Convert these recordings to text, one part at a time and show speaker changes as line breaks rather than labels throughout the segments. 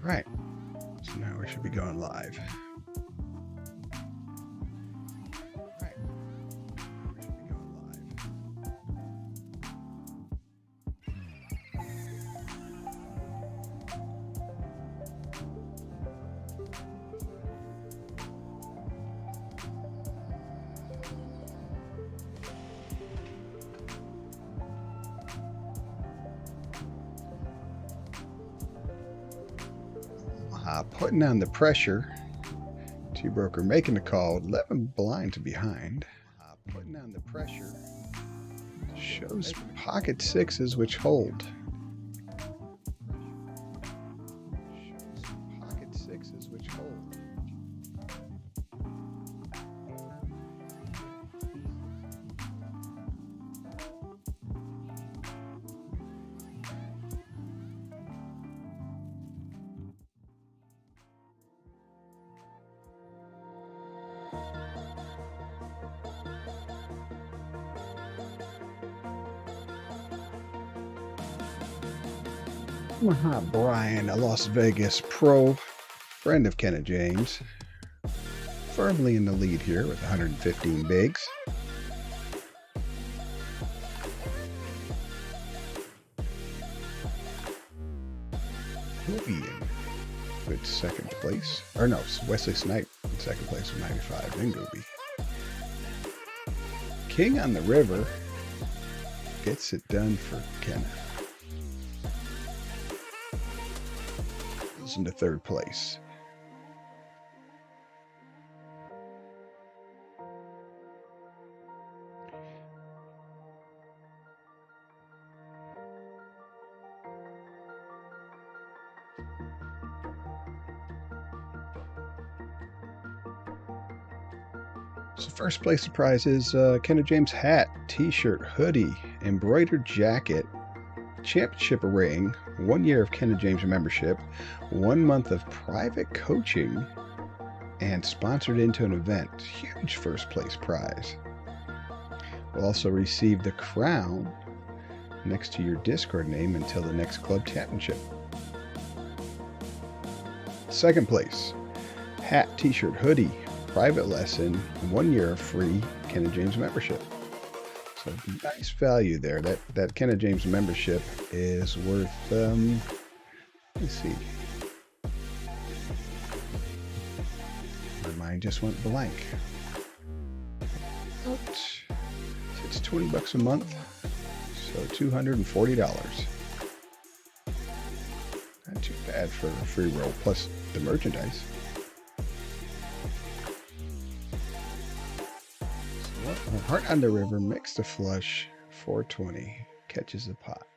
Right. So now we should be going live. Right. We should be going live. Putting on the pressure. T-Broker making the call. 11 blinds behind. Putting on the pressure. Shows pocket sixes which hold. Shows pocket sixes which hold. Omaha Brian, a Las Vegas pro, friend of Kenneth James, firmly in the lead here with 115 bigs. Toby in good second place. Or no, Wesley Snipe in second place with 95. Then Gooby. King on the river gets it done for Kenneth. Into third place. So first place prize is Kenneth James hat, t-shirt, hoodie, embroidered jacket, championship ring, 1 year of Kenneth James membership, 1 month of private coaching, and sponsored into an event. Huge first place prize. We'll also receive the crown next to your Discord name until the next club championship. Second place, hat, t-shirt, hoodie, private lesson, 1 year of free Kenneth James membership. So nice value there. That Kenneth James membership is worth, let's see. My mind just went blank. It's $20 a month, so $240. Not too bad for a free roll plus the merchandise. Heart on the river, mixed a flush, 420, catches the pot.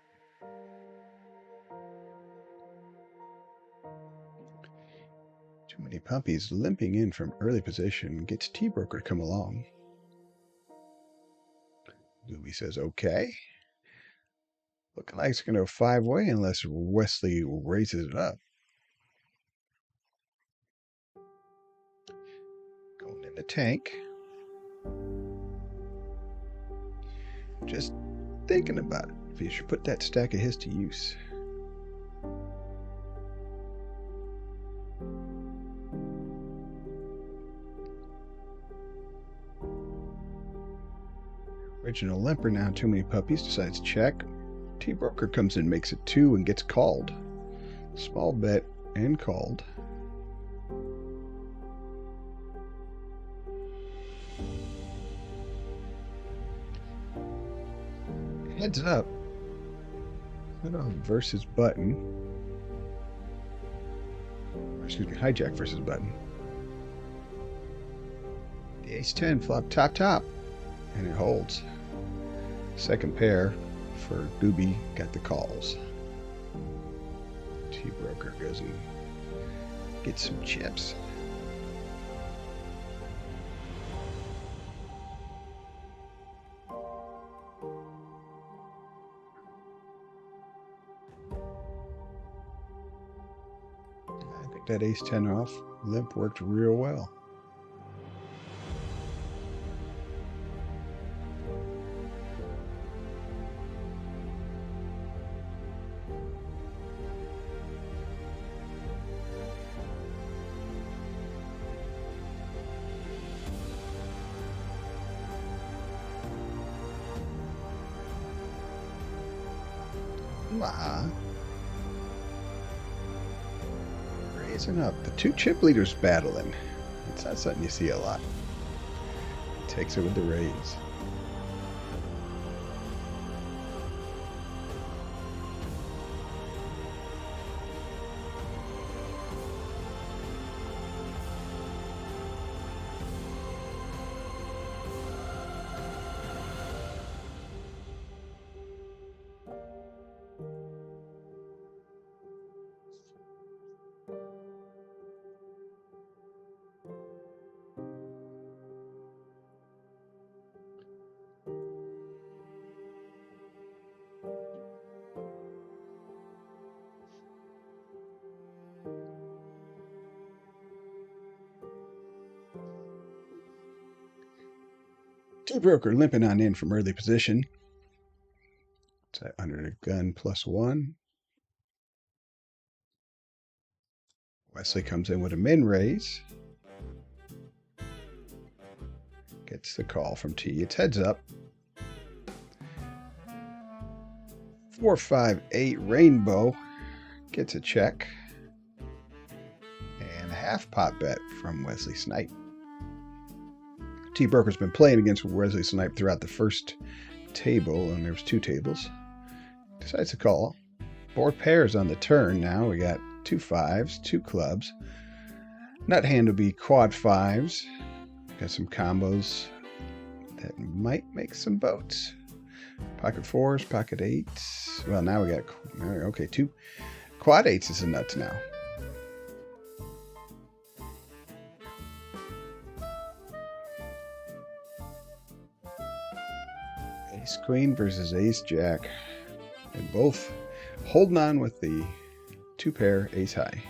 Too many puppies limping in from early position, gets T-Broker to come along. Gooby says, okay. Looking like it's going to go 5-way unless Wesley raises it up. Going in the tank. Just thinking about it. If you should put that stack of his to use. Original limper now, too many puppies, decides check. T-Broker comes in, makes it 2 and gets called. Small bet and called. Heads up. Versus button. Excuse me, hijack versus button. The ace-10 flop top. And it holds. Second pair for Gooby got the calls. T-Broker goes and gets some chips. I think that ace-10 off limp worked real well. Omaha. Raising up. The two chip leaders battling. It's not something you see a lot. Takes it with the Rays. Broker limping on in from early position. It's under the gun +1. Wesley comes in with a min raise. Gets the call from T. It's heads up. 4-5-8 Rainbow gets a check. And a half pot bet from Wesley Snipe. T. Broker's been playing against Wesley Snipe throughout the first table, and there's 2 tables. Decides to call. Board pairs on the turn now. We got 2 5s, 2 clubs. Nut hand will be quad 5s. Got some combos that might make some boats. Pocket 4s, pocket 8s. Well, now we got, okay, 2 quad 8s is a nuts now. Ace Queen versus Ace Jack. And both holding on with the 2 pair Ace High.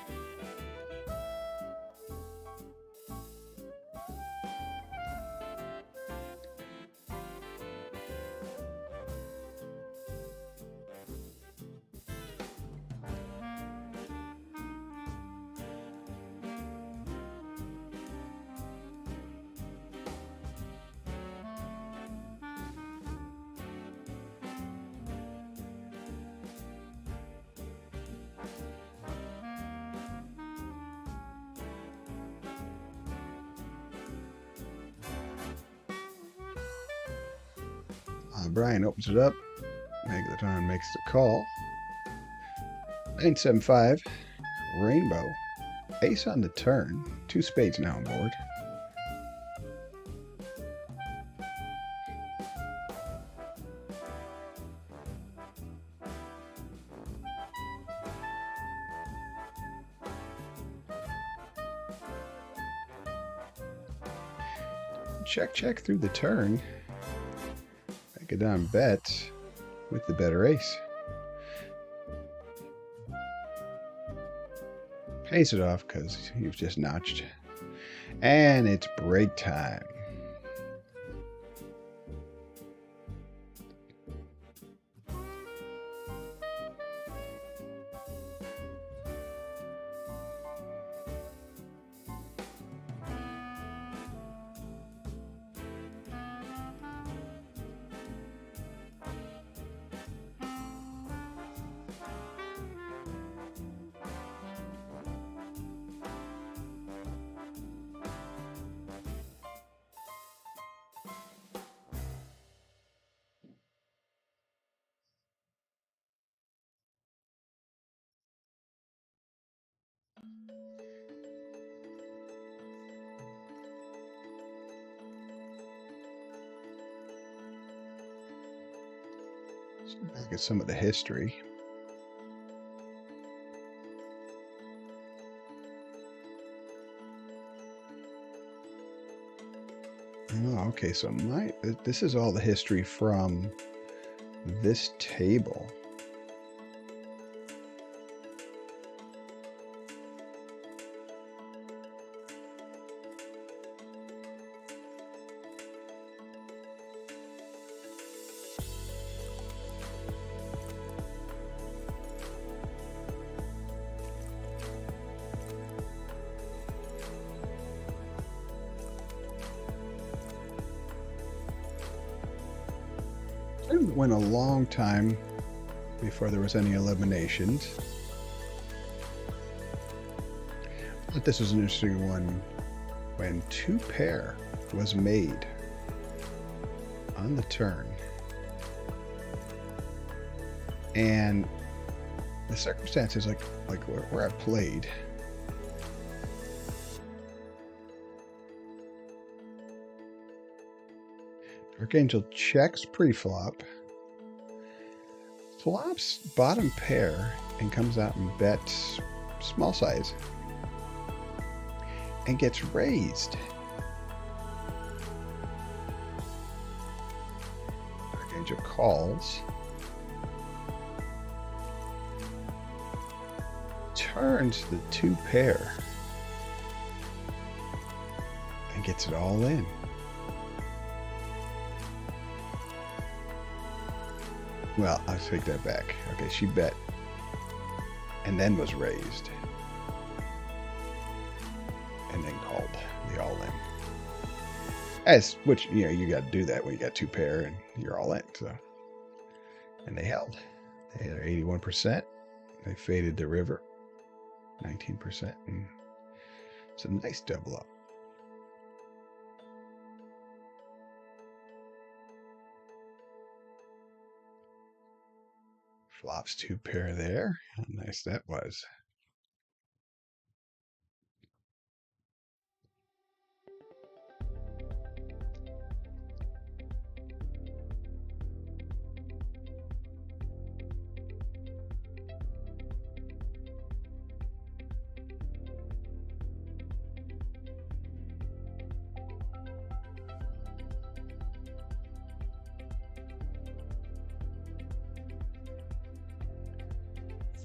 Brian opens it up. Megalodon makes the call. 9-7-5. Rainbow. Ace on the turn. 2 spades now on board. Check through the turn. Megalodon bets with the better ace. Pays it off because he was just notched. And it's break time. Look at some of the history. Oh, okay, so this is all the history from this table. It went a long time before there was any eliminations. But this was an interesting one when 2-pair was made on the turn. And the circumstances, like where I played, Dark Angel checks pre-flop, flops bottom pair, and comes out and bets small size, and gets raised. Dark Angel calls, turns the 2-pair, and gets it all in. Well, I'll take that back. Okay, she bet and then was raised and then called the all-in. As which, you know, you got to do that when you got 2-pair and you're all in. So, and they held. They had 81%. They faded the river, 19%, and it's a nice double up. Flops 2-pair there. How nice that was.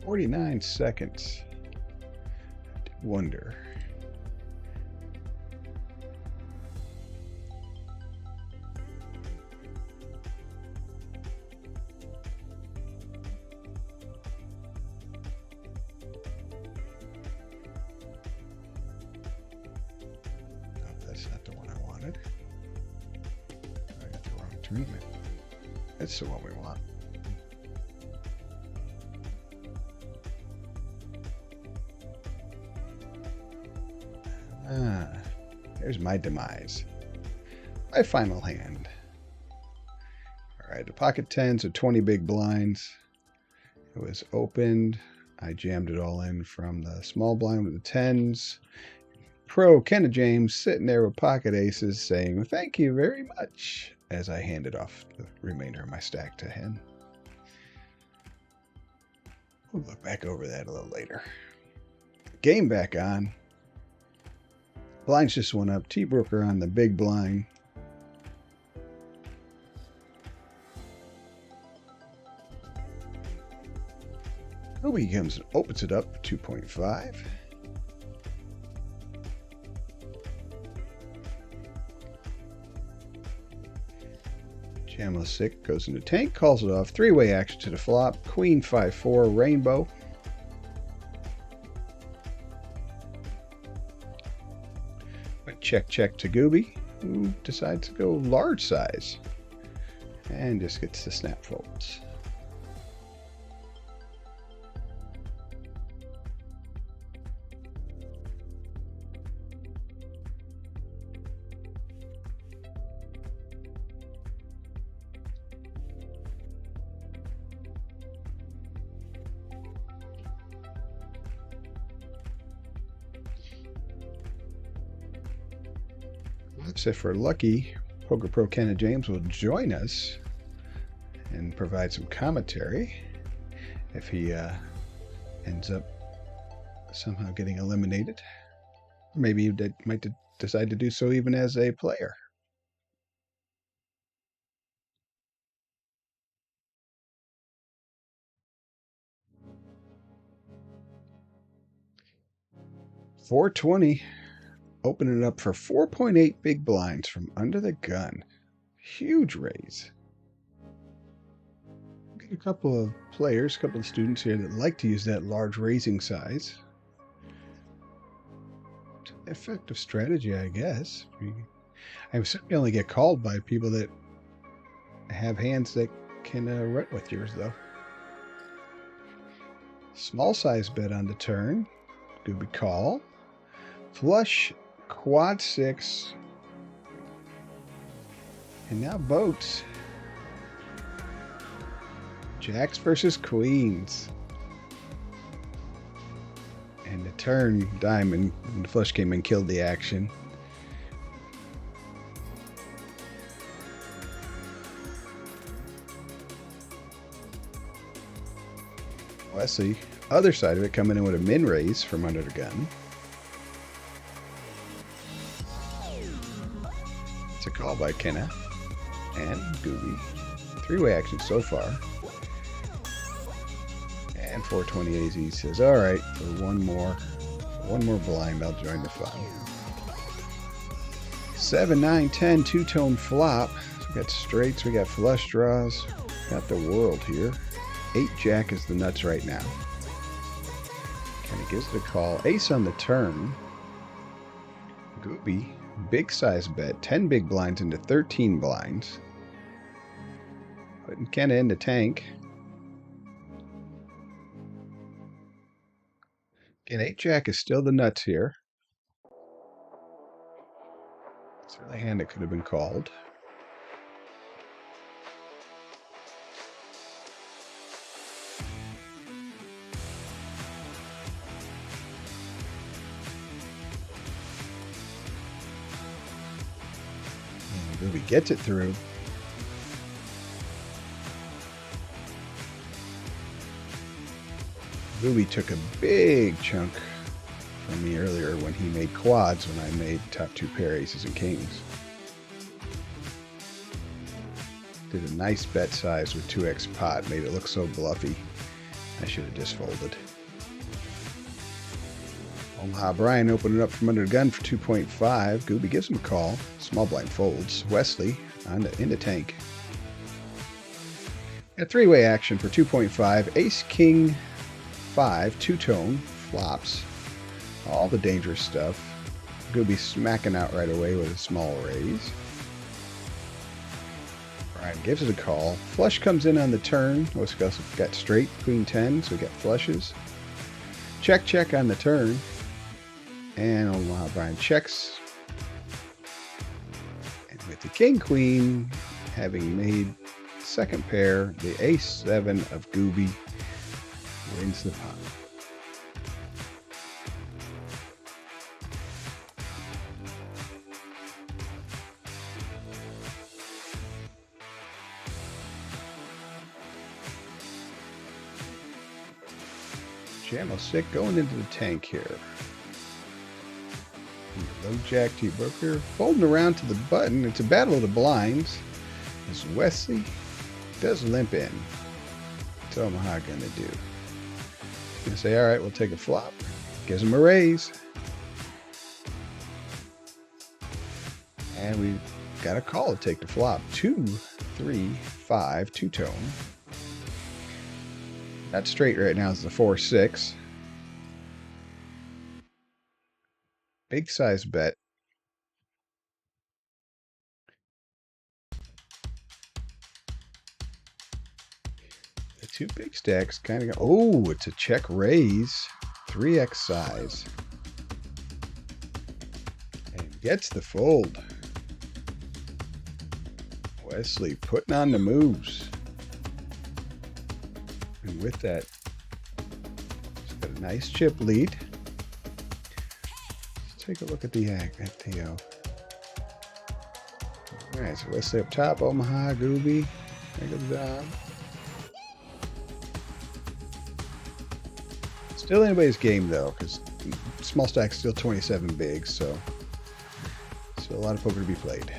"49 seconds. I did wonder." Oh, that's not the one I wanted. I got the wrong treatment. That's the one we want. There's my demise. My final hand. Alright, the pocket tens are 20 big blinds. It was opened. I jammed it all in from the small blind with the tens. Pro Kenna James sitting there with pocket aces saying, "Thank you very much," as I handed off the remainder of my stack to him. We'll look back over that a little later. Game back on. Blinds just went up. T-Broker on the big blind. Kobe comes and opens it up 2.5. Jamla Sick goes into tank, calls it off. 3-way action to the flop. Queen 5-4 rainbow. Check, check to Gooby, who decides to go large size and just gets the snap folds. If we're lucky, Poker Pro Kenna James will join us and provide some commentary if he ends up somehow getting eliminated. Maybe he might decide to do so even as a player. $420. Opening it up for 4.8 big blinds from under the gun. Huge raise. Got a couple of players, a couple of students here that like to use that large raising size. It's an effective strategy, I guess. I certainly only get called by people that have hands that can run with yours, though. Small size bet on the turn. Gooby call. Flush, quad 6. And now boats. Jacks versus queens. And the turn, diamond, and the flush came and killed the action. Wesley, other side of it, coming in with a min raise from under the gun. It's a call by Kenna and Gooby. Three-way action so far. And 420 AZ says, all right, for one more blind, I'll join the fun. 7, 9, 10, two-tone flop. So we got straights, we got flush draws, got the world here. 8 jack is the nuts right now. Kind of gives it a call. Ace on the turn. Gooby, big size bet. 10 big blinds into 13 blinds. Putting Kenna in the tank. Again, 8 jack is still the nuts here. It's really a hand that could have been called. Gooby gets it through. Gooby took a big chunk from me earlier when he made quads when I made top 2 pair aces and kings. Did a nice bet size with 2x pot, made it look so bluffy. I should have just folded. Omaha Brian opened it up from under the gun for 2.5. Gooby gives him a call. Small blind folds. Wesley in the tank. A three-way action for 2.5. Ace, King, 5, two-tone, flops. All the dangerous stuff. Gooby smacking out right away with a small raise. Brian gives it a call. Flush comes in on the turn. We got straight, queen 10, so we got flushes. Check, check on the turn. And Omaha Brian checks. And with the king queen having made second pair, the ace 7 of Gooby wins the pot. Jamo sick going into the tank here. Low jack T broker folding around to the button. It's a battle of the blinds as Wesley does limp in. What's Omaha gonna do? He's gonna say, all right, we'll take a flop. Gives him a raise. And we got a call to take the flop. 2, 3, 5, two-tone. That straight right now is the 4, 6. Big size bet. The 2 big stacks kind of go. Oh, it's a check raise. 3x size. And gets the fold. Wesley putting on the moves. And with that, it's got a nice chip lead. Take a look at the all right, so Wesley up top, Omaha, Gooby. There goes Don. Still anybody's game though, because small stack's still 27 big, so still a lot of poker to be played.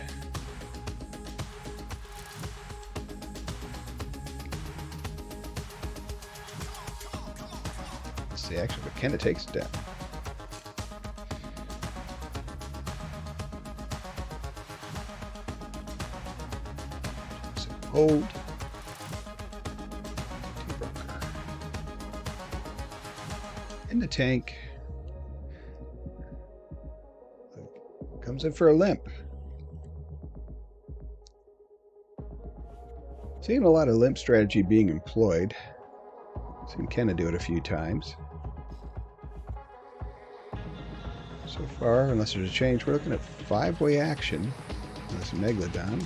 Let's see actually, but Kenna takes it down. Hold. In the tank. Comes in for a limp. Seeing a lot of limp strategy being employed. Seen Kenna do it a few times. So far, unless there's a change, we're looking at 5-way action. This Megalodon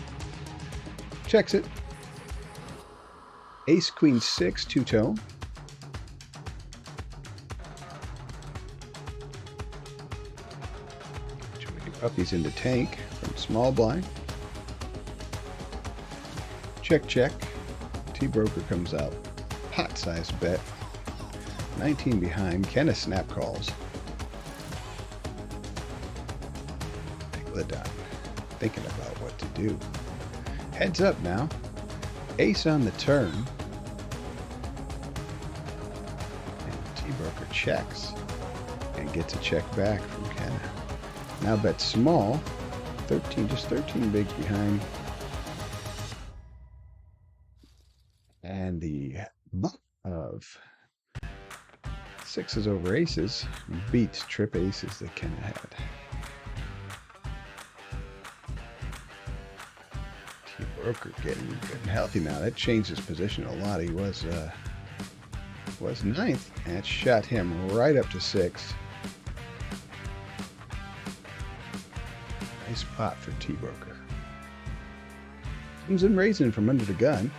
checks it. Ace, Queen, 6, two-tone. Puppies into tank from small blind. Check, check. T-Broker comes out. Pot-sized bet. 19 behind. Kenna snap calls. Megalodon thinking about what to do. Heads up now. Ace on the turn. And T-Broker checks. And gets a check back from Kenna. Now bet small. 13, just 13 bigs behind. And the buck of sixes over aces beats trip aces that Kenna had. T-Broker getting good and healthy now. That changed his position a lot. He was ninth, and it shot him right up to 6. Nice pot for T-Broker. Comes in raising from under the gun.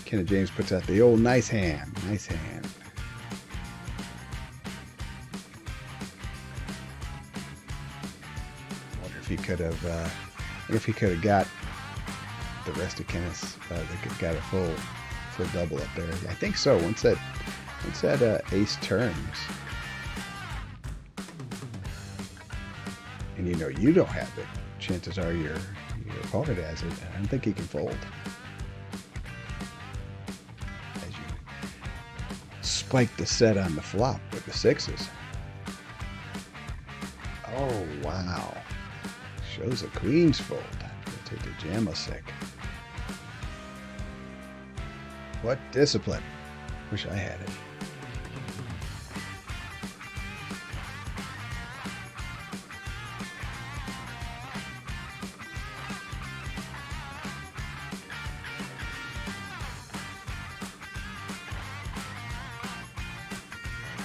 Kenna James puts out the old nice hand. Nice hand. Wonder if he could have got the rest of Kenna's. They could have got a full double up there. I think so. Once that ace turns. And you know you don't have it, chances are your opponent has it. I don't think he can fold. As you spike the set on the flop with the sixes. Oh, wow. Shows a queen's fold. Take the Jamosic. What discipline. Wish I had it.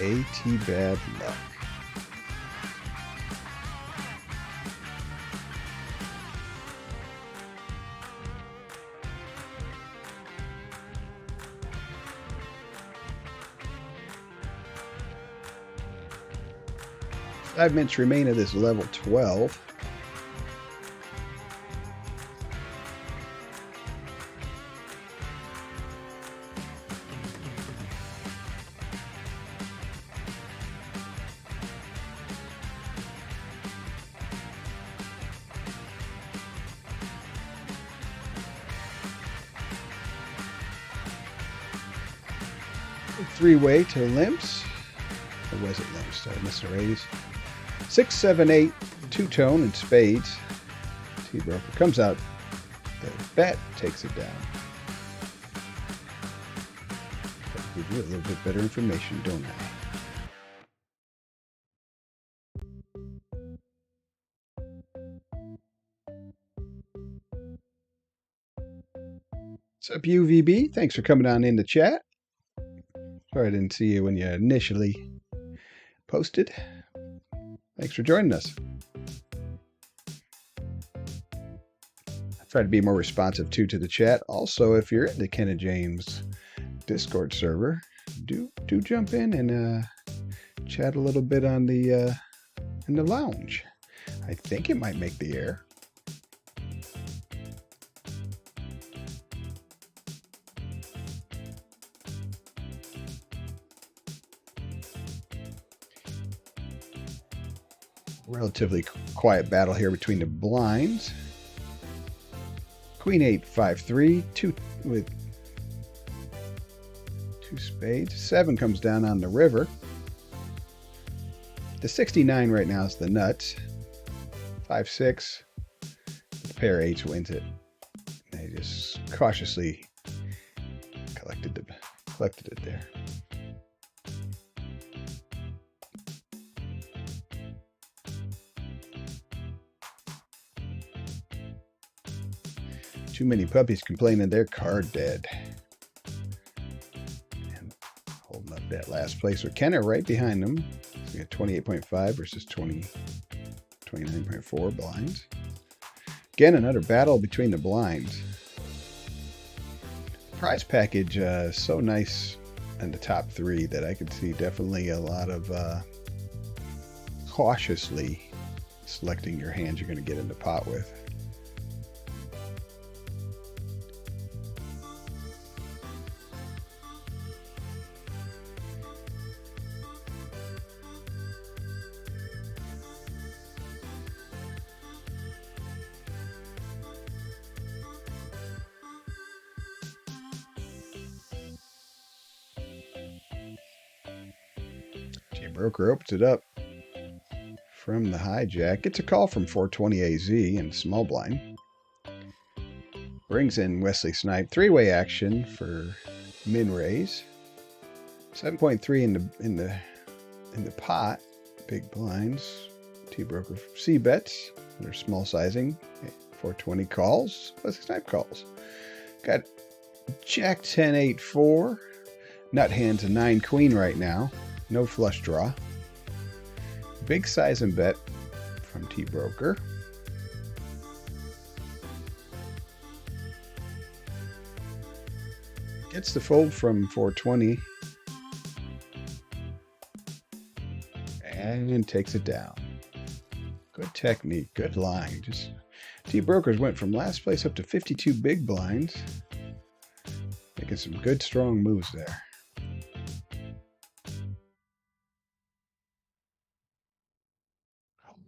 AT bad luck. Five minutes remain of this level 12. Three-way to limps. Or was it limps? Sorry, Mr. Rays. 6, 7, 8, two-tone and spades. T-Broker comes out. The bet takes it down. I'll give you a little bit better information, don't I? What's up, UVB? Thanks for coming on in the chat. Sorry I didn't see you when you initially posted. Thanks for joining us. I try to be more responsive too to the chat. Also, if you're in the Kenna James Discord server, do jump in and chat a little bit on the in the lounge. I think it might make the air. Relatively quiet battle here between the blinds. Queen 8, 5, 3, 2 with 2 spades. 7 comes down on the river. The 69 right now is the nuts. 5, 6. The pair 8 wins it. They just cautiously collected it there. Too many puppies complaining their card dead. that last place with Kenna right behind them. So we got 28.5 versus 29.4 blinds. Again, another battle between the blinds. Prize package so nice in the top three that I could see definitely a lot of cautiously selecting your hands you're going to get in the pot with. Broker opens it up from the hijack. Gets a call from 420AZ in small blind. Brings in Wesley Snipe. Three-way action for min raise. 7.3 in the pot. Big blinds. T-Broker C bets. They're small sizing. 420 calls. Wesley Snipe calls. Got Jack 10-8-4. Nut hands a 9 queen right now. No flush draw. Big size and bet from T-Broker. Gets the fold from 420. And takes it down. Good technique, good line. Just T-Brokers went from last place up to 52 big blinds. Making some good strong moves there.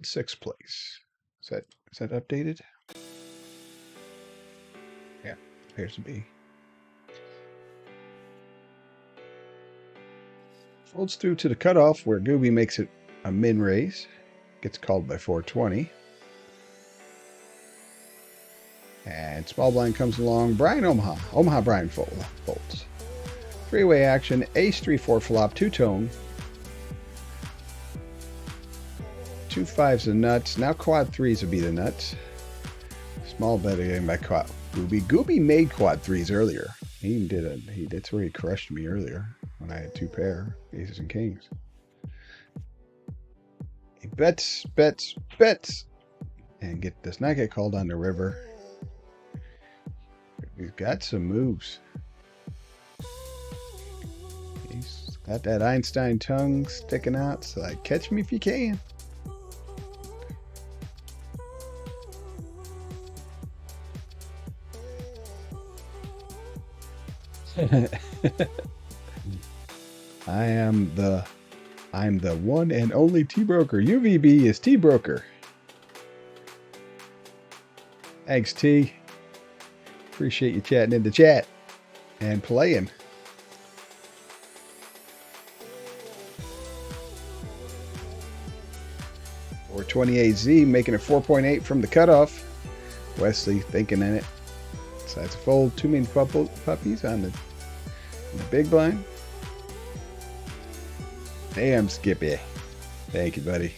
Sixth place. Is that updated? Yeah, appears to be. Folds through to the cutoff where Gooby makes it a min raise. Gets called by 420. And small blind comes along. Brian Omaha Brian folds. Three-way action. Ace 3-4 flop. Two-tone. 2 5s the nuts. Now quad 3s would be the nuts. Small bet again by Gooby. Gooby made quad 3s earlier. That's where he crushed me earlier when I had 2 pair, aces and kings. He bets, and does not get called on the river. He's got some moves. He's got that Einstein tongue sticking out, so like, catch me if you can. I'm the one and only T-Broker. UVB is T-Broker. Thanks, T. Appreciate you chatting in the chat and playing. Or 28Z making a 4.8 from the cutoff. Wesley thinking in it. Decides to fold. Too many puppies on the big blind. Damn, Skippy. Thank you, buddy.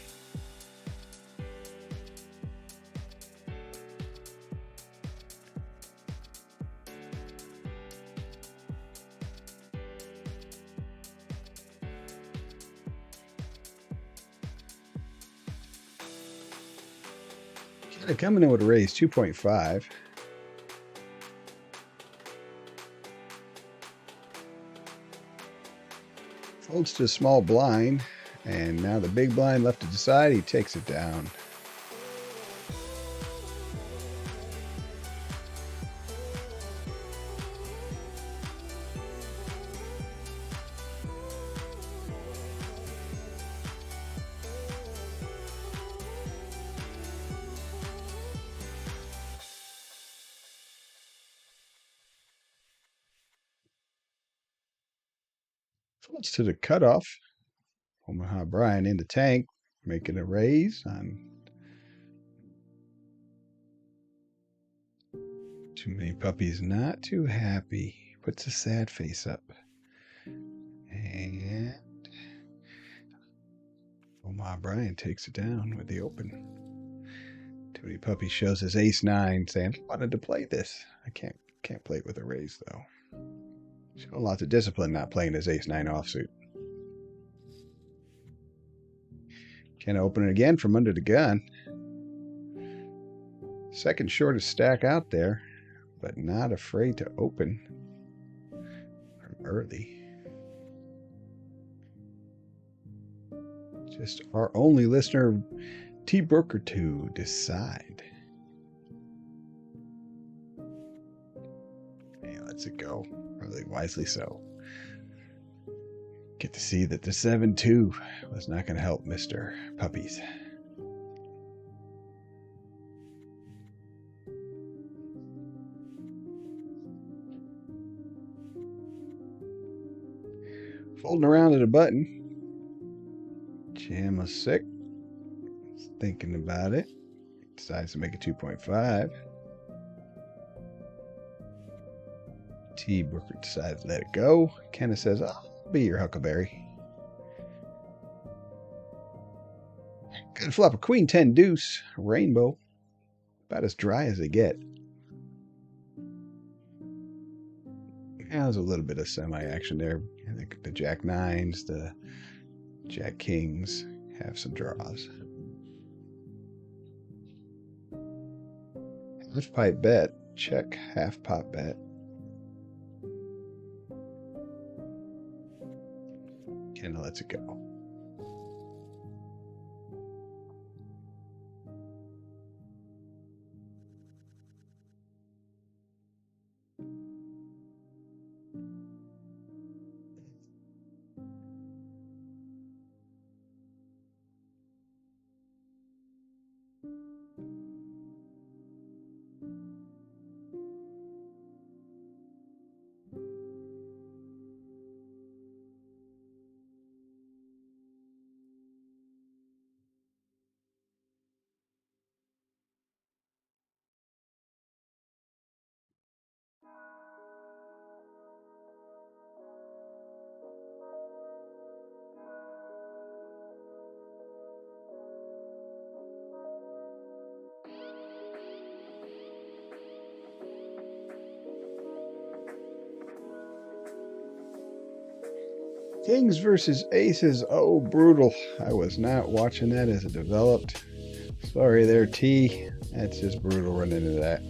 Coming in with a raise 2.5. Folds to a small blind, and now the big blind left to decide. He takes it down. Folds to the cutoff. Omaha Brian in the tank, making a raise on too many puppies. Not too happy. Puts a sad face up. And Omaha Brian takes it down with the open. Too many puppies shows his ace-9, saying, I wanted to play this. I can't play it with a raise, though. Showing lots of discipline not playing his ace-9 offsuit. Can open it again from under the gun. Second shortest stack out there, but not afraid to open from early. Just our only listener, T. Brooker, to decide. Hey, lets it go. Probably wisely so. Get to see that the 7-2 was not going to help Mr. Puppies. Folding around at a button. Jam was sick. Thinking about it. Decides to make it 2.5. T. Brooker decides to let it go. Kenneth says, I'll be your Huckleberry. Good flop of Queen 10 deuce. Rainbow. About as dry as they get. Yeah, there's a little bit of semi-action there. I think the Jack 9s, the Jack Kings have some draws. Half pipe bet. Check half pot bet. Kendall lets it go. Kings versus Aces. Oh, brutal. I was not watching that as it developed. Sorry there, T. That's just brutal running into that.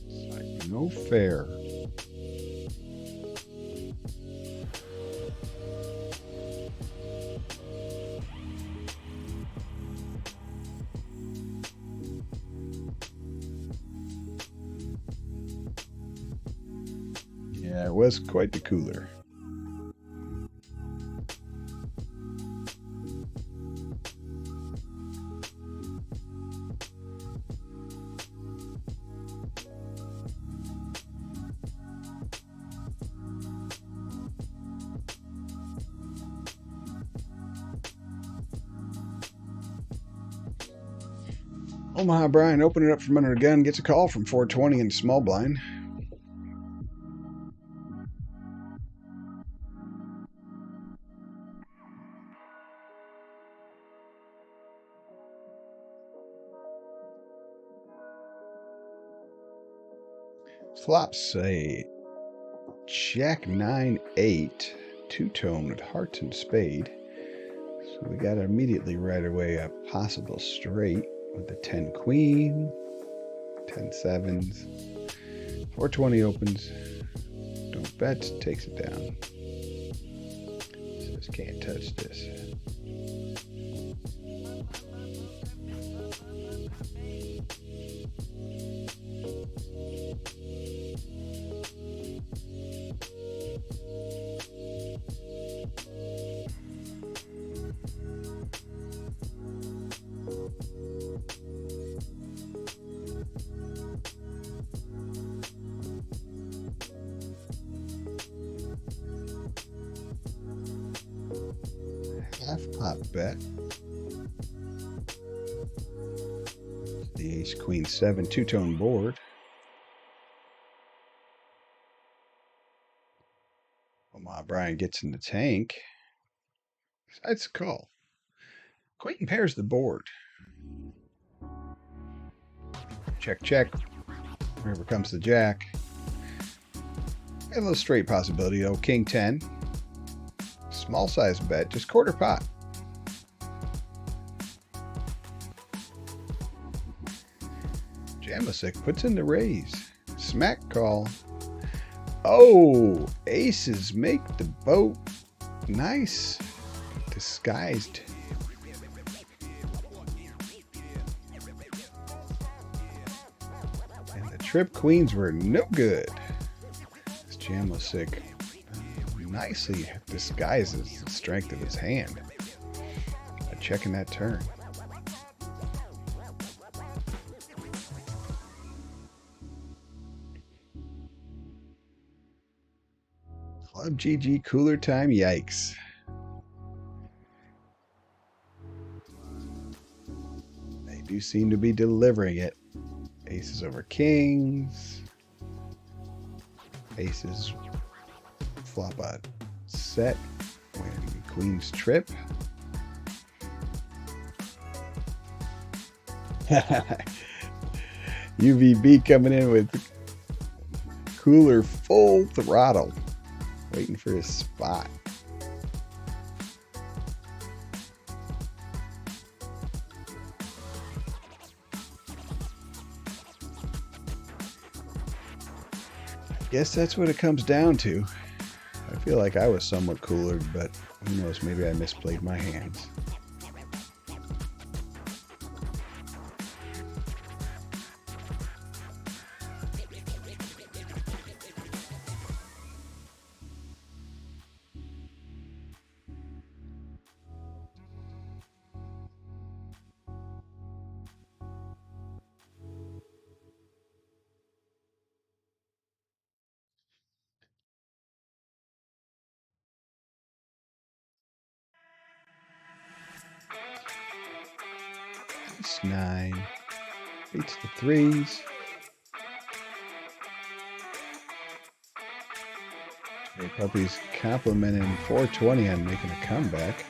It's like no fair. Yeah, it was quite the cooler. Omaha Brian opening it up from under the gun, gets a call from 420 in small blind. Flops a Jack 9-8, two-tone with hearts and spade. So we got immediately right away a possible straight with the 10 queen, 10 sevens, 420 opens, don't bet, takes it down. Says can't touch this. Half pot bet. The ace queen 7 two-tone board. Omaha Brian gets in the tank. Decides to call. Queen pairs the board. Check, check. River comes the jack. A little straight possibility. Oh, king 10. Small size bet, just quarter pot. Jamasik puts in the raise. Smack call. Oh, aces make the boat nice. Disguised. And the trip queens were no good. This Jamasik nicely disguises the strength of his hand by checking that turn. Club GG cooler time, yikes. They do seem to be delivering it. Aces over kings. Aces flop a set when queens trip. UVB coming in with cooler full throttle, waiting for his spot. Guess that's what it comes down to. I feel like I was somewhat cooler, but who knows, maybe I misplayed my hands. It's 9. Beats the 3s. Hey, Puppy's complimenting 420 on making a comeback.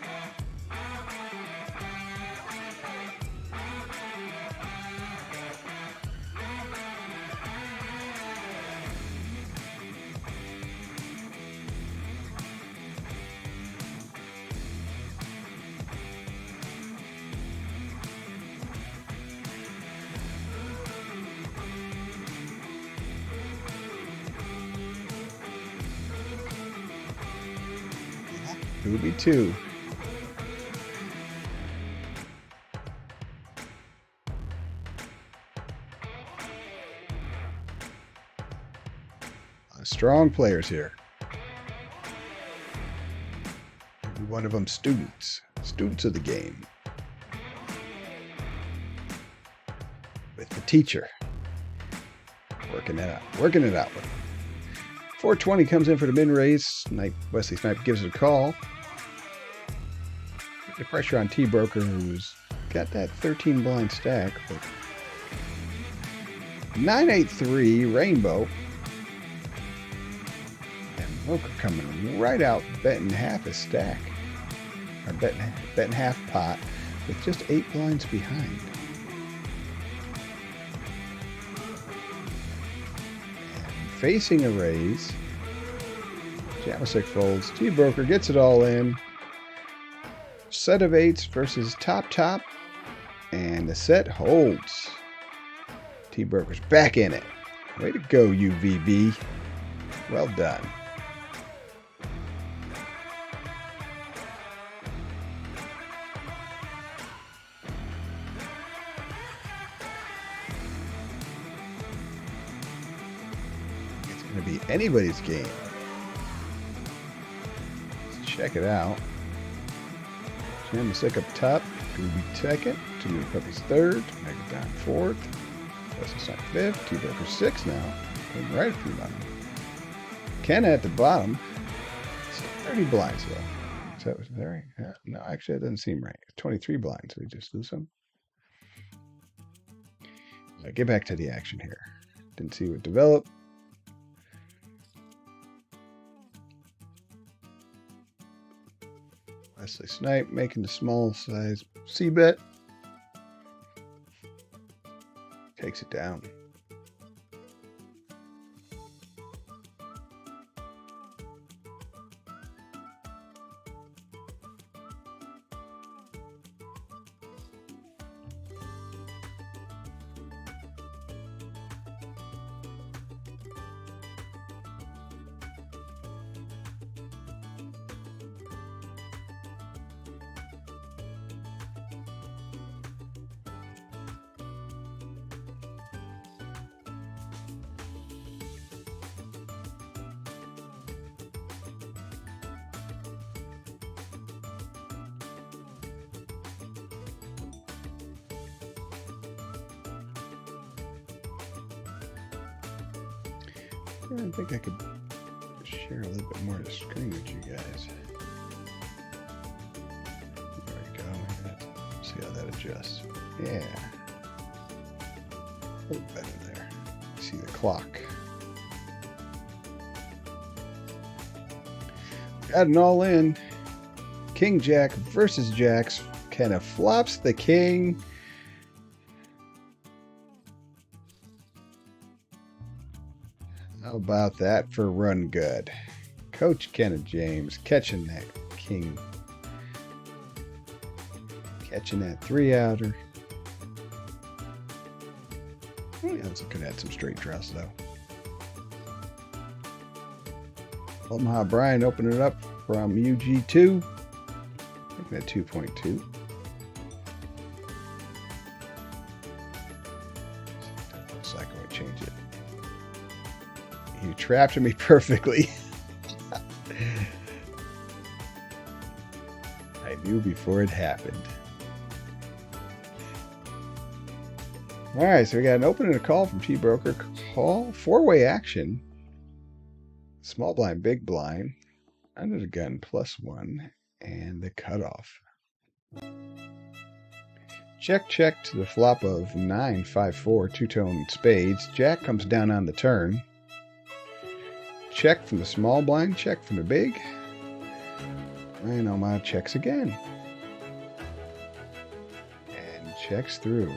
Ruby 2. Strong players here. Every one of them students of the game. With the teacher. Working it out. 420 comes in for the min-raise. Wesley Snipe gives it a call. The pressure on T-Broker, who's got that 13 blind stack. But 983 Rainbow. And Broker coming right out, betting half a stack. Or betting half pot with just 8 blinds behind. Facing a raise. Jamasik folds. T-Broker gets it all in. Set of 8s versus top. And the set holds. T-Broker's back in it. Way to go, UVB. Well done. Going to be anybody's game. Let's check it out. Jamasik up top, Ruby second, Too Many Puppies third, Mega Don fourth, Wesley Snipe fifth, T-Broker 6 now, going right up the bottom. Ken at the bottom, 30 blinds though. So that was very, no, actually that doesn't seem right. 23 blinds, we just lose some. Get back to the action here. Didn't see what developed. Wesley Snipe making the small size C-bet. Takes it down. I think I could share a little bit more of the screen with you guys. There we go. Let's see how that adjusts. Yeah. A little better there. See the clock. Got an all in. King Jack versus Jacks. Kind of flops the king. How about that for run good? Coach Kenneth James catching that king. Catching that 3-outer. Yeah, I was looking at some straight draws though. Omaha Brian opening it up from UG2. Looking at 2.2. Looks like I would change it. You trapped me perfectly. I knew before it happened. All right, so we got an open and a call from T-Broker. Call, 4-way action. Small blind, big blind. Under the gun, +1. And the cutoff. Check, check to the flop of 9-5-4, two-tone spades. Jack comes down on the turn. Check from the small blind, check from the big. And Omaha checks again. And checks through.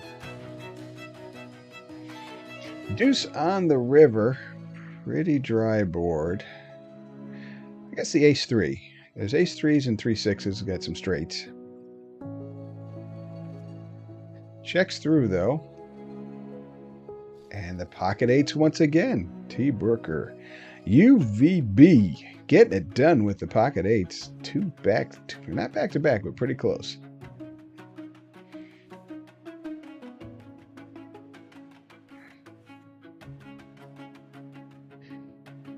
Deuce on the river. Pretty dry board. I guess the ace-3. There's ace-3s and 3-6s. Got some straights. Checks through, though. And the pocket 8s once again. T-Brooker. UVB. Getting it done with the pocket 8s. Not back-to-back, but pretty close.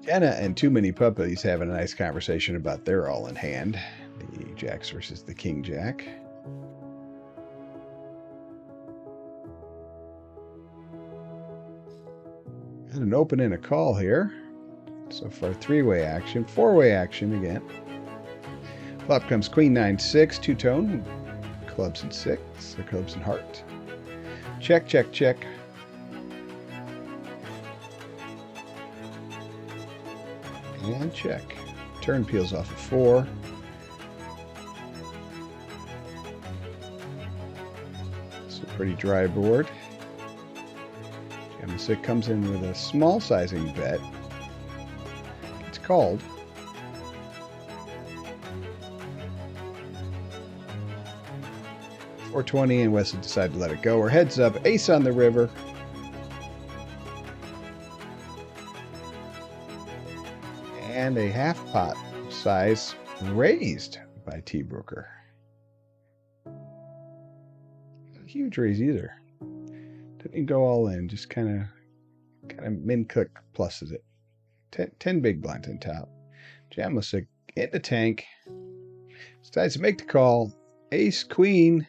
Jenna and Too Many Puppies having a nice conversation about their all in hand. The Jacks versus the King Jack. And an open and a call here. So far, 3-way action. 4-way action again. Flop comes Queen 9-6, two-tone. Clubs and 6. The clubs and heart. Check, check, check. And check. Turn peels off of 4. It's a pretty dry board. Jam-a-sick comes in with a small sizing bet. It's called. $420 and Wesley decided to let it go. Or heads up, ace on the river. And a half pot size raised by T-Broker. Not a huge raise either. Didn't go all in, just kind of min-cook pluses it. 10 big blinds on top. Jam-a-sick in the tank. Decides to make the call. Ace Queen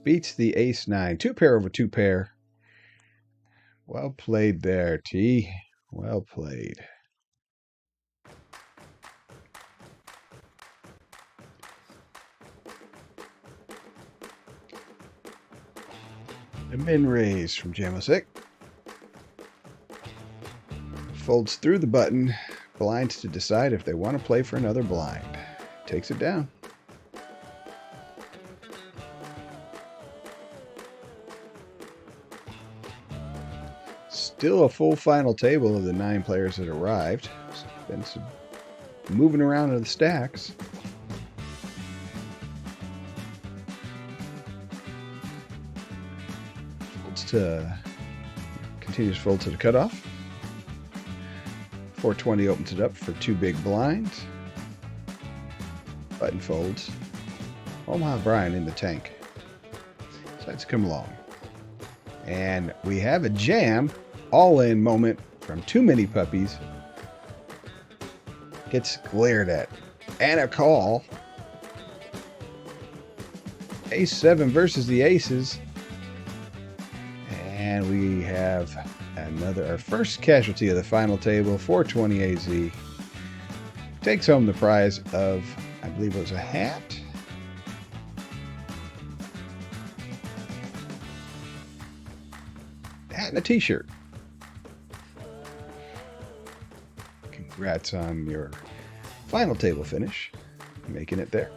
beats the Ace 9. 2-pair over 2-pair. Well played there, T. Well played. The min raise from Jam-a-sick. Folds through the button. Blinds to decide if they want to play for another blind. Takes it down. Still a full final table of the 9 players that arrived. So been some moving around in the stacks. Continues to fold to the cutoff. 420 opens it up for 2 big blinds. Button folds. Omaha Brian in the tank. Decides to come along. And we have a jam all-in moment from Too Many Puppies. Gets glared at. And a call. Ace 7 versus the aces. And we have Our first casualty of the final table, 420 AZ, takes home the prize of, I believe it was a hat. Hat and a t-shirt. Congrats on your final table finish, making it there.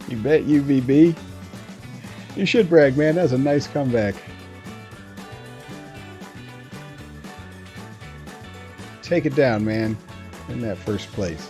You bet, UVB. You should brag, man. That's a nice comeback. Take it down, man. In that first place.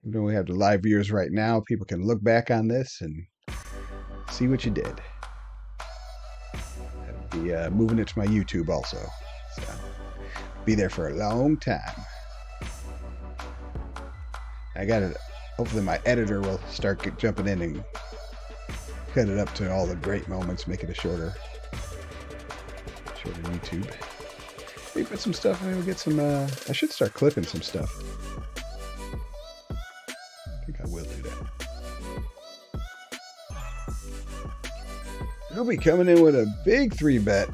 You know, we have the live viewers right now. People can look back on this and see what you did. I'll be moving it to my YouTube also. So, be there for a long time. I got it. Hopefully my editor will start jumping in and cut it up to all the great moments, make it a shorter YouTube. Maybe put some stuff in. We'll get some. I should start clipping some stuff. I will do that. Gooby coming in with a big 3-bet.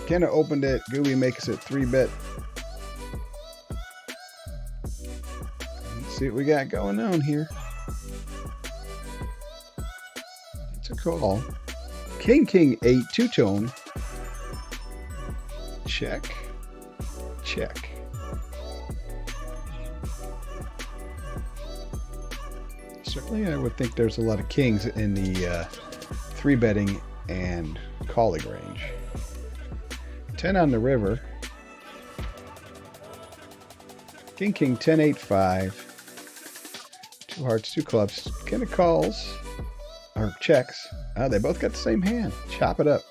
Kenna opened it. Gooby makes it 3-bet. Let's see what we got going on here. It's a call. King 8 2-tone. Check. Check. Certainly, I would think there's a lot of kings in the 3-betting and calling range. 10 on the river. King 10 8 5. 2 hearts, 2 clubs. Kind of calls or checks. Oh, they both got the same hand. Chop it up.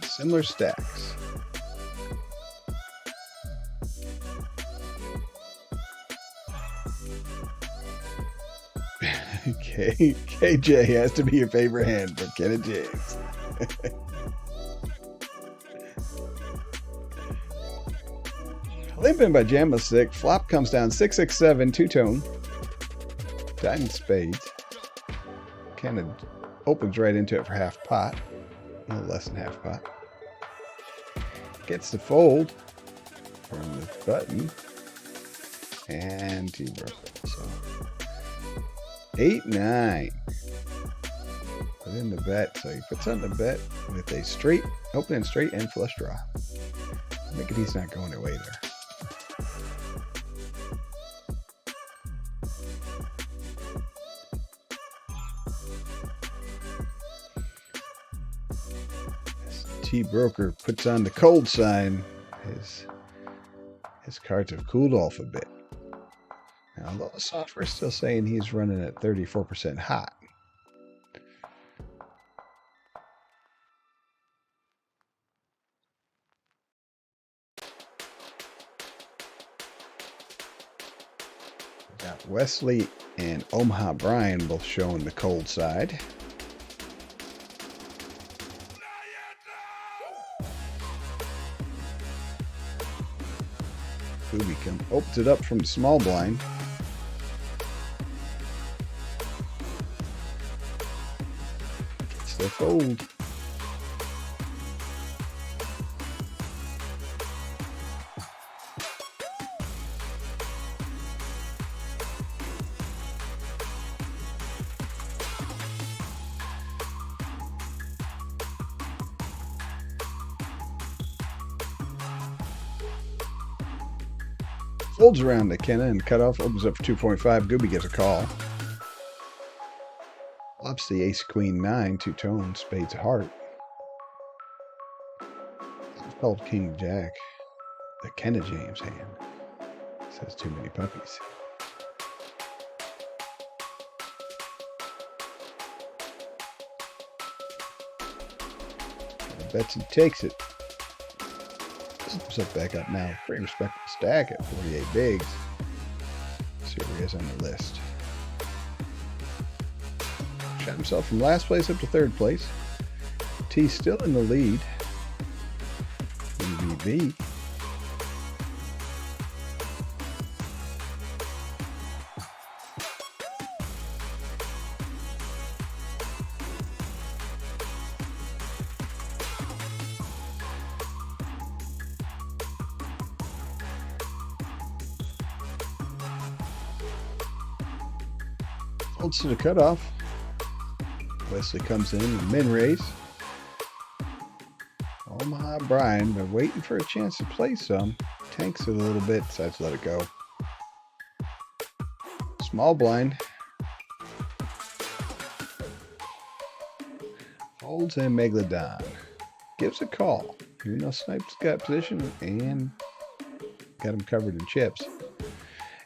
Similar stacks. KJ has to be your favorite hand for Kenna James. Limping by Jamasick. Flop comes down 6-6-7, 2-tone. Diamond spades. Kenna opens right into it for half pot. A little less than half pot. Gets the fold from the button. And T-broker. So 8-9. Put in the bet. So he puts on the bet with a straight, opening straight and flush draw. I think he's not going away there. T-broker puts on the cold sign. His cards have cooled off a bit. Now, although the software is still saying he's running at 34% hot. Got Wesley and Omaha Brian both showing the cold side. Gooby opens it up from the small blind. It's the fold. Folds around to Kenna and cutoff opens up for 2.5. Gooby gets a call. Flops the ace, queen, 9, two tones, spades, heart. It's called king, jack. The Kenna James hand. Says too many puppies. Bets and takes it. Himself back up now. Pretty respectable stack at 48 bigs. Let's see where he is on the list. Shot himself from last place up to third place. T still in the lead. BBB. Folds to the cutoff. Wesley comes in and min raise. Omaha Brian, they're waiting for a chance to play some. Tanks it a little bit, decides to let it go. Small blind. Folds and Megalodon. Gives a call. Even though Snipe's got position and got him covered in chips.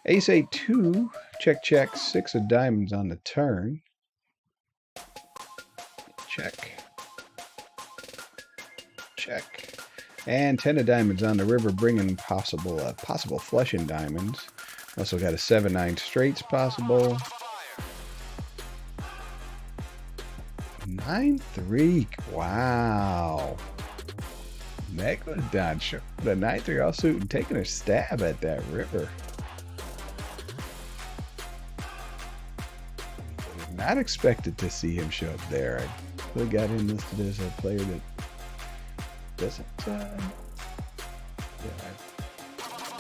Ace A2, check, 6 of diamonds on the turn. Check. And 10 of diamonds on the river, bringing possible flush in diamonds. Also got a 7-9 straights possible. 9-3, wow. Megalodon showed a 9-3 offsuit and taking a stab at that river. Not expected to see him show up there. I really got him listed as a player that doesn't.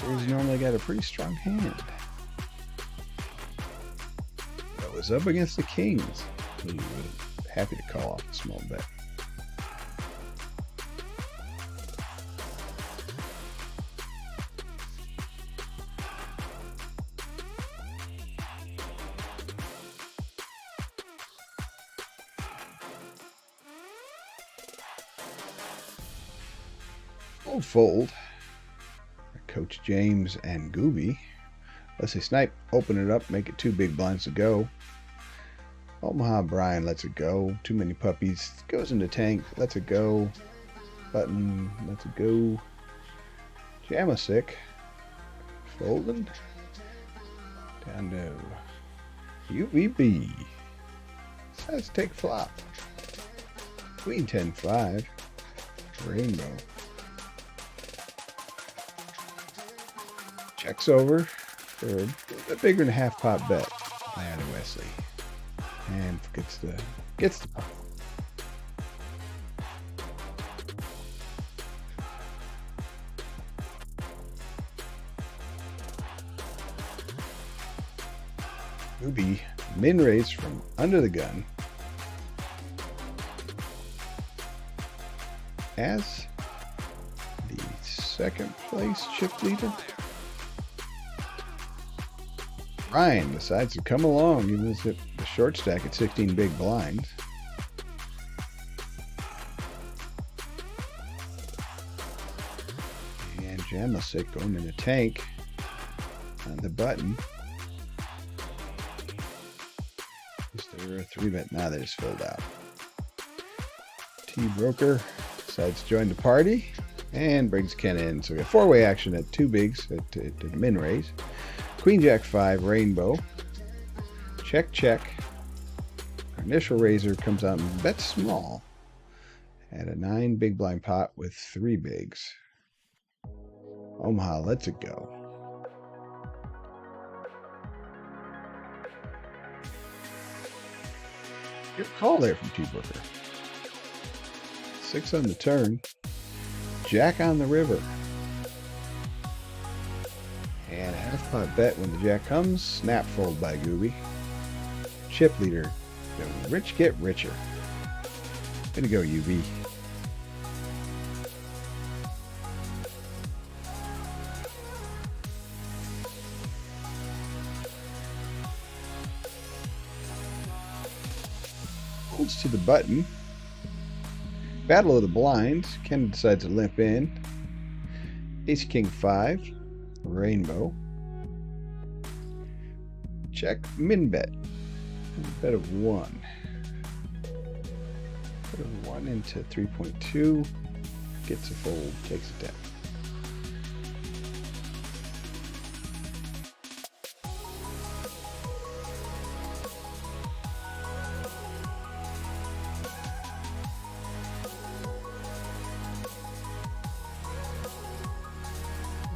He's normally got a pretty strong hand. That was up against the Kings. He was happy to call off a small bet. Fold. Coach James and Gooby. Let's say Snipe, open it up, make it 2 big blinds to go. Omaha Brian lets it go. Too many puppies. Goes into tank, lets it go. Button, lets it go. Jamasick. Folding. Down to UVB. Says take flop. Queen 10-5. Rainbow. Checks over for a bigger than half pot bet by Adam Wesley. And gets the pot. Gooby min raise from under the gun. As the second place chip leader. Ryan decides to come along, even as the short stack at 16 big blinds. And Jamasick going in a tank on the button. Is there a 3-bet? Now they just filled out. T-Broker decides to join the party and brings Ken in. So we got 4-way action at 2 bigs at min raise. Queen Jack 5 rainbow. Check. Our initial raiser comes out and bets small at a 9 big blind pot with 3 bigs. Omaha lets it go. Good call there from T-Booker. 6 on the turn. Jack on the river. And a half pot bet when the jack comes. Snap fold by Gooby. Chip leader. The rich get richer. Gonna go UV. Folds to the button. Battle of the blinds. Ken decides to limp in. Ace King 5. Rainbow. Check. Min bet. Bet of 1. Bet of 1 into 3.2. Gets a fold. Takes it down.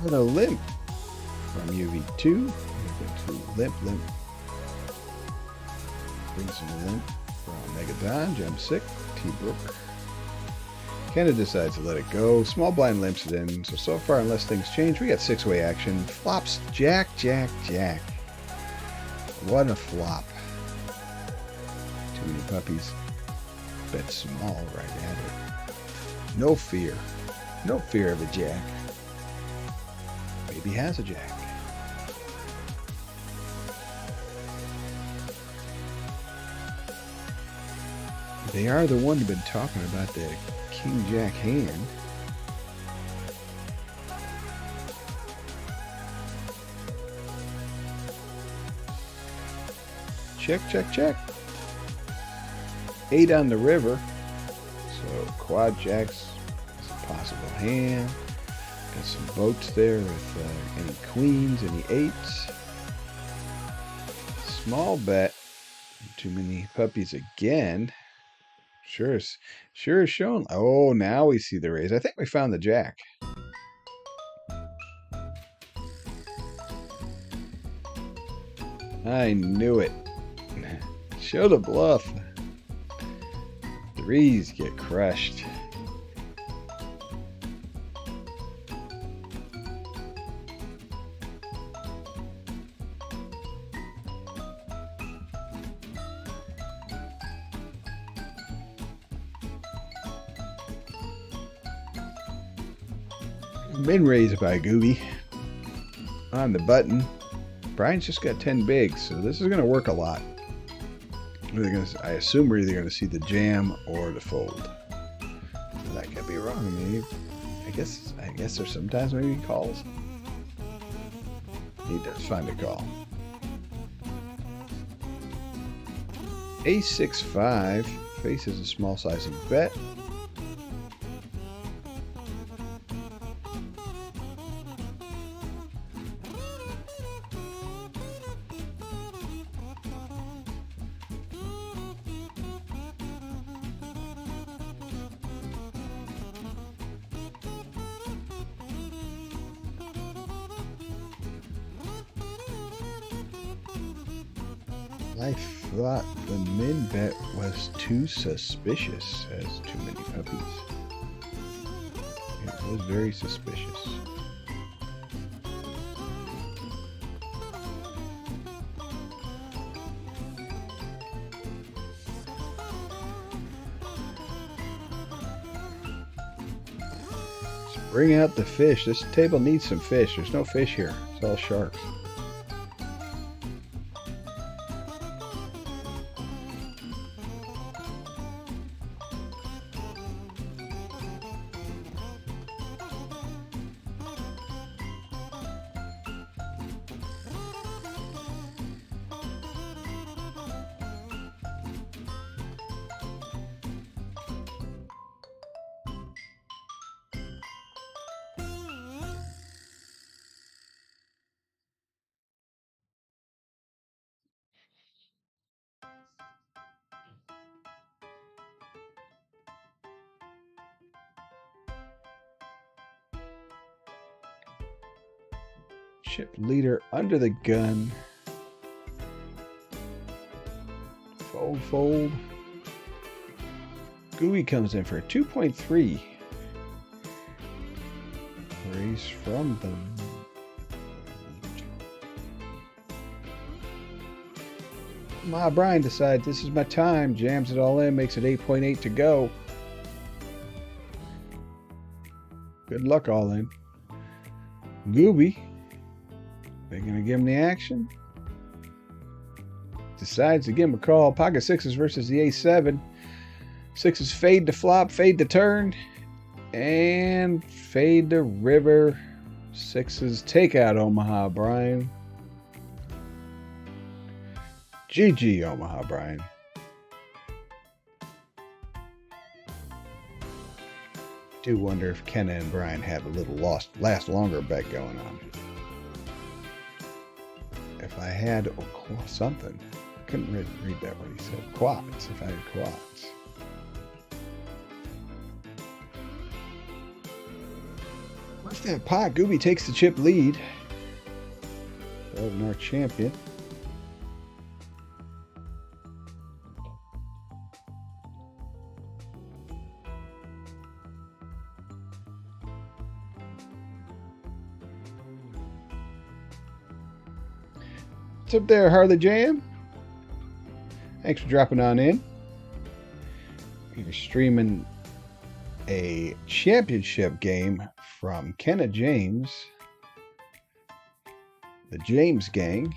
And a limp from UV2. We're going to limp. Brings in a limp from Megadon, Gem 6, T-Brook. Kenna decides to let it go. Small blind limps it in. So far, unless things change, we got 6-way action. Flops Jack. What a flop. Too many puppies. Bet small right at it. No fear. No fear of a jack. Maybe has a jack. They are the one who've been talking about the King Jack hand. Check. 8 on the river. So quad jacks is a possible hand. Got some boats there with any queens, any 8s. Small bet. Too many puppies again. Sure is shown. Oh, now we see the raise. I think we found the jack. I knew it. Show the bluff. 3s get crushed. Min raised by Gooby on the button. Brian's just got 10 bigs, so this is going to work a lot. I assume we're either going to see the jam or the fold. That could be wrong. Maybe, I guess there's sometimes maybe he calls. He does find a call. Ace 6-5 faces a small sizing bet. I thought the min bet was too suspicious, as too many puppies. It was very suspicious. Let's bring out the fish. This table needs some fish. There's no fish here. It's all sharks. Chip leader under the gun. Fold. Gooey comes in for a 2.3. Raise from the... Brian decides this is my time. Jams it all in. Makes it 8.8 to go. Good luck all in. Gooby. They're going to give him the action. Decides to give him a call. Pocket 6s versus the A7. Sixes fade to flop, fade to turn, and fade to river. Sixes take out Omaha, Brian. GG, Omaha, Brian. Do wonder if Kenna and Brian have a little last longer bet going on. If I had something, I couldn't read that what he said. Quads, if I had quads. What's that pot? Gooby takes the chip lead. Our champion. What's up there, Harley Jam? Thanks for dropping on in. You're streaming a championship game from Kenna James, the James Gang.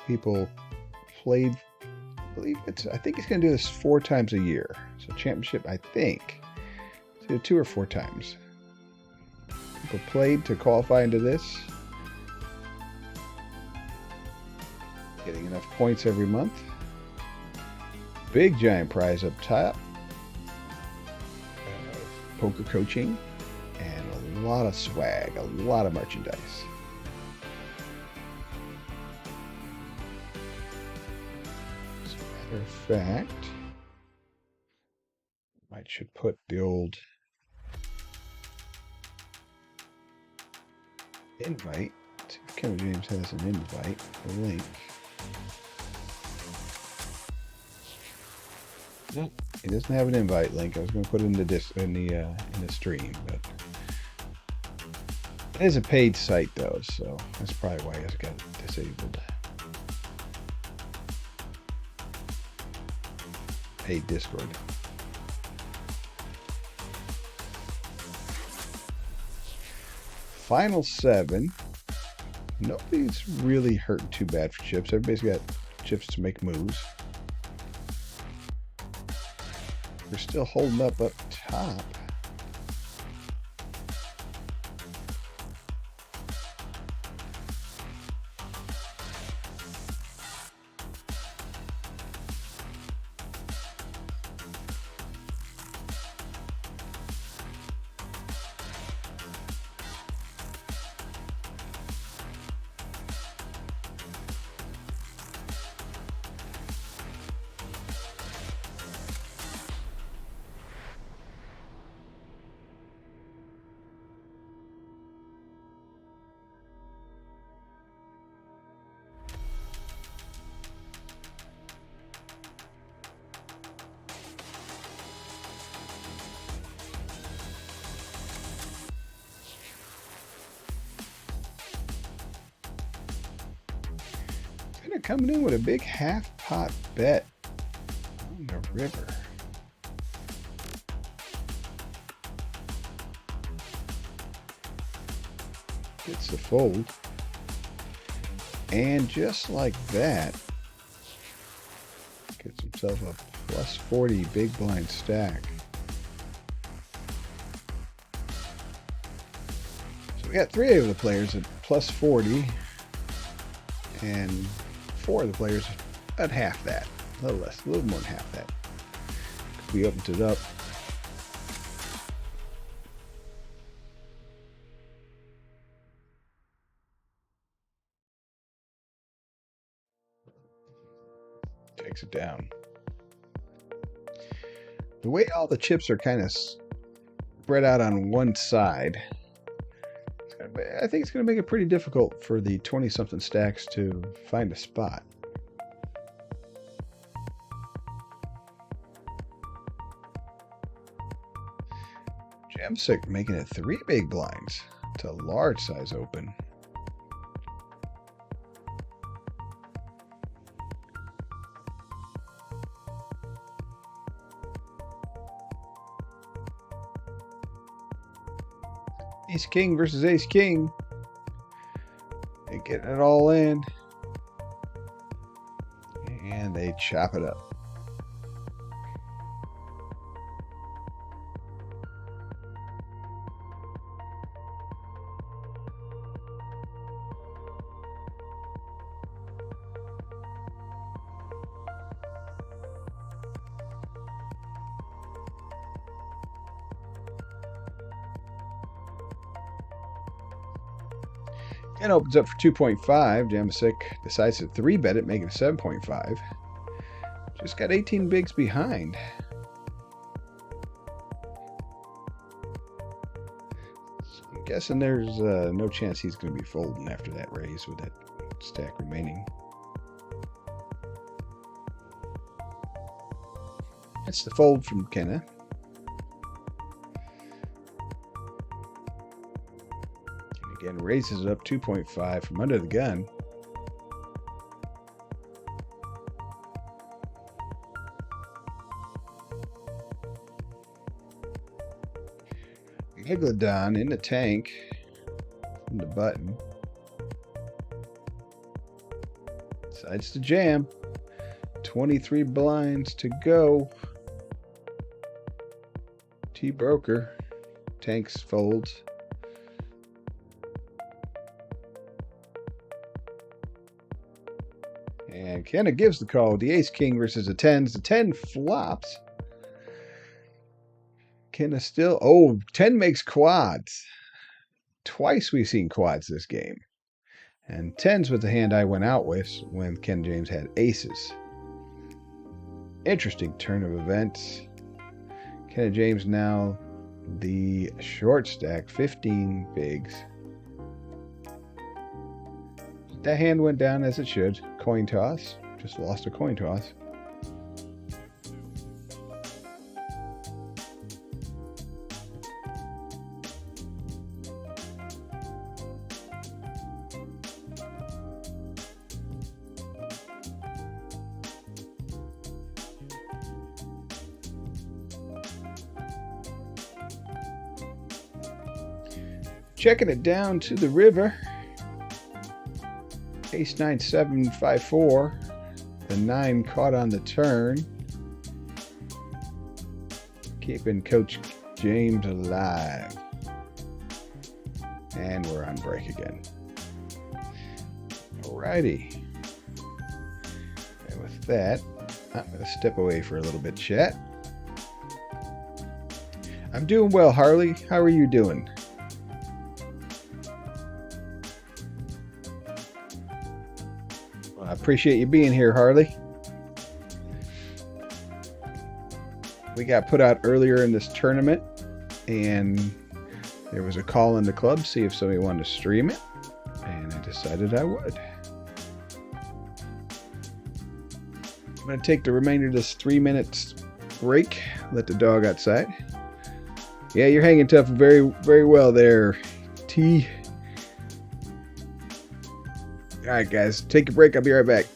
People played, I think he's going to do this 4 times a year. So championship, I think, it's either 2 or 4 times. People played to qualify into this. Getting enough points every month. Big giant prize up top. Poker coaching. And a lot of swag. A lot of merchandise. As a matter of fact, I should put the old invite. See if Kenna James has an invite. The link. Nope, it doesn't have an invite link. I was going to put it in the stream, but it is a paid site though, so that's probably why it's got it disabled. Paid Discord. Final 7. Nobody's really hurting too bad for chips. Everybody's got chips to make moves. We're still holding up top. Coming in with a big half pot bet on the river. Gets the fold. And just like that, gets himself a plus 40 big blind stack. So we got 3 of the players at plus 40 and 4 of the players at half that. A little less, a little more than half that. We opened it up. Takes it down. The way all the chips are kind of spread out on one side, I think it's going to make it pretty difficult for the 20-something stacks to find a spot. Jamsick making it 3 big blinds to a large size open. Ace King versus Ace King. They get it all in. And they chop it up. And opens up for 2.5. Jamasek decides to 3-bet it, making it 7.5. Just got 18 bigs behind. So I'm guessing there's no chance he's going to be folding after that raise with that stack remaining. That's the fold from Kenna. And again, raises it up 2.5 from under the gun. Megalodon in the tank from the button. Decides to jam. 23 blinds to go. T-Broker. Tanks folds. And Kenna gives the call. The ace-king versus the tens. The 10 flops. Kenna still... Oh, 10 makes quads. Twice we've seen quads this game. And 10s was the hand I went out with when Ken James had aces. Interesting turn of events. Ken James now the short stack, 15 bigs. That hand went down as it should. Coin toss. Just lost a coin toss. Checking it down to the river. Ace 9 7 5 4. The 9 caught on the turn. Keeping Coach James alive. And we're on break again. Alrighty. And with that, I'm going to step away for a little bit, chat. I'm doing well, Harley. How are you doing? I appreciate you being here, Harley. We got put out earlier in this tournament, and there was a call in the club, see if somebody wanted to stream it, and I decided I would. I'm going to take the remainder of this 3 minutes break, let the dog outside. Yeah, you're hanging tough very, very well there, T. All right, guys, take a break. I'll be right back.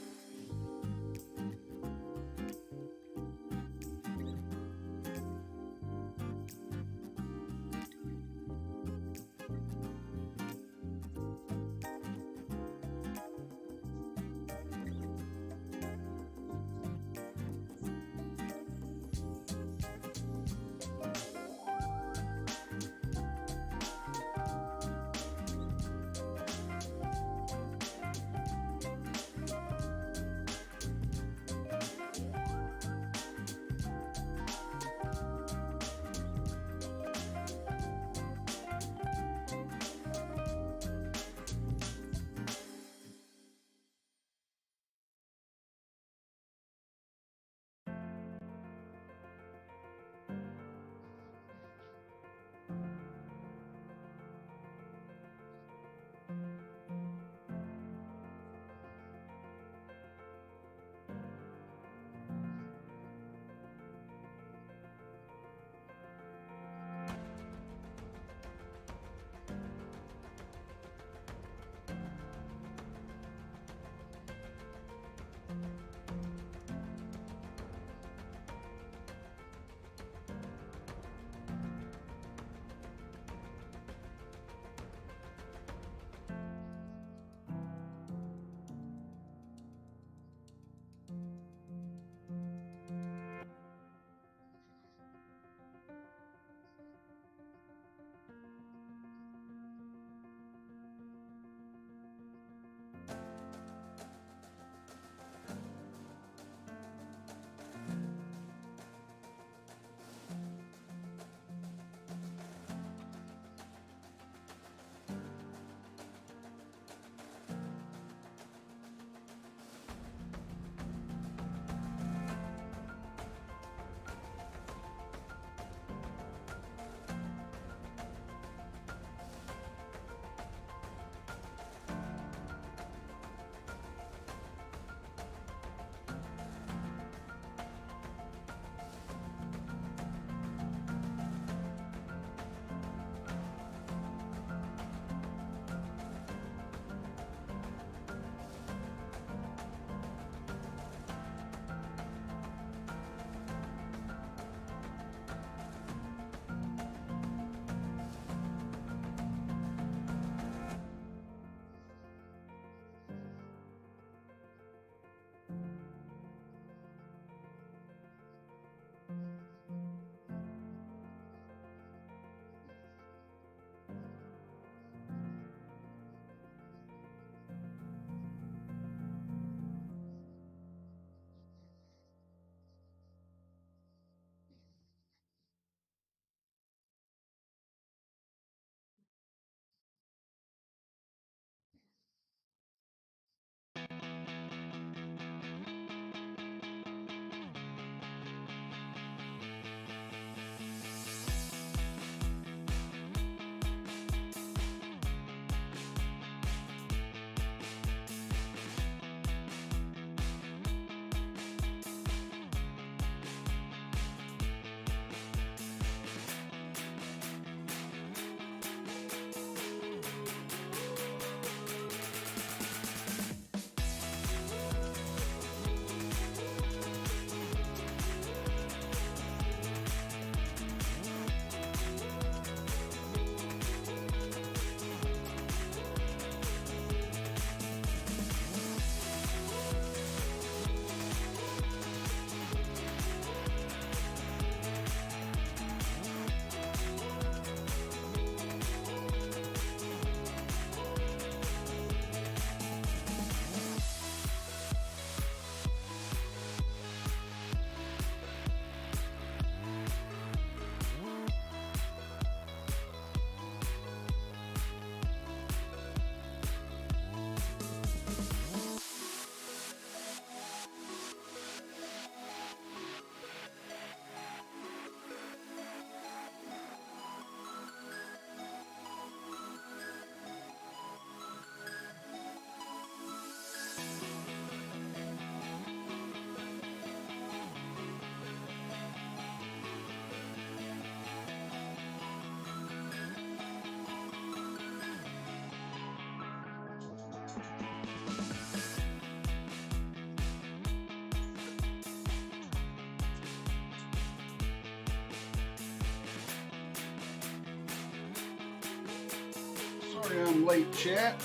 Sorry I'm late, chat.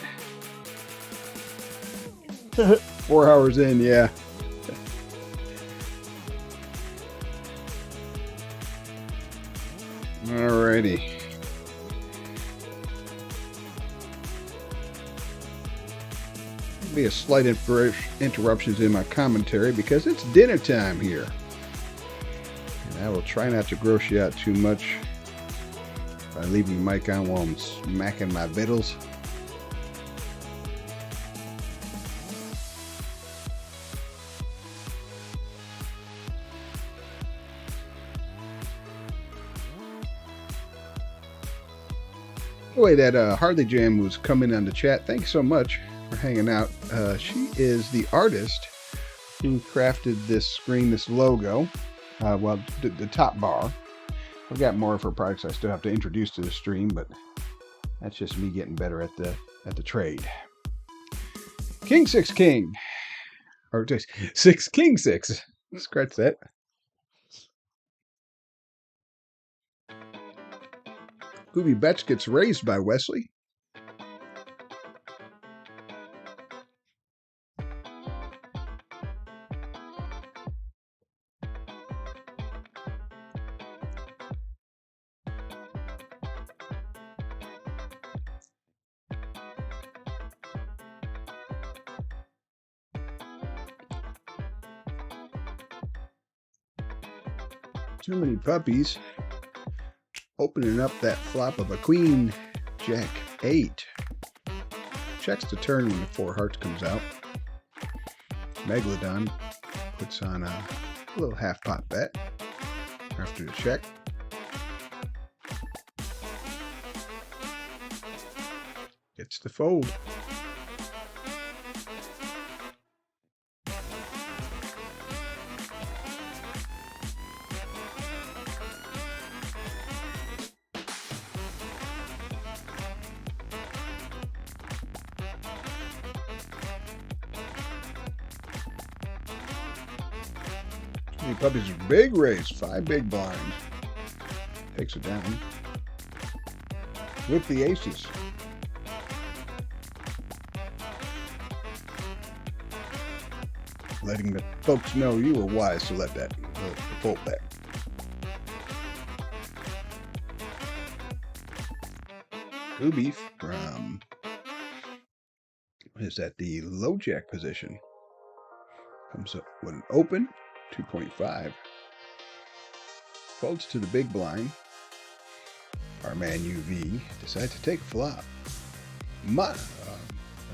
4 hours in, yeah. Alrighty. There'll be a slight interruptions in my commentary because it's dinner time here. And I will try not to gross you out too much by leaving the mic on while I'm smacking my victuals. Anyway, that Harley Jam was coming on the chat. Thanks so much for hanging out. She is the artist who crafted this screen, this logo. Well, the top bar. I've got more of her products I still have to introduce to the stream, but that's just me getting better at the trade. King 6 King. Or just 6 King 6. Scratch that. Gooby Betts gets raised by Wesley. Too many puppies. Opening up that flop of a Queen Jack 8. Checks the turn when the 4 hearts comes out. Megalodon puts on a little half pot bet after the check. Gets the fold. Puppies big raise, 5 big blinds. Takes it down. With the aces. Letting the folks know you were wise to let that fold bet. Gooby from, what is that, the low jack position. Comes up with an open. 2.5. Folds to the big blind. Our man UV decides to take a flop. A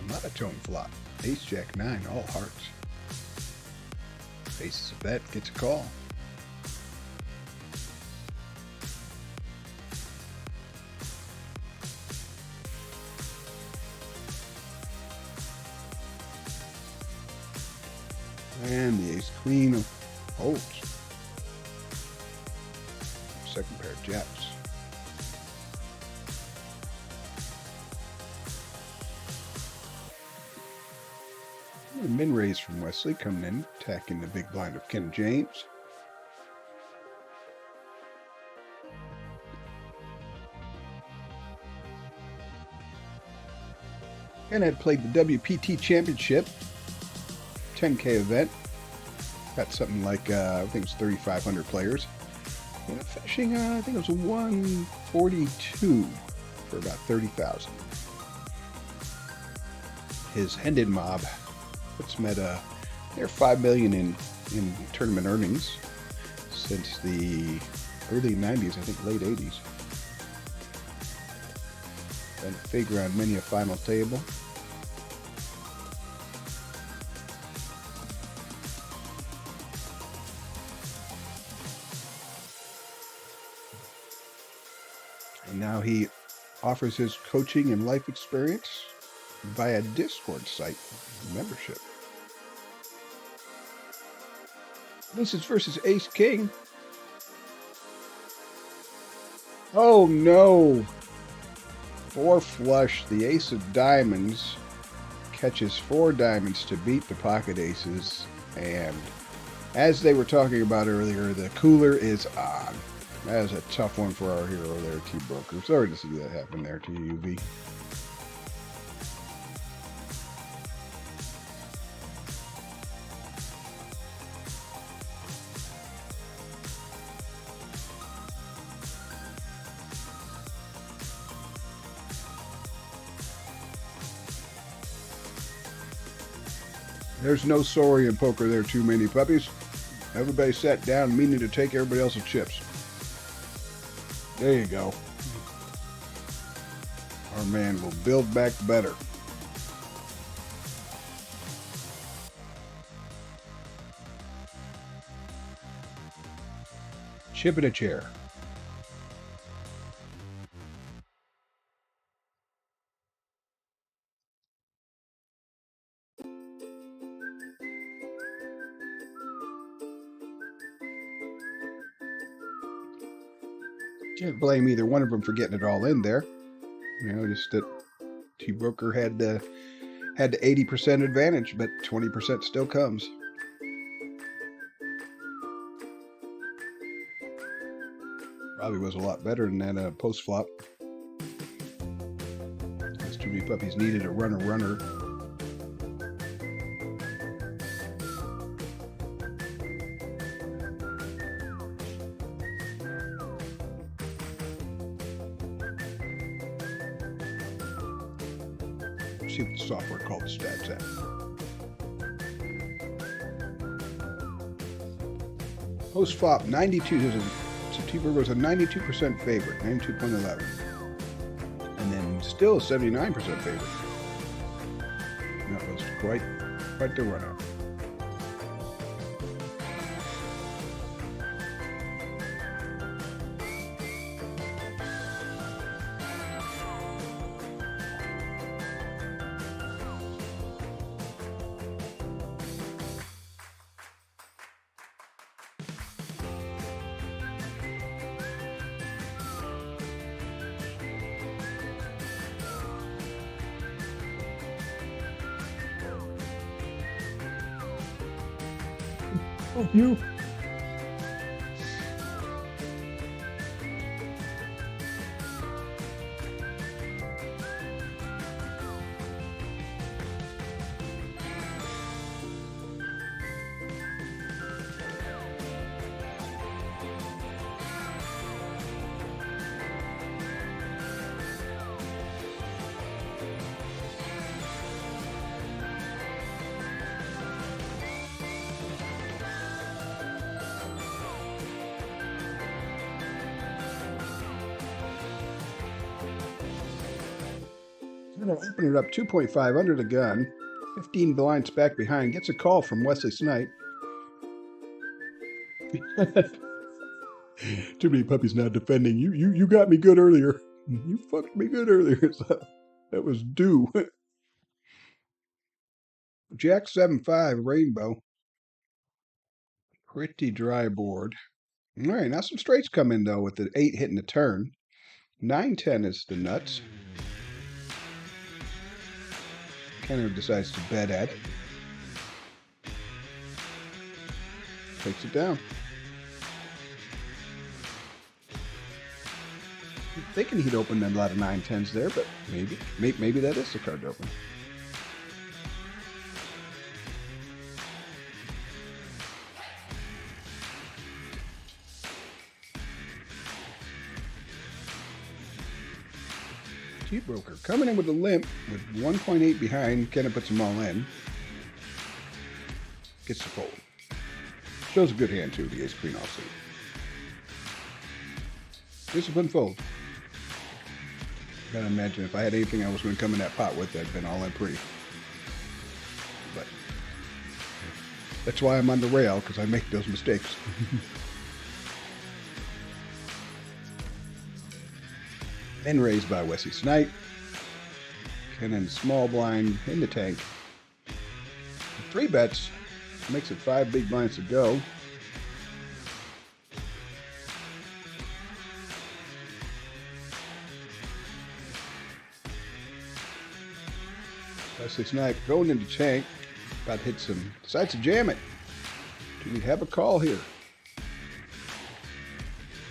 monotone flop. Ace Jack 9, all hearts. Faces a bet, gets a call. And the ace queen of holds. Second pair of jacks. Min raise from Wesley coming in, attacking the big blind of Ken James. Ken had played the WPT Championship 10K event. Got something like, I think it was 3,500 players. And finishing, I think it was 142 for about 30,000. His Hendon mob puts him at near 5 million in tournament earnings since the early 90s, I think late 80s. Been a figure on many a final table. And now he offers his coaching and life experience via Discord site membership. This is versus Ace King. Oh no! 4 flush, the ace of diamonds catches 4 diamonds to beat the pocket aces, and as they were talking about earlier, the cooler is on. That is a tough one for our hero there, T-Broker. Sorry to see that happen there to you, UV. There's no sorry in poker there, too many puppies. Everybody sat down meaning to take everybody else's chips. There you go. Our man will build back better. Chip in a chair. Can't blame either one of them for getting it all in there. You know, just that T-Broker had the 80% advantage, but 20% still comes. Probably was a lot better than that post flop. Those too many puppies needed a runner. See what the software called the stats at. Post flop 92. So T-Broker was a 92% favorite, 92.11, and then still 79% favorite. That was quite the run up. Oh, you. Going to open it up 2.5 under the gun. 15 blinds back behind. Gets a call from Wesley Snipe. Too many puppies now defending. You got me good earlier. You fucked me good earlier. So that was due. Jack 7-5 Rainbow. Pretty dry board. All right, now some straights come in though with the 8 hitting the turn. 9-10 is the nuts. Kenner decides to bet at. Takes it down. I'm thinking he'd open a lot of 9-10s there, but maybe that is the card to open. T-Broker coming in with a limp with 1.8 behind. Kenner puts them all in. Gets the fold. Shows a good hand too, the ace queen offsuit. Discipline fold. Gotta imagine if I had anything I was going to come in that pot with, I'd been all in pretty. But that's why I'm on the rail, because I make those mistakes. Then raised by Wesley Snipe. And then small blind in the tank. 3 bets. Makes it 5 big blinds to go. Wesley Snipe going into tank. About to hit some. Decides to jam it. Do we have a call here?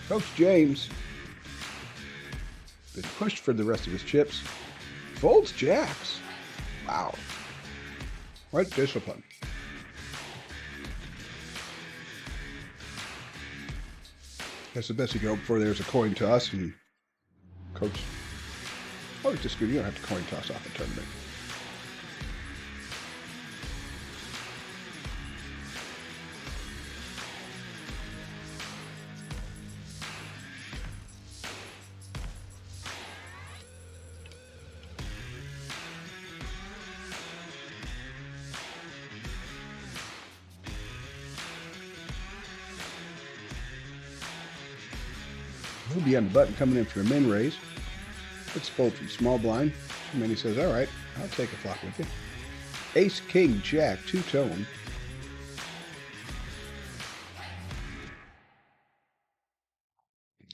Coach James been pushed for the rest of his chips. Folds jacks. Wow. What discipline. That's the best you can hope for. There's a coin toss, and Coach. Oh, it's just good. You don't have to coin toss off a tournament. He'll be on the button coming in for a min raise. Let's fold from small blind. Too many says, all right, I'll take a flop with you. Ace, king, jack, two-tone.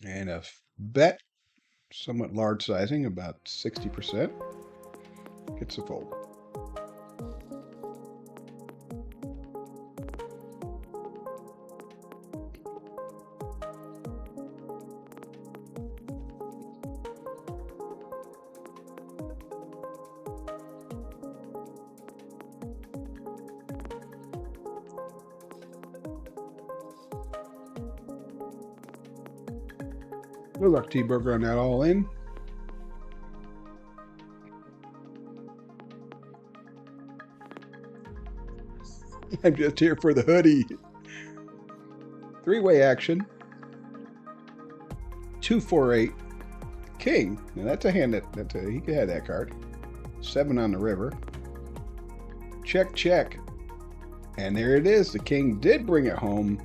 And a bet, somewhat large sizing, about 60%. Gets a fold. Good luck, T-Burger, on that all in. I'm just here for the hoodie. Three-way action. 2-4-8. King. Now that's a hand he could have that card. 7 on the river. Check, check. And there it is. The king did bring it home.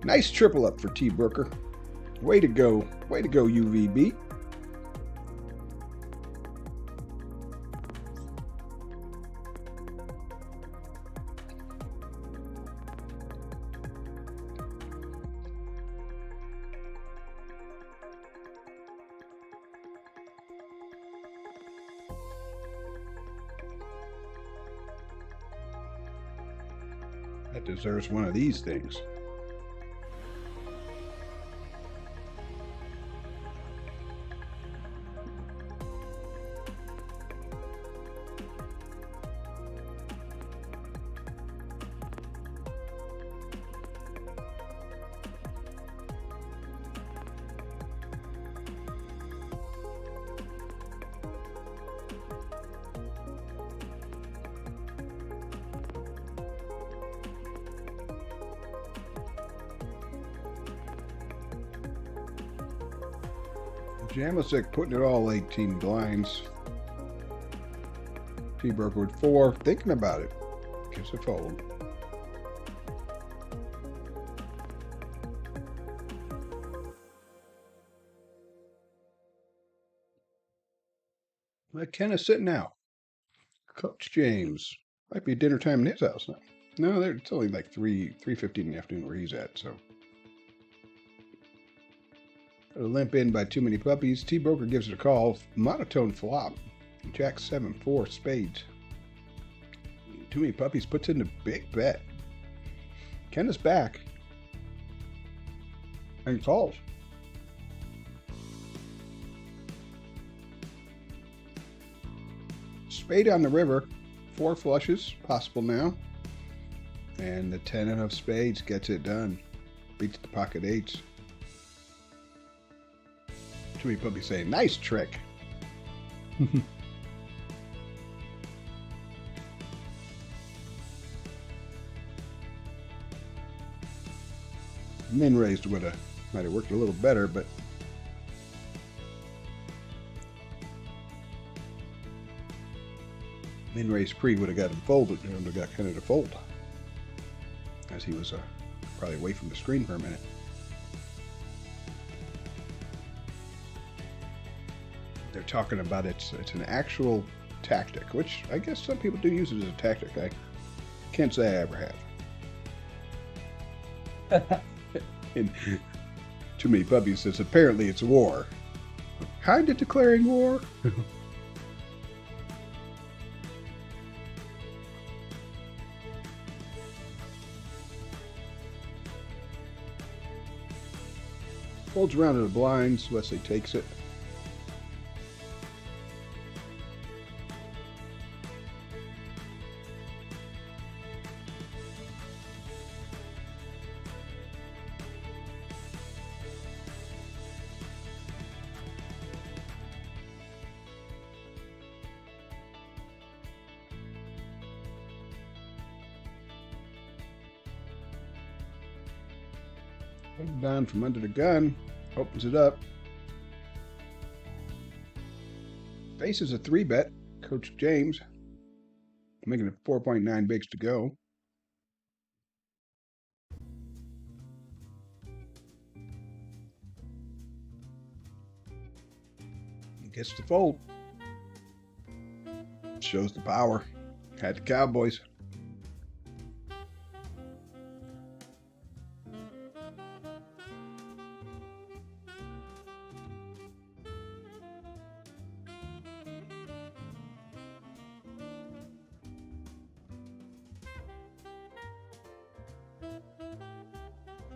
Nice triple up for T-Burger. Way to go. Way to go, UVB. That deserves one of these things. Jamasek putting it all 18 blinds. T-Burger with 4. Thinking about it. Gives a fold. Let Kenneth sit now. Coach James. Might be dinner time in his house now. No, it's only like 3:15 in the afternoon where he's at, so. A limp in by too many puppies. T-Burger gives it a call. Monotone flop. Jack 7-4 spades. Too many puppies puts in a big bet. Ken is back. And calls. Spade on the river. 4 flushes possible now. And the 10 of spades gets it done. Beats the pocket 8s. Too many puppies saying, nice trick. Min raised might have worked a little better, but min raised pre would have got him folded and would have got kind of to fold, as he was probably away from the screen for a minute. They're talking about it's an actual tactic, which I guess some people do use it as a tactic. I can't say I ever have. And too many puppies says apparently it's war. Kind of declaring war. Folds around to the blinds. Wesley takes it. Down from under the gun, opens it up. Faces a 3-bet. Coach James making it 4.9 bigs to go. He gets the fold. Shows the power. Had the Cowboys.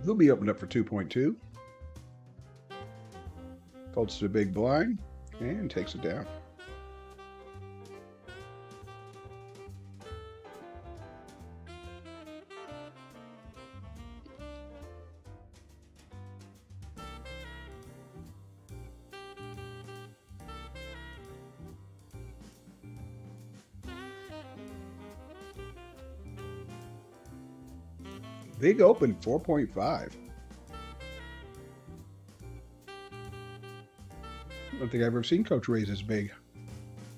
He'll be opened up for 2.2. Folds to the big blind and takes it down. Big open, 4.5. I don't think I've ever seen Coach raise this big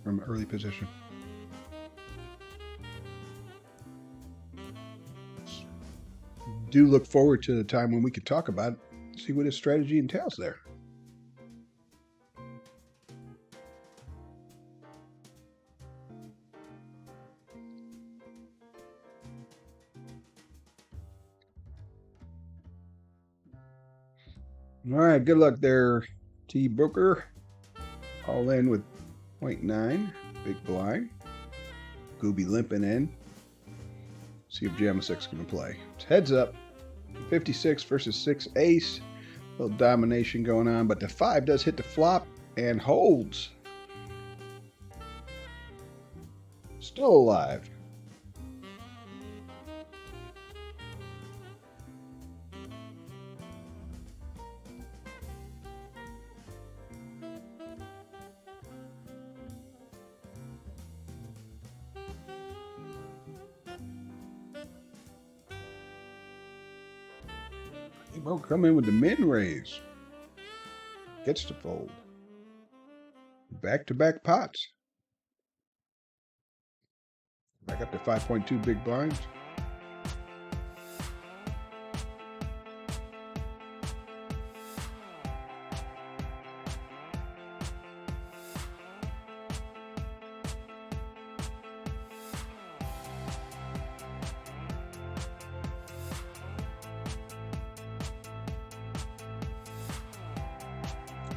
from early position. Do look forward to the time when we can talk about it, see what his strategy entails there. All right, good luck there, T. Booker. All in with 0.9, big blind. Gooby limping in. See if Jamasic's going to play. It's heads up. 56 versus 6 ace. A little domination going on, but the 5 does hit the flop and holds. Still alive. He will come in with the min raise. Gets to fold. Back-to-back pots. Back up to 5.2 big blinds.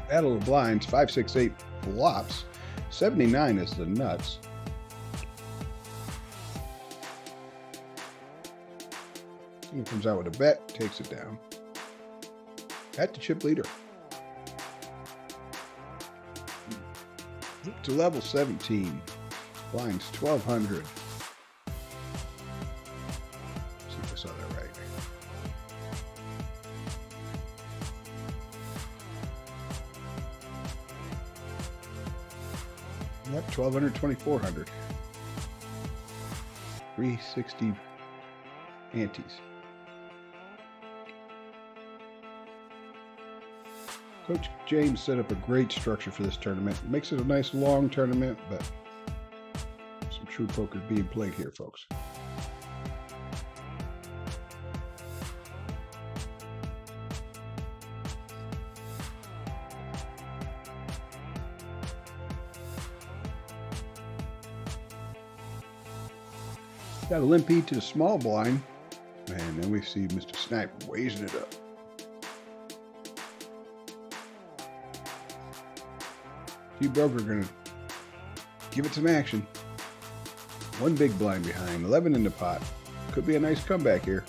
Battle of Blinds, 5, 6, 8 flops. 79 is the nuts. He comes out with a bet, takes it down. At the chip leader. Up to level 17. Blinds 1,200. See if I saw that right. Yep, 1,200, 2,400. 360 antes. Coach James set up a great structure for this tournament. Makes it a nice long tournament, but some true poker being played here, folks. Got a limpy to the small blind, and then we see Mr. Snipe raising it up. T. Broker gonna give it some action. One big blind behind, 11 in the pot. Could be a nice comeback here.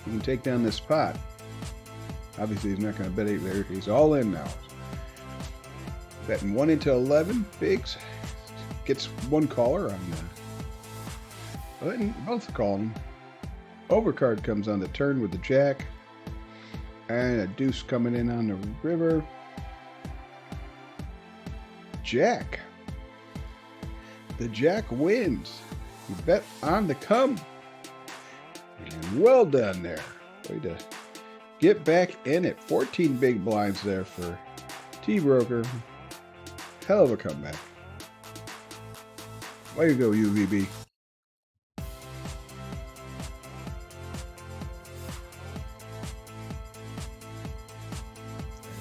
You can take down this pot. Obviously, he's not going to bet 8 there. He's all in now. Betting 1 into 11. Biggs gets one caller on both calling. Overcard comes on the turn with the jack. And a deuce coming in on the river. Jack. The jack wins. You bet on the come. And well done there. Way to get back in it. 14 big blinds there for T-Broker. Hell of a comeback. Way to go, UVB.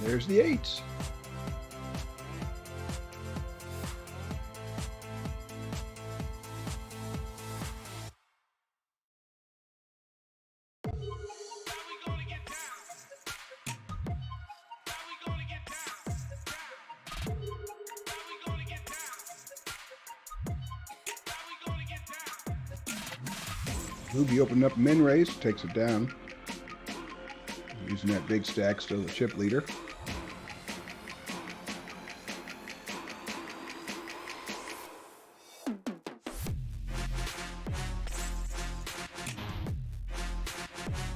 There's the 8s. Ruby opened up min raise, takes it down. Using that big stack, still the chip leader.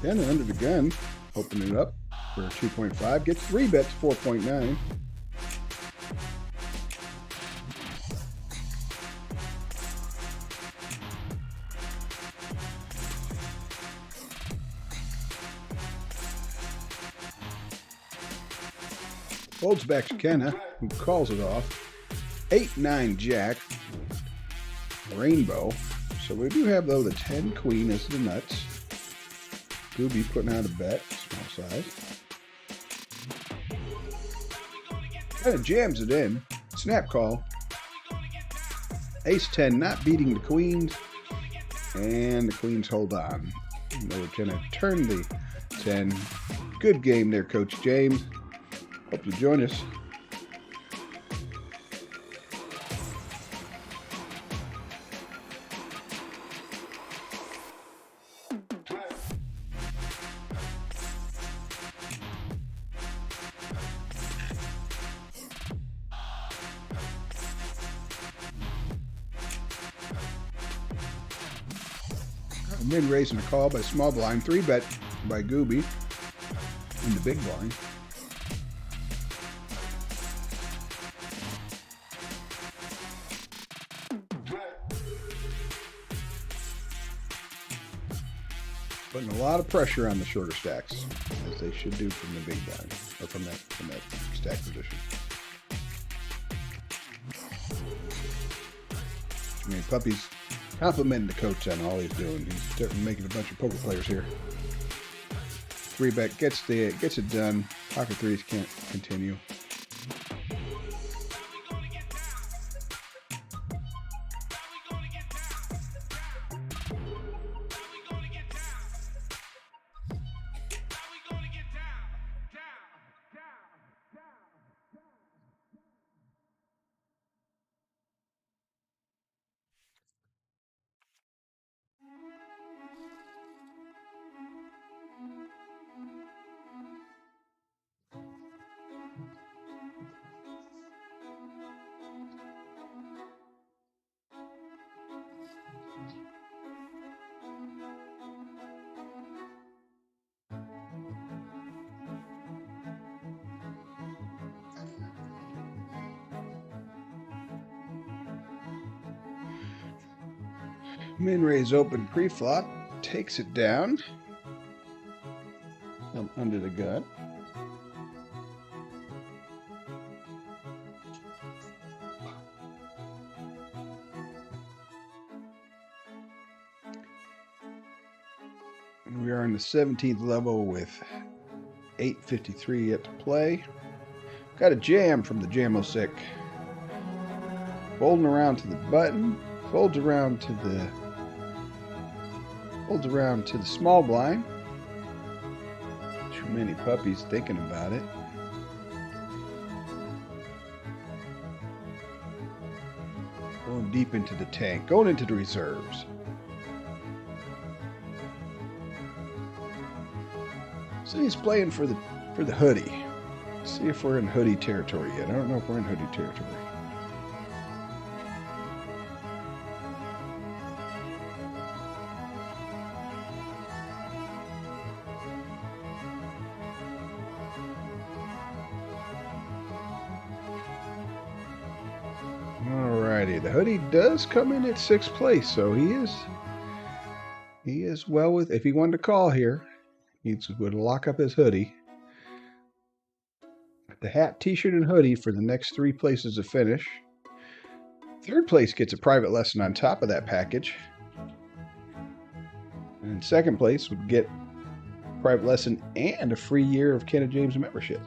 Then under the gun, opening it up for 2.5, gets 3 bets, 4.9. Folds back to Kenna, who calls it off. 8-9 Jack. Rainbow. So we do have, though, the 10 Queen as the nuts. Gooby putting out a bet, small size. Kind of jams it in. Snap call. Ace 10 not beating the Queens. And the Queens hold on. And they were going to turn the 10. Good game there, Coach James. Hope you join us. Min raising a call by small blind. 3 bet by Gooby in the big blind. Putting a lot of pressure on the shorter stacks, as they should do from the big blind, or from that stack position. I mean, Puppy's complimenting the coach on all he's doing. He's starting making a bunch of poker players here. 3 bet gets it done. Pocket threes can't continue. Min raise open pre-flop, takes it down under the gun. And we are in the 17th level with 8:53 yet to play. Got a jam from the Jam-O-Sick. Folding around to the button, folds around to the small blind. Too many puppies thinking about it. Going deep into the tank, going into the reserves. So he's playing for the for the hoodie. Let's see if we're in hoodie territory yet. I don't know if we're in hoodie territory. Alrighty, the hoodie does come in at 6th place, so he is well with. If he wanted to call here, he would lock up his hoodie. The hat, t-shirt, and hoodie for the next 3 places to finish. 3rd place gets a private lesson on top of that package. And 2nd place would get a private lesson and a free year of Ken and James membership.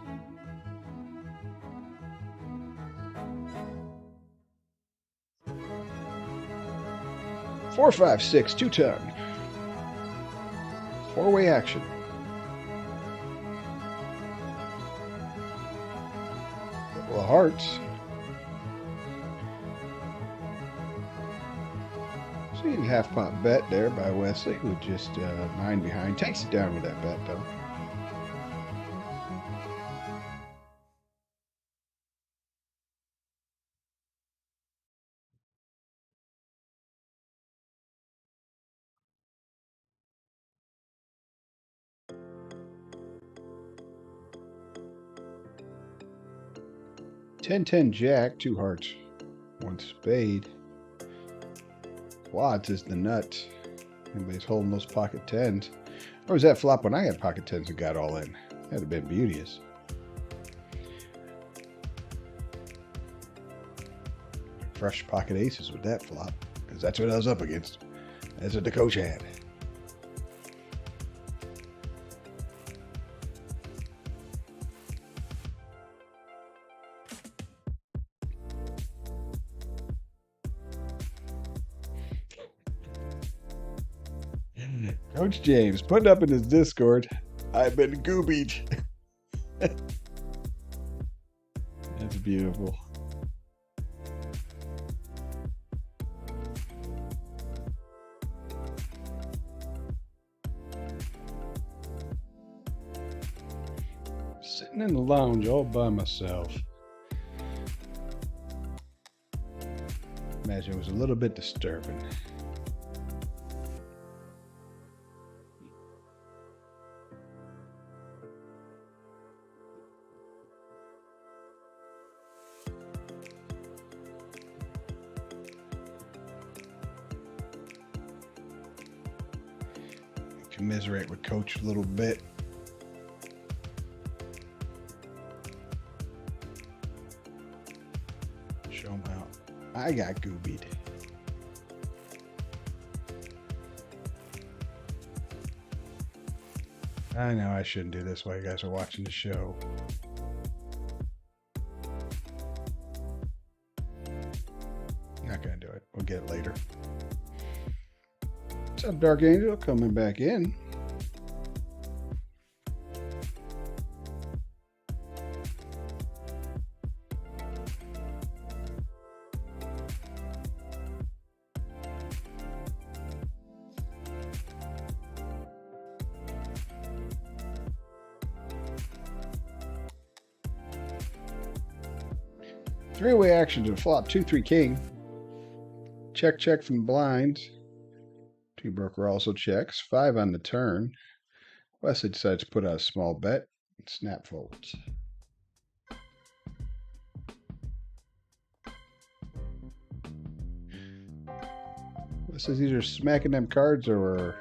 Four, 5, 6, 2-ton. 4-way action. Couple of hearts. Seeing half pot bet there by Wesley, with just 9 behind. Takes it down with that bet, though. Ten jack, 2 hearts, 1 spade. Quads is the nut. Anybody's holding those pocket 10s. Or was that flop when I had pocket 10s and got all in? That'd have been beauteous. Fresh pocket aces with that flop, because that's what I was up against. That's what the coach had. Coach James putting up in his Discord, I've been goobied. That's beautiful. Sitting in the lounge all by myself. Imagine it was a little bit disturbing. Commiserate with Coach a little bit. Show him out. I got goobied. I know I shouldn't do this while you guys are watching the show. Not gonna do it. We'll get it later. What's up, Dark Angel? Coming back in. Three-way action to flop 2-3 king. Check, check from the blinds. Two broker also checks. 5 on the turn. Wesley decides to put out a small bet. Snap folds. Wesley's either smacking them cards or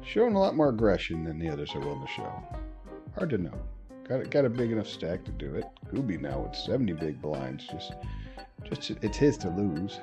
showing a lot more aggression than the others are willing to show. Hard to know. Got a big enough stack to do it. Gooby now with 70 big blinds. Just it's his to lose.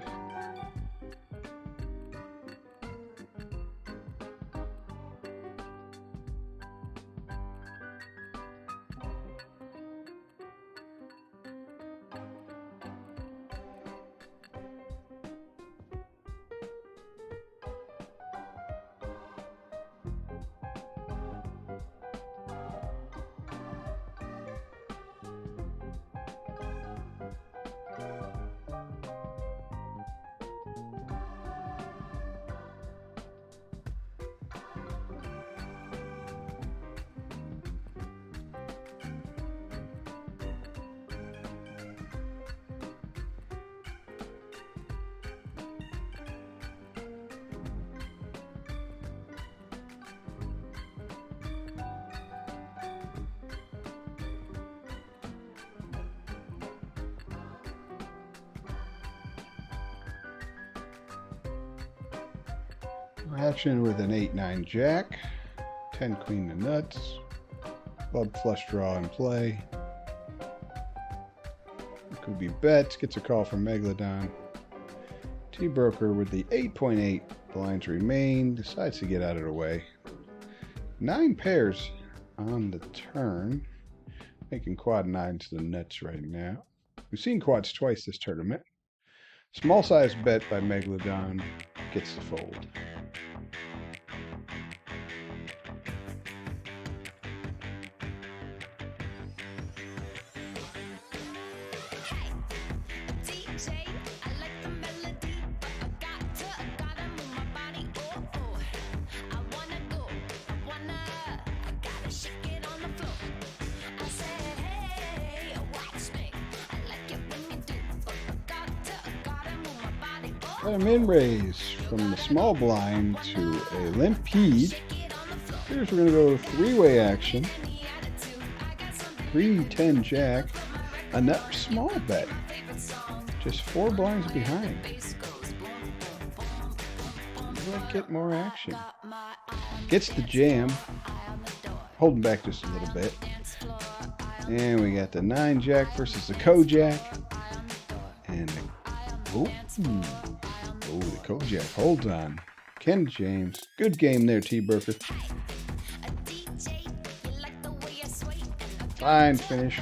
Action with an 8-9 jack, 10 queen to nuts, club flush draw in play. Could be bets, gets a call from Megalodon. T-Broker with the 8.8 blinds remain, decides to get out of the way. 9 pairs on the turn, making quad 9 to the nuts right now. We've seen quads twice this tournament. Small size bet by Megalodon gets the fold. A min raise from the small blind to a limpede. Here's we're going to go three-way action. 3-10 jack. Another small bet. Just 4 blinds behind. Might get more action. Gets the jam. Holding back just a little bit. And we got the 9 jack versus the Kojak. And the the Kojak holds on. Ken James, good game there, T-Broker. Fine finish.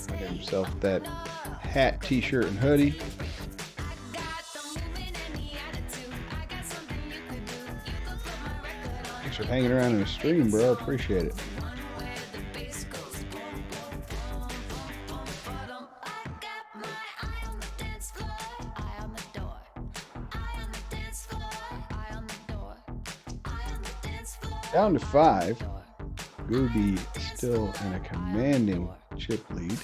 Got himself that hat, t-shirt, and hoodie. Thanks for hanging around in the stream, bro. Appreciate it. Down to 5. Gooby still in a commanding chip lead.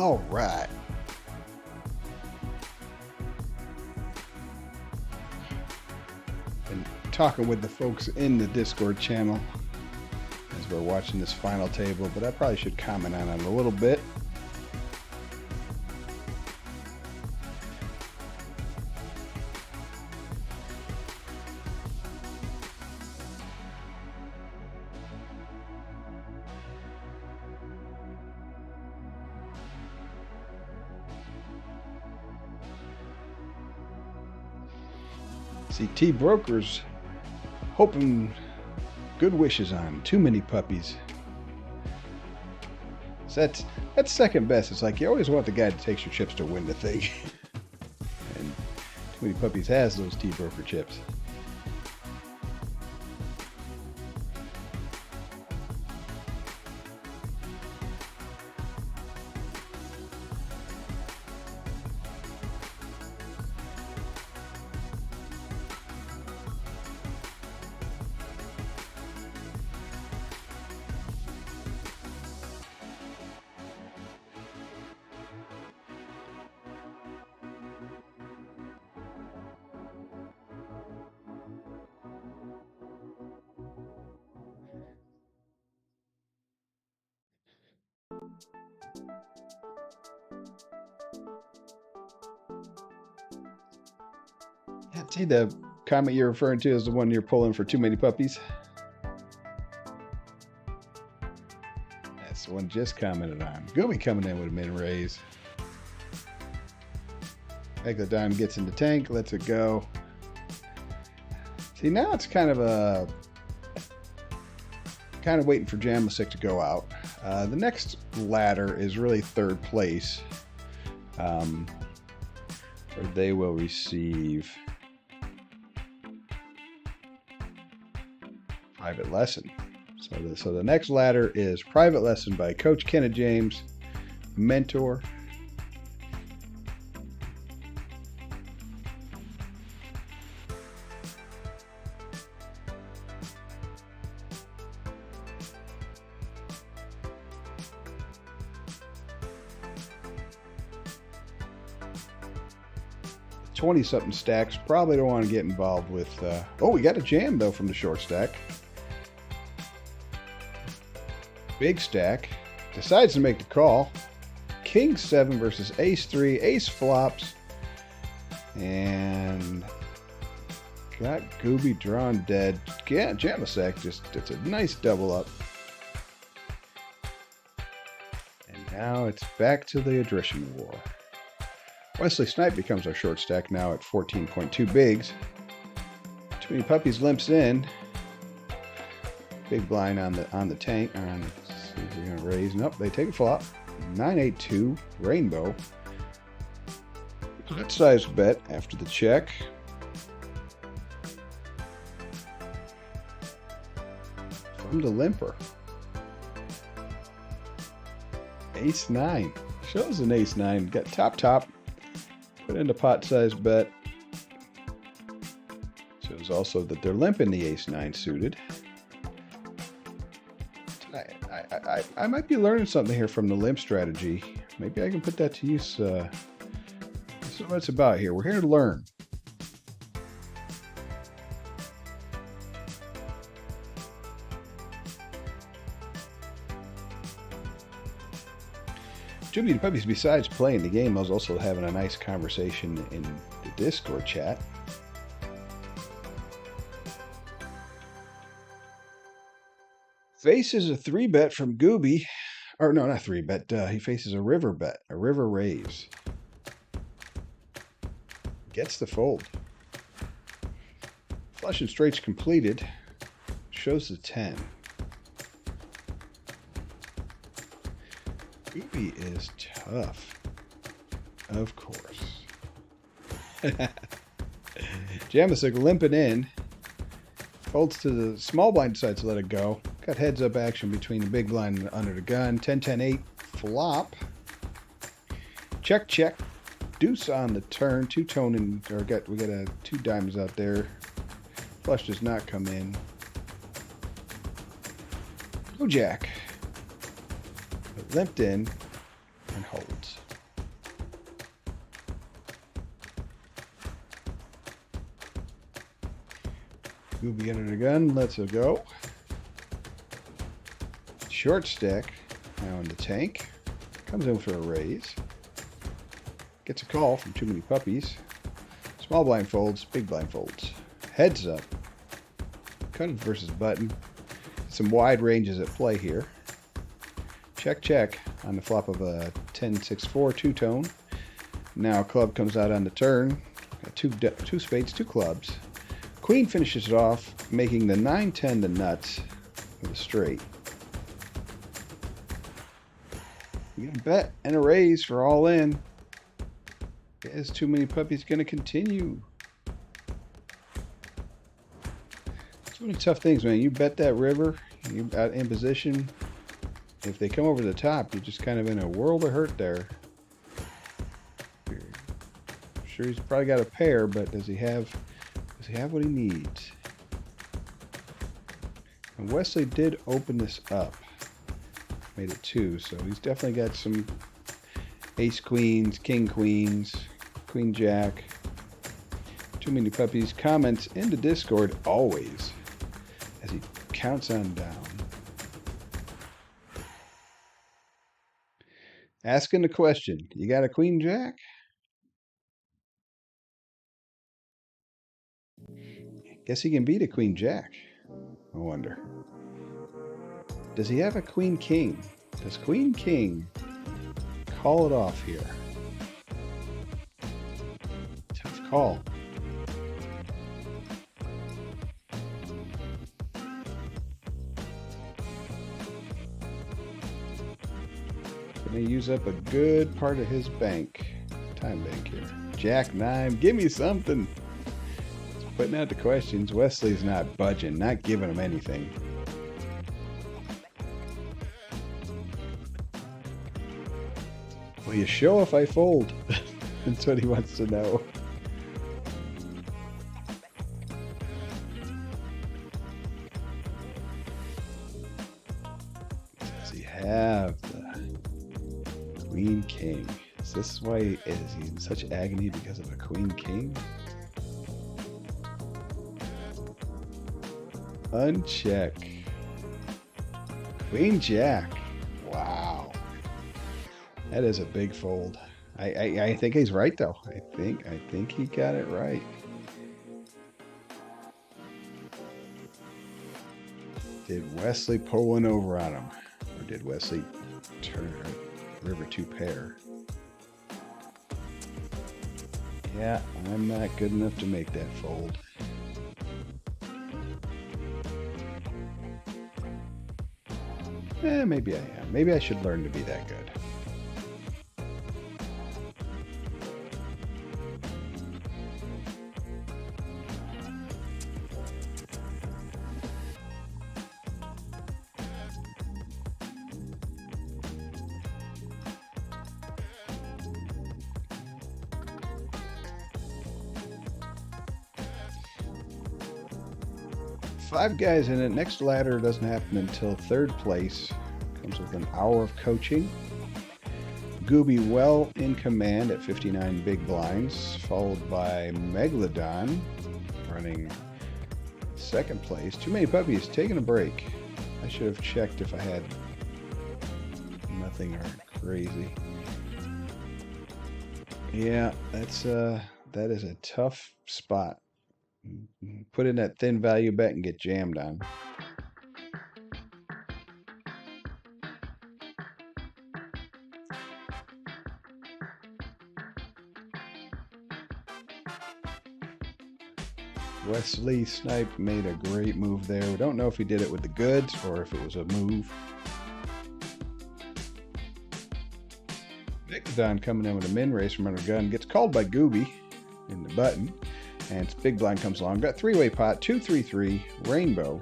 All right. Been talking with the folks in the Discord channel as we're watching this final table, but I probably should comment on it a little bit. See, T Brokers hoping good wishes on too many puppies. So that's second best. It's like you always want the guy that takes your chips to win the thing. And too many puppies has those T Broker chips. Yeah, see, the comment you're referring to is the one you're pulling for too many puppies. That's the one just commented on. Gooby coming in with a min raise. Megalodon gets in the tank, lets it go. See, now it's kind of waiting for Jamasik to go out. The next ladder is really third place, where they will receive Private Lesson. So the next ladder is Private Lesson by Coach Kenneth James, mentor. $20-something stacks. Probably don't want to get involved with... Oh, we got a jam, though, from the short stack. Big stack. Decides to make the call. King 7 versus Ace 3. Ace flops. And... got Gooby drawn dead. Yeah, Jamasek just... it's a nice double up. And now it's back to the attrition war. Wesley Snipe becomes our short stack now at 14.2 bigs. Too many puppies limps in. Big blind on the tank. Let's see if we're gonna raise. Nope, they take a flop. 982 rainbow. Good size bet after the check. From the limper. Ace 9. Shows an ace 9. Got top. Put in the pot size bet. Shows also that they're limping the ace 9 suited. I might be learning something here from the limp strategy. Maybe I can put that to use. This is what it's about here. We're here to learn. Jimmy the Puppies, besides playing the game, I was also having a nice conversation in the Discord chat. Faces a 3-bet from Gooby. Or no, not 3-bet. He faces a river bet, a river raise. Gets the fold. Flush and straights completed. Shows the 10. Gooby is tough. Of course. Jamasik limping in. Folds to the small blind, decides to let it go. Got heads up action between the big blind and under the gun. 10-10-8 flop. Check. Deuce on the turn. Two-tone and we got 2 diamonds out there. Flush does not come in. No jack. But limped in and holds. Gooby under the gun, lets it go. Short stack, now in the tank. Comes in for a raise. Gets a call from Too Many Puppies. Small blind folds, big blind folds. Heads up. Cutting versus button. Some wide ranges at play here. Check on the flop of a 10-6-4 two-tone. Now club comes out on the turn. Got two spades, 2 clubs. Queen finishes it off, making the 9-10 the nuts with a straight. You got a bet and a raise for all in. Is Too Many Puppies going to continue? It's one of the tough things, man. You bet that river, you out in position. If they come over the top, you're just kind of in a world of hurt there. I'm sure he's probably got a pair, but does he have what he needs? And Wesley did open this up. Made it 2, so he's definitely got some ace queens, king queens, queen jack. Too Many Puppies comments in the Discord always as he counts on down. Asking the question, you got a queen jack? Guess he can beat a queen jack. I wonder. Does he have a queen king? Does queen king call it off here? Tough call. Gonna use up a good part of his bank. Time bank here. Jack 9, give me something. Putting out the questions. Wesley's not budging, not giving him anything. Will you show if I fold? That's what he wants to know. Does he have the queen king? Is this why he in such agony because of a queen king? Uncheck. Queen jack. Wow. That is a big fold. I think he's right though. I think he got it right. Did Wesley pull one over on him? Or did Wesley turn a river 2 pair? Yeah, I'm not good enough to make that fold. Maybe I am. Maybe I should learn to be that good. Five guys in it. Next ladder doesn't happen until 3rd place. Comes with an hour of coaching. Gooby well in command at 59 big blinds, followed by Megalodon running 2nd place. Too Many Puppies taking a break. I should have checked if I had nothing or crazy. Yeah, that is a tough spot. Put in that thin value bet and get jammed on. Wesley Snipe made a great move there. We don't know if he did it with the goods or if it was a move. Megalodon coming in with a min raise from under gun. Gets called by Gooby in the button. And its big blind comes along. Got 3-way pot, 2-3-3, rainbow.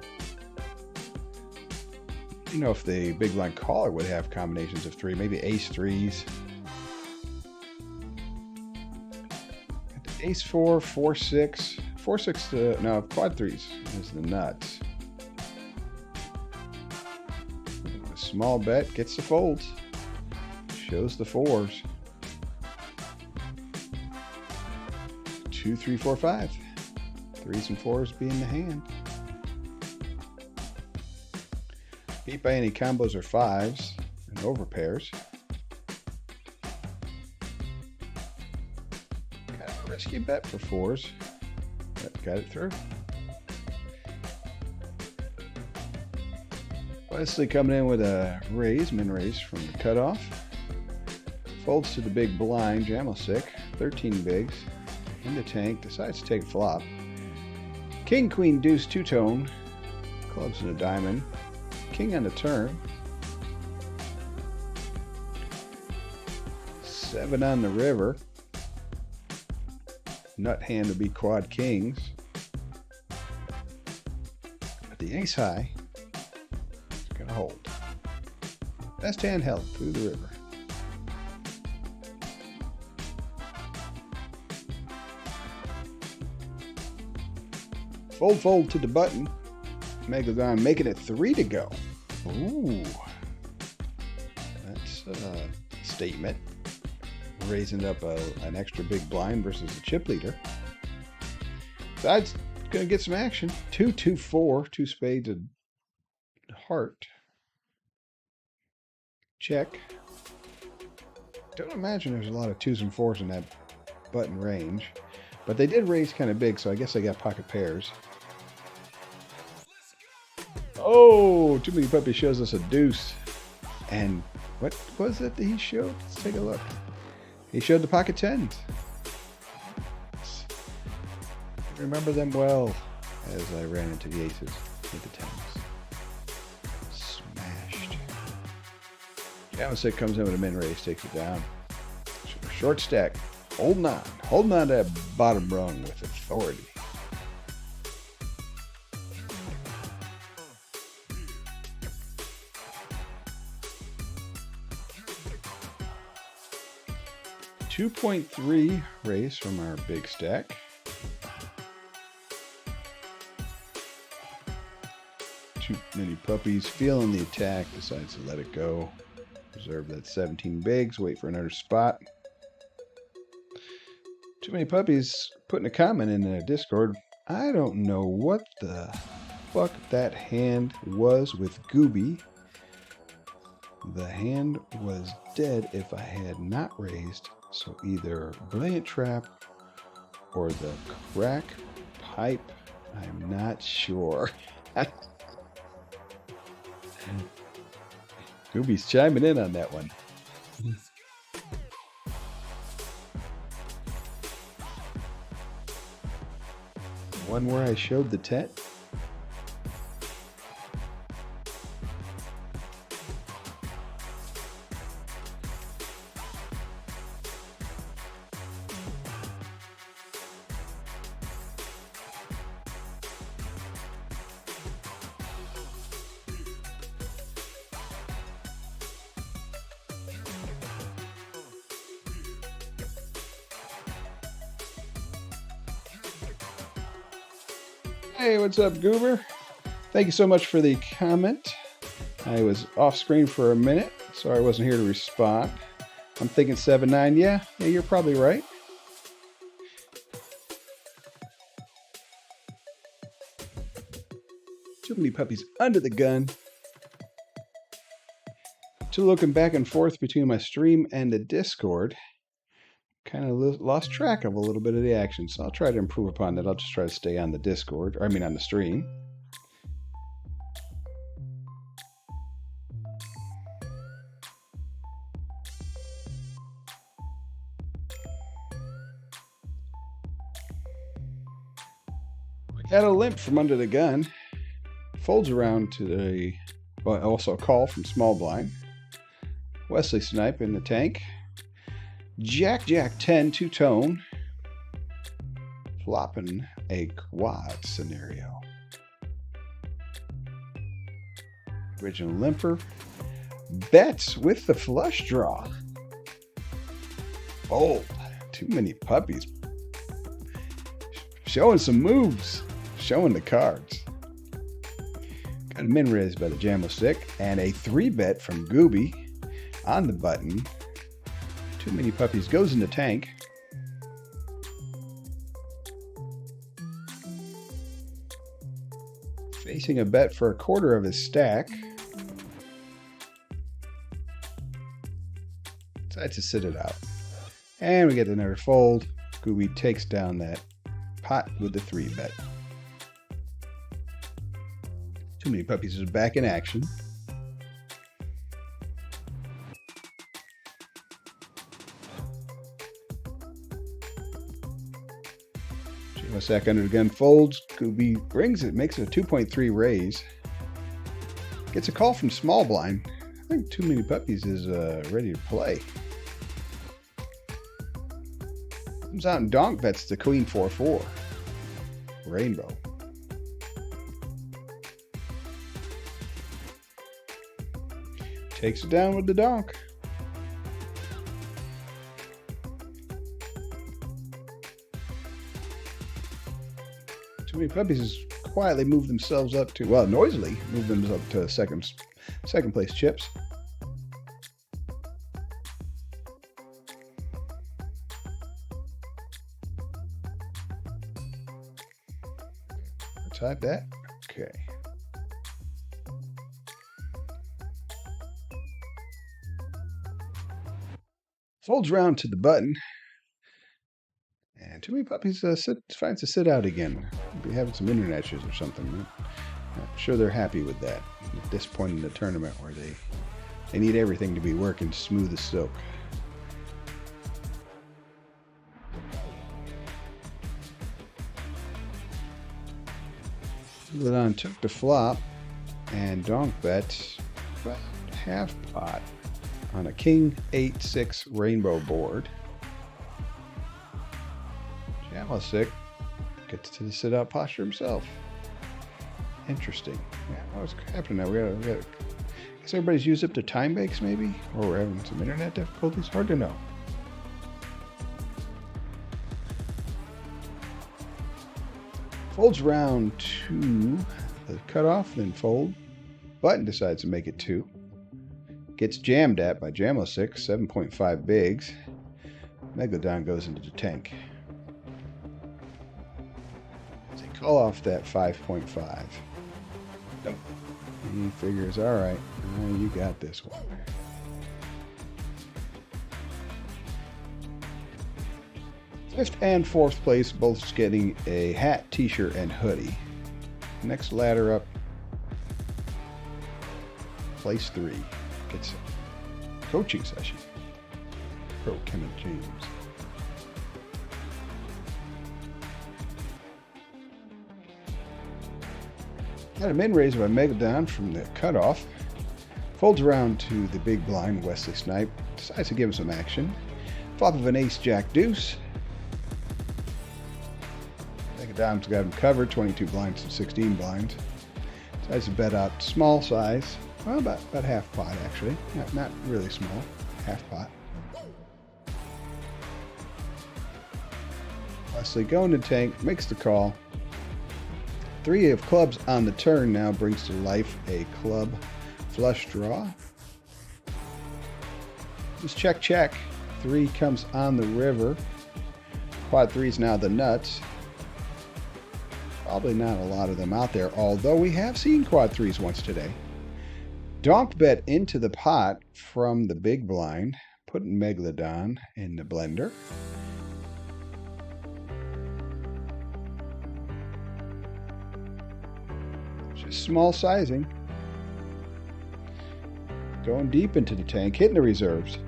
You know, if the big blind caller would have combinations of 3, maybe ace 3s. Ace 4, 4, 6, 4, 6 no, quad 3s is the nuts. A small bet gets the folds. Shows the 4s. 2, 3, 4, 5. 3s and 4s being the hand. Beat by any combos or 5s and over pairs. Got a risky bet for 4s. But got it through. Wesley coming in with a raise, min raise from the cutoff. Folds to the big blind, Jamalsick, 13 bigs. In the tank, decides to take a flop. King, queen, deuce, two-tone. Clubs and a diamond. King on the turn. 7 on the river. Nut hand to be quad kings. But the ace high is going to hold. Best hand held through the river. Fold, fold to the button. Megalon making it 3 to go. Ooh. That's a statement. Raising up an extra big blind versus a chip leader. Side's going to get some action. 2, 2, 4. 2 spades and heart. Check. Don't imagine there's a lot of 2s and 4s in that button range. But they did raise kind of big, so I guess they got pocket pairs. Oh, Too Many Puppies shows us a deuce. And what was it that he showed? Let's take a look. He showed the pocket 10s. I remember them well as I ran into the aces with the 10s. Smashed. Jamosick comes in with a min raise, takes it down. Short stack. Holding on to that bottom rung with authority. .3 raise from our big stack. Too Many Puppies feeling the attack, decides to let it go. Reserve that 17 bigs, wait for another spot. Too Many Puppies putting a comment in their Discord. I don't know what the fuck that hand was with Gooby. The hand was dead if I had not raised. So either Brilliant Trap or the crack pipe. I'm not sure. Gooby's chiming in on that one. One where I showed the tent. Hey, what's up, Goober? Thank you so much for the comment. I was off screen for a minute, so I wasn't here to respond. I'm thinking 7-9. Yeah, you're probably right. Too Many Puppies under the gun. Still looking back and forth between my stream and the Discord. Kind of lost track of a little bit of the action, so I'll try to improve upon that. I'll just try to stay on the Discord, or I mean on the stream. We got a limp from under the gun. Folds around to the, well, also a call from small blind. Wesley Snipe in the tank. Jack, 10, two-tone. Flopping a quad scenario. Original limper. Bets with the flush draw. Fold. Too Many Puppies. Showing some moves. Showing the cards. Got a min raise by the Jamosick. And a 3-bet from Gooby on the button. Too Many Puppies goes in the tank. Facing a bet for a quarter of his stack. Decides to sit it out. And we get another fold. Gooby takes down that pot with the 3-bet. Too Many Puppies is back in action. A sack under the gun folds. Kubi brings it, makes it a 2.3 raise. Gets a call from small blind. I think Too Many Puppies is ready to play. Comes out and donk bets the queen 4-4. Rainbow. Takes it down with the donk. Too Many Puppies has quietly moved themselves up to, well, noisily moved themselves up to second place chips. Type that. Okay. Folds around to the button. And Too Many Puppies finds to sit out again. Be having some internet issues or something. I'm sure they're happy with that at this point in the tournament where they need everything to be working smooth as silk. Megalodon took the flop and donk bet about half pot on a king 8-6 rainbow board. Jamasic gets to the sit out posture himself. Interesting. Yeah, what's happening now? We got. I guess everybody's used up their time banks, maybe, or we're having some internet difficulties. Hard to know. Folds around to the cutoff, then fold. Button decides to make it 2. Gets jammed at by Jamosic, 7.5 bigs. Megalodon goes into the tank. They call off that 5.5. Nope. He figures, all right, you got this one. Fifth and fourth place, both getting a hat, t-shirt, and hoodie. Next ladder up, place 3 gets a coaching session. Pro Kenneth James. Got a min raise by Megalodon from the cutoff. Folds around to the big blind, Wesley Snipe. Decides to give him some action. Flop of an ace, jack, deuce. Megalodon's got him covered, 22 blinds to 16 blinds. Decides to bet out small size. Well, about half pot, actually. Not really small. Half pot. Wesley going to tank, makes the call. 3 of clubs on the turn now brings to life a club flush draw. Just check. 3 comes on the river. Quad 3 is now the nuts. Probably not a lot of them out there, although we have seen quad 3s once today. Donk bet into the pot from the big blind, putting Megalodon in the blender. Just small sizing. Going deep into the tank, hitting the reserves.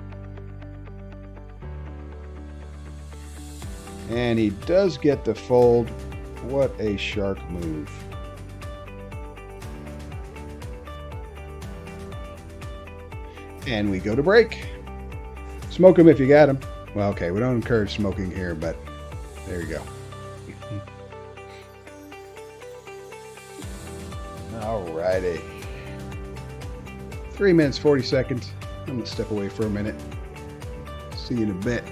And he does get the fold. What a shark move. And we go to break. Smoke them if you got them. Well, okay, we don't encourage smoking here, but there you go. Alrighty. 3 minutes, 40 seconds. I'm gonna step away for a minute. See you in a bit.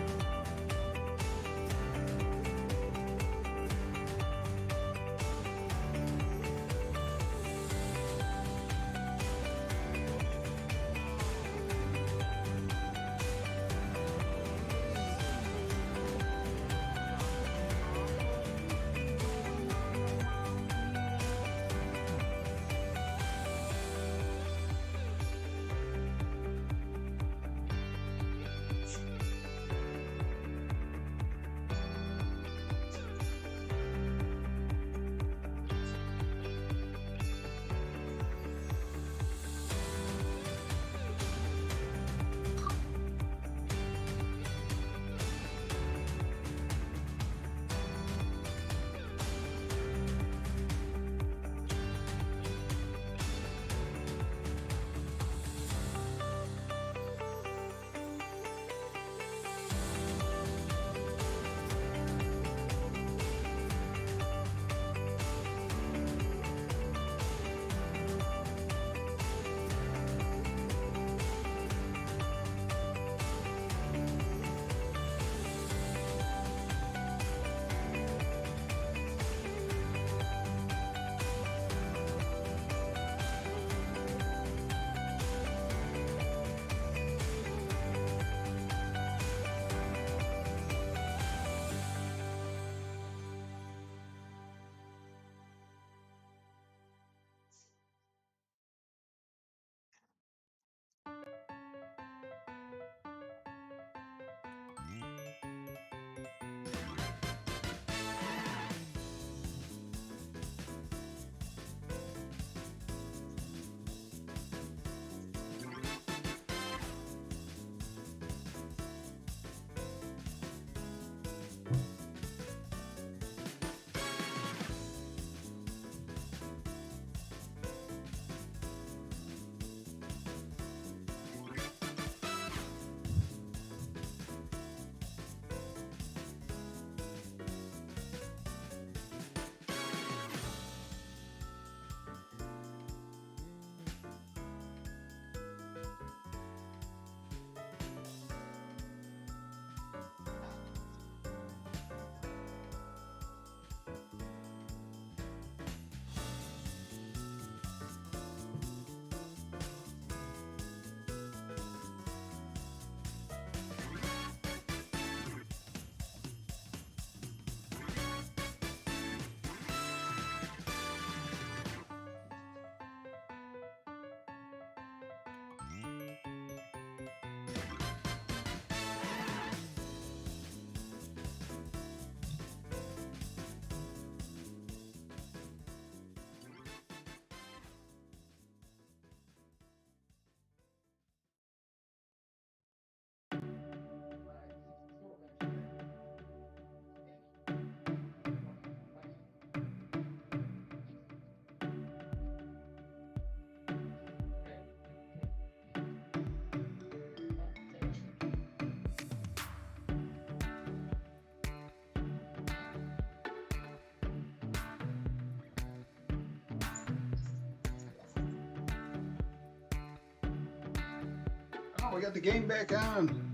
we got the game back on.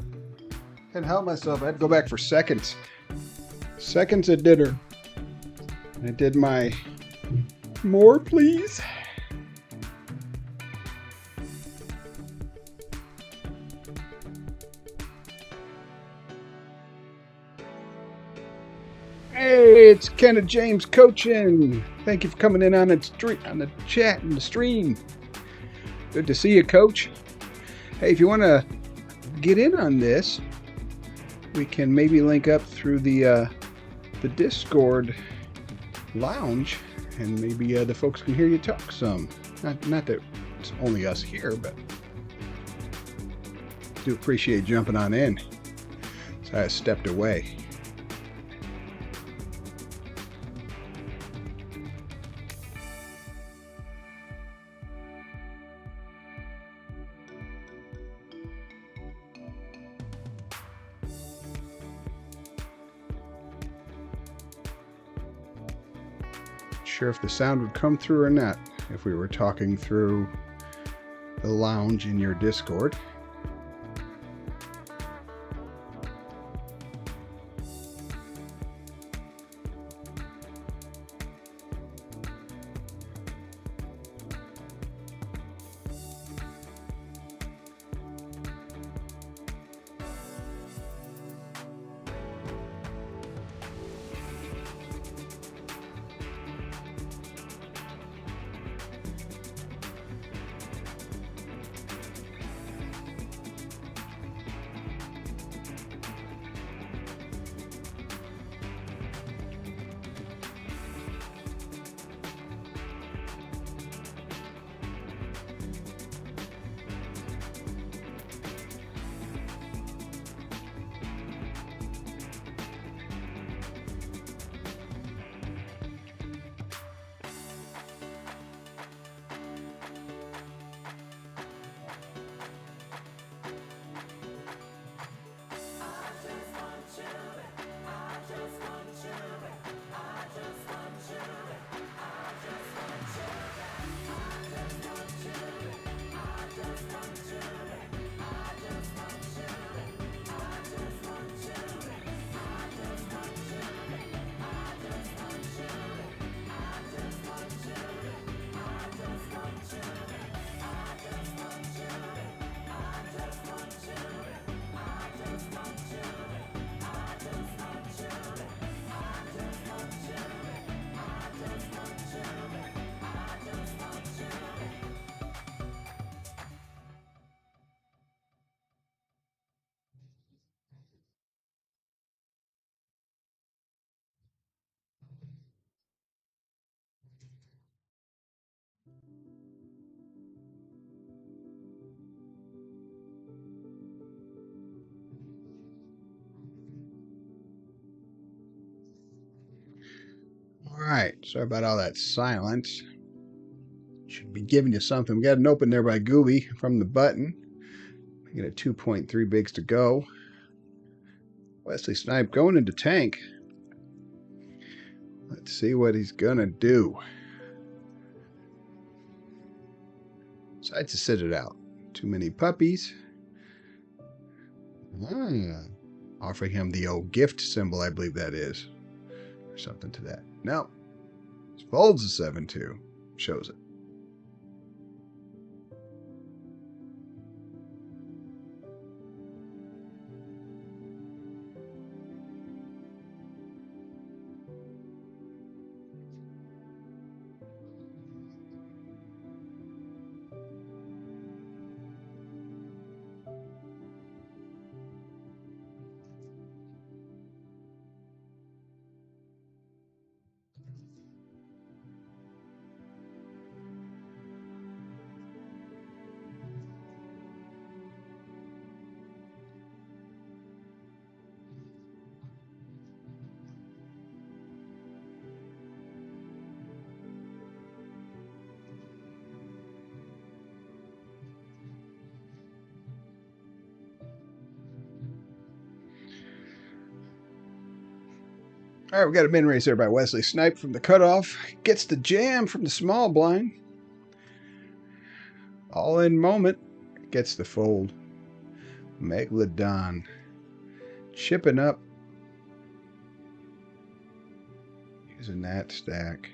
Can't help myself. I had to go back for seconds. Seconds at dinner. I did my more, please. Hey, it's Kenneth James coaching. Thank you for coming in on the chat and the stream. Good to see you, Coach. Hey, if you want to get in on this, we can maybe link up through the Discord lounge, and maybe the folks can hear you talk some. Not that it's only us here, but I do appreciate jumping on in. So I stepped away. Sure if the sound would come through or not if we were talking through the lounge in your Discord. Alright, sorry about all that silence. Should be giving you something. We got an open there by Gooby from the button. We get a 2.3 bigs to go. Wesley Snipe going into tank. Let's see what he's gonna do. Decides to sit it out. Too many puppies. Offering him the old gift symbol, I believe that is. Or something to that. No. Folds the 7-2. Shows it. All right, we got a min raise there by Wesley Snipe from the cutoff. Gets the jam from the small blind. All in moment. Gets the fold. Megalodon chipping up using that stack.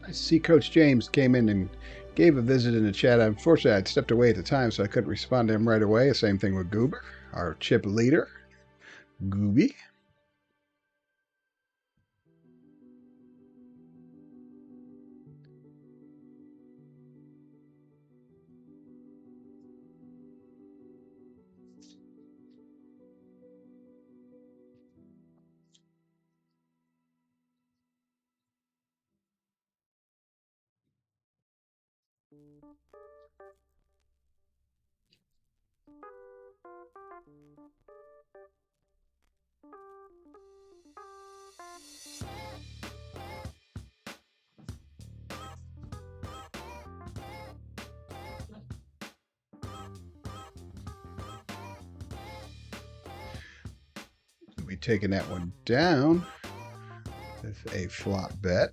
I see Coach James came in and gave a visit in the chat. Unfortunately, I'd stepped away at the time, so I couldn't respond to him right away. Same thing with Goober, our chip leader, Gooby. We'll be taking that one down with a flop bet.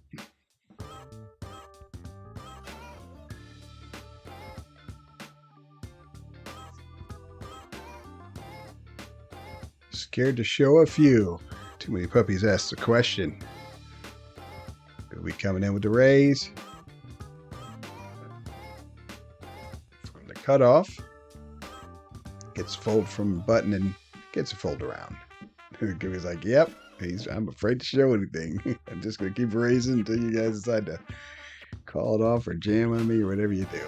Scared to show a few. Too many puppies asked the question. Are we coming in with the raise? From the cutoff. Gets fold from button and gets a fold around. He's like, yep, I'm afraid to show anything. I'm just going to keep raising until you guys decide to call it off or jam on me or whatever you do.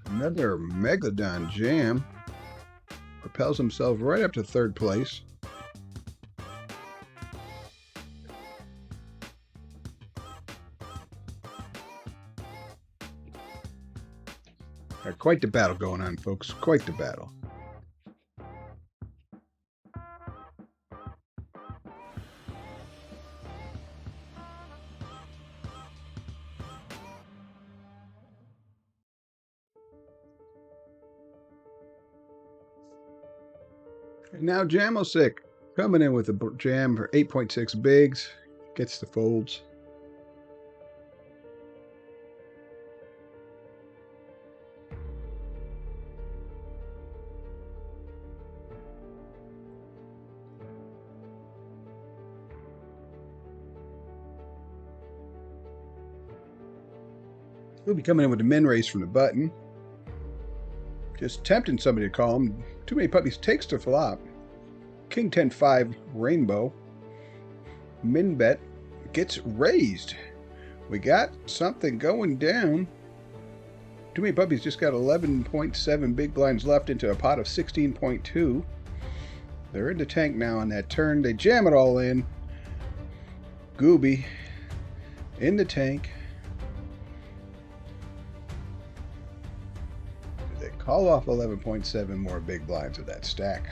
Another Megalodon jam. Propels himself right up to third place. Quite the battle going on, folks. Quite the battle. And now Jamosick coming in with a jam for 8.6 bigs. Gets the folds. We'll be coming in with the min raise from the button. Just tempting somebody to call him. Too many puppies takes the flop. King 10-5 rainbow. Min bet gets raised. We got something going down. Too many puppies just got 11.7 big blinds left into a pot of 16.2. They're in the tank now on that turn. They jam it all in. Gooby in the tank. They call off 11.7 more big blinds of that stack.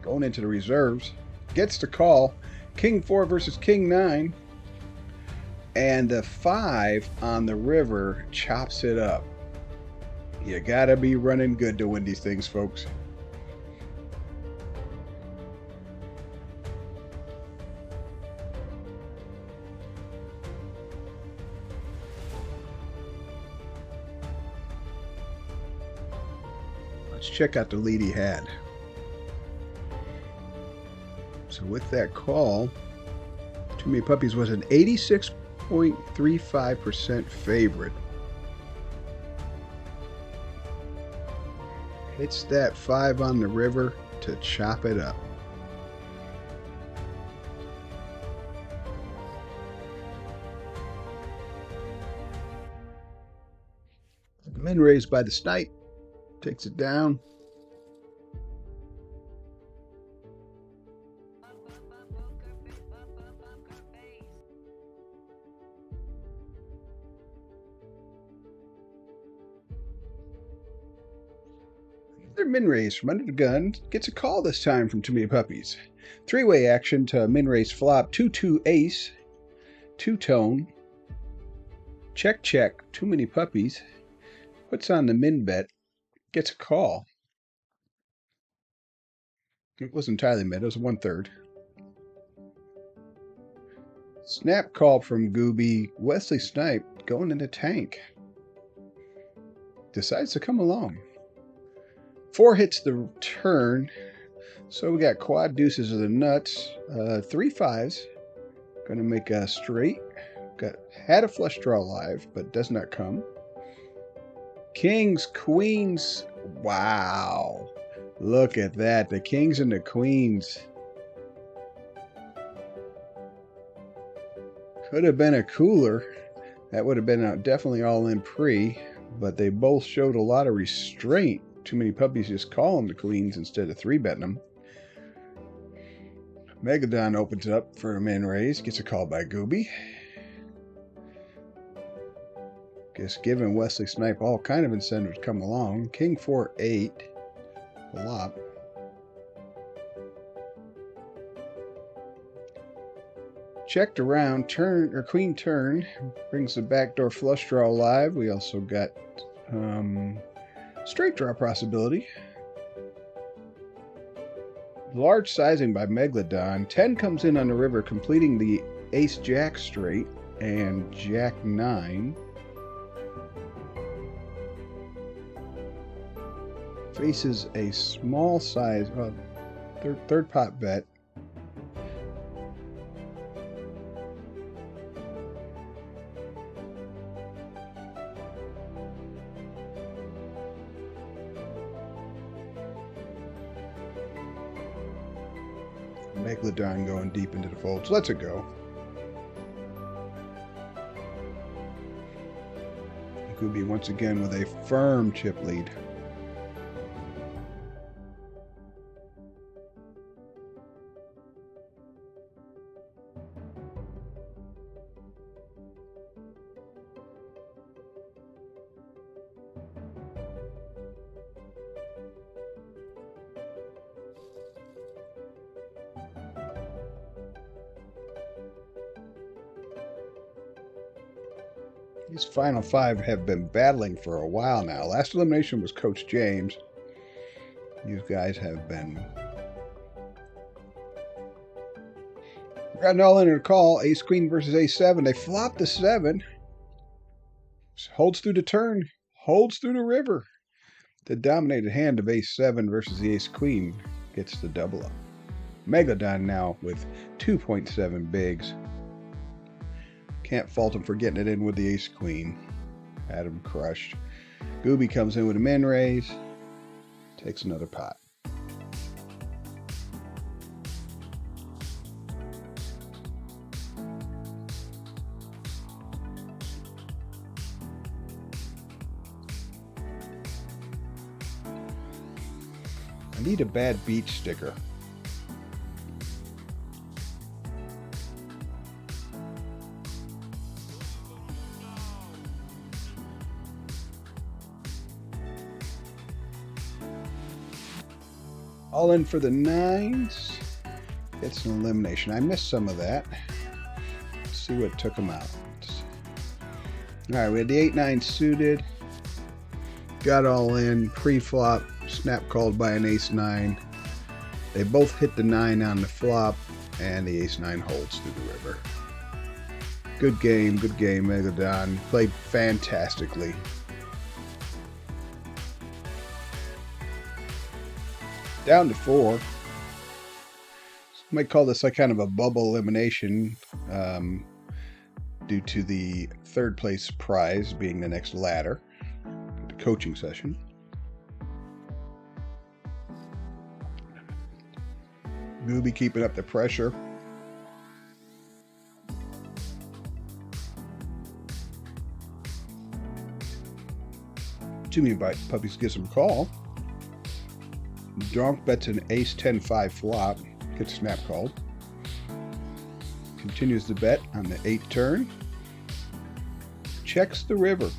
Going into the reserves. Gets the call. King 4 versus King 9. And the 5 on the river chops it up. You gotta be running good to win these things, folks. Let's check out the lead he had. So with that call, Too Many Puppies was an 86.35% favorite. hits that 5 on the river to chop it up. Men raised by the snipe. Takes it down. They're min raised from under the gun. Gets a call this time from Too Many Puppies. Three-way action to min raise flop. 2-2 ace. Two-tone. Check, check. Too Many Puppies. Puts on the min bet. Gets a call. It wasn't entirely min. It was 1/3. Snap call from Gooby. Wesley Snipe going in the tank. Decides to come along. 4 hits the turn. So we got quad deuces of the nuts. 3 5s. Going to make a straight. Had a flush draw live, but does not come. Kings, queens. Wow. Look at that. The kings and the queens. Could have been a cooler. That would have been definitely all in pre, but they both showed a lot of restraint. Too Many Puppies just call them the queens instead of 3-betting them. Megalodon opens up for a min raise. Gets a call by Gooby. Guess giving Wesley Snipe all kind of incentives to come along. King 4-8. Flop. Checked around. Turn or queen turn. Brings the backdoor flush draw live. We also got straight draw possibility. Large sizing by Megalodon. 10 comes in on the river, completing the ace-jack straight and jack-9. Faces a small size, third pot bet. Megalodon going deep into the folds. Let's it go. Gooby once again with a firm chip lead. These final 5 have been battling for a while now. Last elimination was Coach James. These guys have been... Got an all-in a call. Ace-Queen versus Ace-7. They flop the 7. Holds through the turn. Holds through the river. The dominated hand of Ace-7 versus the Ace-Queen gets the double up. Megalodon now with 2.7 bigs. Can't fault him for getting it in with the ace-queen. Had him crushed. Gooby comes in with a min raise. Takes another pot. I need a bad beach sticker. All in for the 9s. It's an elimination. I missed some of that. Let's see what took them out. All right, we had the 8-9 suited. Got all in. Pre-flop. Snap called by an ace-9. They both hit the 9 on the flop, and the ace-9 holds through the river. Good game, Megalodon. Played fantastically. Down to 4. Might call this like kind of a bubble elimination due to the 3rd place prize being the next ladder, the coaching session. Gooby keeping up the pressure. Too many puppies gives him a call. Donk bets an ace 10-5 flop. Gets snap called. Continues the bet on the 8 turn. Checks the river.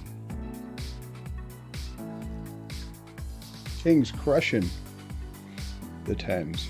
King's crushing the 10s.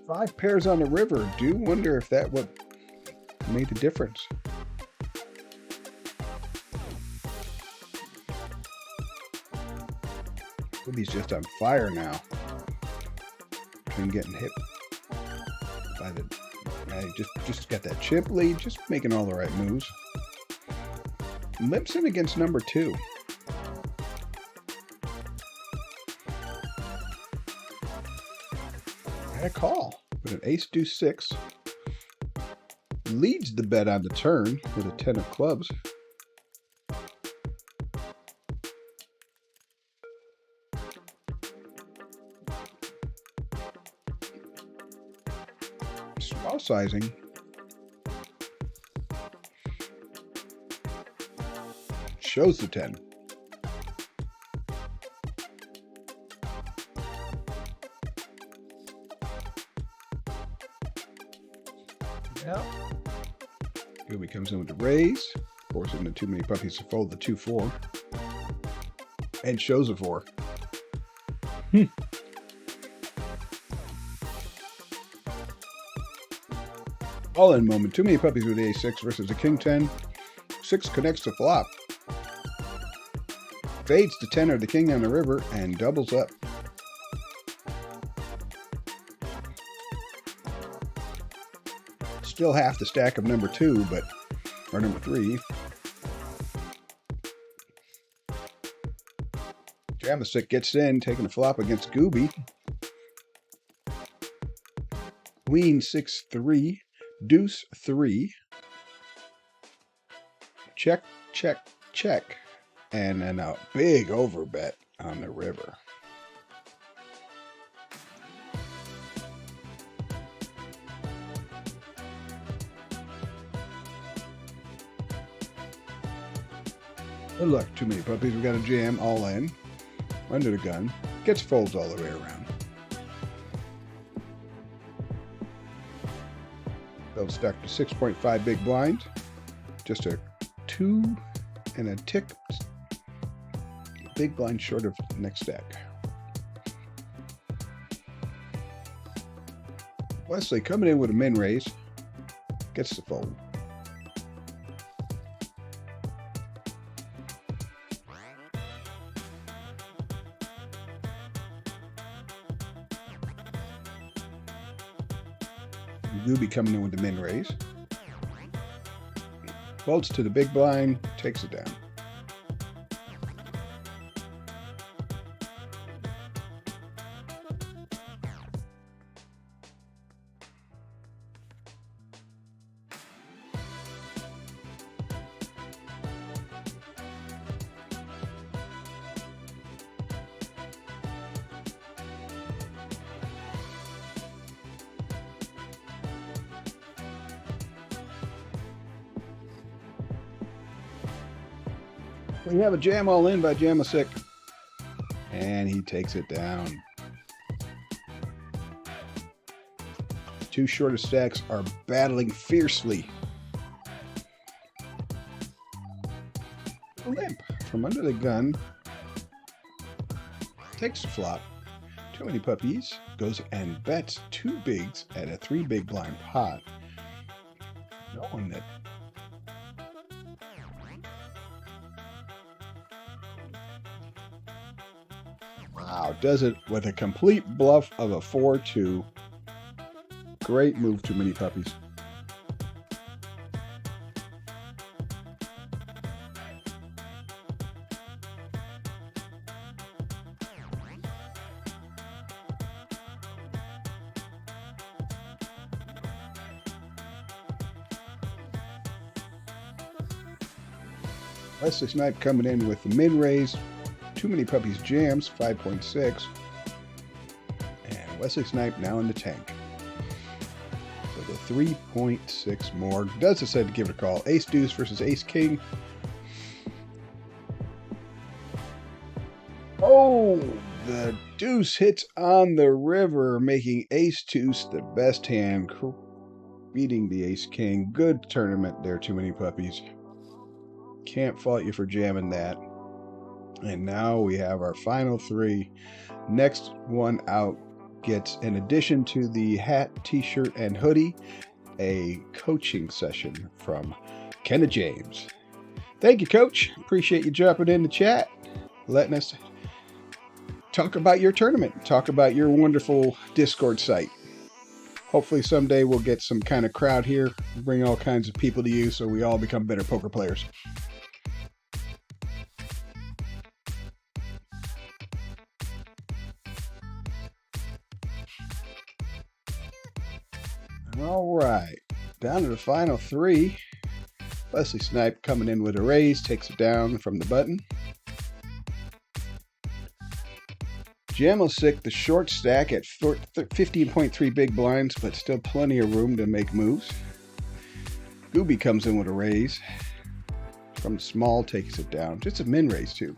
Five pairs on the river. Do wonder if that what made the difference. He's just on fire now. Between getting hit by the, just got that chip lead, just making all the right moves. Limps in against number 2. Had a call with an ace deuce 6. Leads the bet on the turn with a 10 of clubs. Small sizing. Shows the 10. Yeah. Gooby comes in with the raise, forcing the too many puppies to fold the 2-4, and shows a 4. All in moment. Too many puppies with the A6 versus the King 10. 6 connects to flop. Fades the 10 or the King on the river and doubles up. Still half the stack of number 2, or number 3. Jamasick gets in, taking a flop against Gooby. Queen 6-3, deuce 3. Check, check, check. And then a big overbet on the river. Good luck, too many puppies. We got a jam all in. Under the gun. Gets folds all the way around. They'll stack to 6.5 big blind. Just a 2 and a tick. Big blind short of next stack. Wesley coming in with a min raise. Gets the fold. Gooby coming in with the min raise. Folds to the big blind, takes it down. We have a jam all in by Jamasick. And he takes it down. 2 shortest stacks are battling fiercely. Limp from under the gun. takes the flop. Too many puppies. Goes and bets 2 bigs at a 3 big blind pot. Knowing that. Wow, does it with a complete bluff of a 4-2. Great move, Too Many Puppies. Wesley Snipe coming in with the min raise. Too Many Puppies jams, 5.6. And Wesley Snipe now in the tank. So the 3.6 more. Does decide to give it a call. Ace Deuce versus Ace King. Oh, the deuce hits on the river, making Ace Deuce the best hand, beating the Ace King. Good tournament there, Too Many Puppies. Can't fault you for jamming that. And now we have our final 3. Next one out gets, in addition to the hat, t-shirt, and hoodie, a coaching session from Kenna James. Thank you, Coach. Appreciate you jumping in the chat, letting us talk about your tournament, talk about your wonderful Discord site. Hopefully someday we'll get some kind of crowd here, bring all kinds of people to you so we all become better poker players. All right, down to the final 3. Wesley Snipe coming in with a raise, takes it down from the button. Jamosick, the short stack at 15.3 big blinds, but still plenty of room to make moves. Gooby comes in with a raise. From small, takes it down. Just a min raise, too.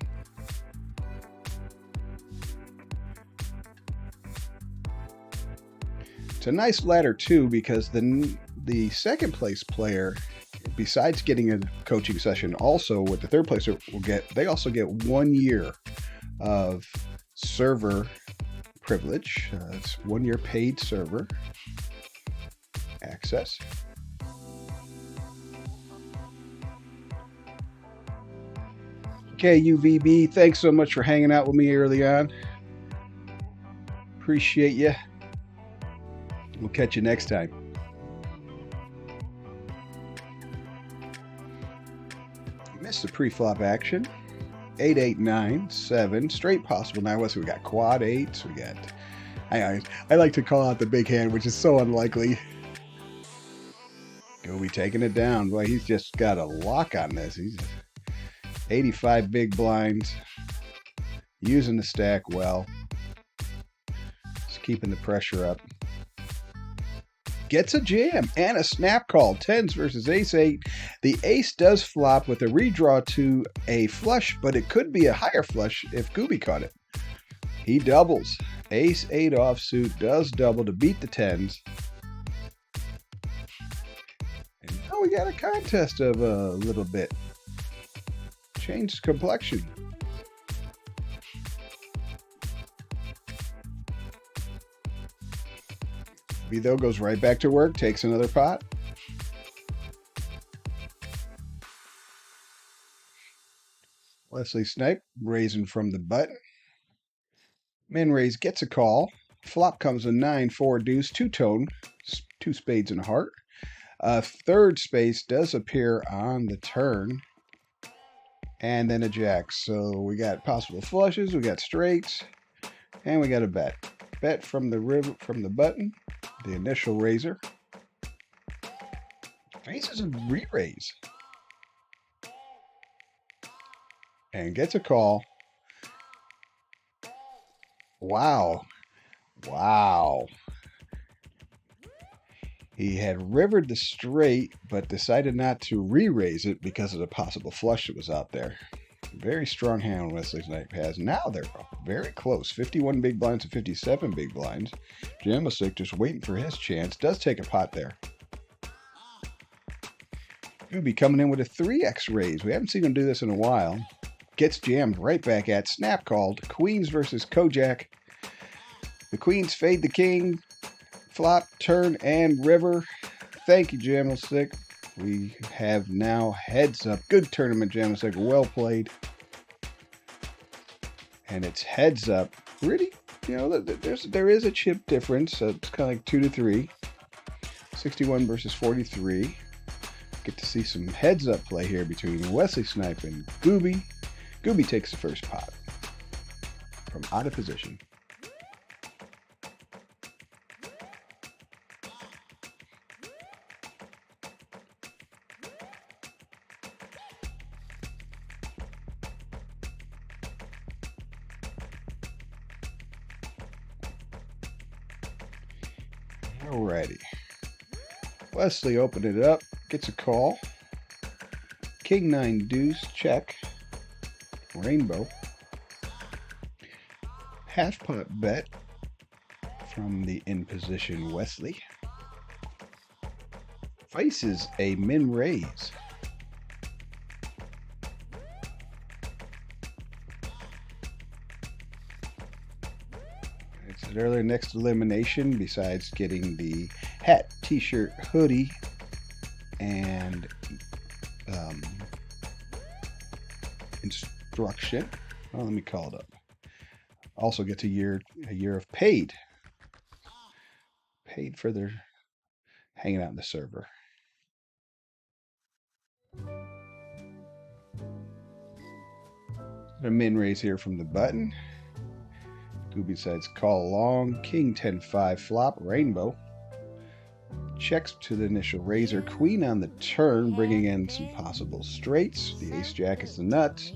It's a nice ladder, too, because the second place player, besides getting a coaching session, also what the third placer will get, they also get 1 year of server privilege. It's 1 year paid server access. Okay, UVB, thanks so much for hanging out with me early on. Appreciate you. We'll catch you next time. Missed the pre-flop action. 8, 8, 9, 7. Straight possible now. So we got quad 8s. We got... I like to call out the big hand, which is so unlikely. Gooby taking it down. Boy, he's just got a lock on this. He's 85 big blinds. Using the stack well. Just keeping the pressure up. Gets a jam and a snap call. 10s versus ace 8. The ace does flop with a redraw to a flush, but it could be a higher flush if Gooby caught it. He doubles. Ace 8 offsuit does double to beat the 10s. And now we got a contest of a little bit. Changed complexion. Though goes right back to work, takes another pot. Wesley Snipe raising from the button. Min raise gets a call. Flop comes a 9, 4 deuce, 2-tone, 2 spades and a heart. Third space does appear on the turn. And then a jack. So we got possible flushes, we got straights, and we got a bet. Bet from the river, from the button, the initial raiser. Faces a re-raise. And gets a call. Wow. Wow. He had rivered the straight, but decided not to re-raise it because of the possible flush that was out there. Very strong hand Wesley Snipe has. Now they're very close. 51 big blinds to 57 big blinds. Jamosick just waiting for his chance. Does take a pot there. Gooby coming in with a 3x raise. We haven't seen him do this in a while. gets jammed right back at. Snap called. Queens versus Kojak. The queens fade the king. Flop, turn, and river. Thank you, Jamlestick. We have now heads up. Good tournament, Jamlestick. Well played. And it's heads up. Really, you know, there is a chip difference. So it's kind of like 2 to 3. 61 versus 43. Get to see some heads up play here between Wesley Snipe and Gooby. Gooby takes the first pot from out of position. Alrighty. Wesley opened it up, gets a call. King 9 deuce, check. Rainbow. Half pot bet from the in position Wesley. Faces a min raise. I said earlier, next elimination, besides getting the hat, t-shirt, hoodie, and instruction. Well, let me call it up. Also gets a year of paid for their hanging out in the server. A min raise here from the button. Gooby decides call long. King 10-5 flop. Rainbow. Checks to the initial raiser. Queen on the turn, bringing in some possible straights. The ace jack is the nuts.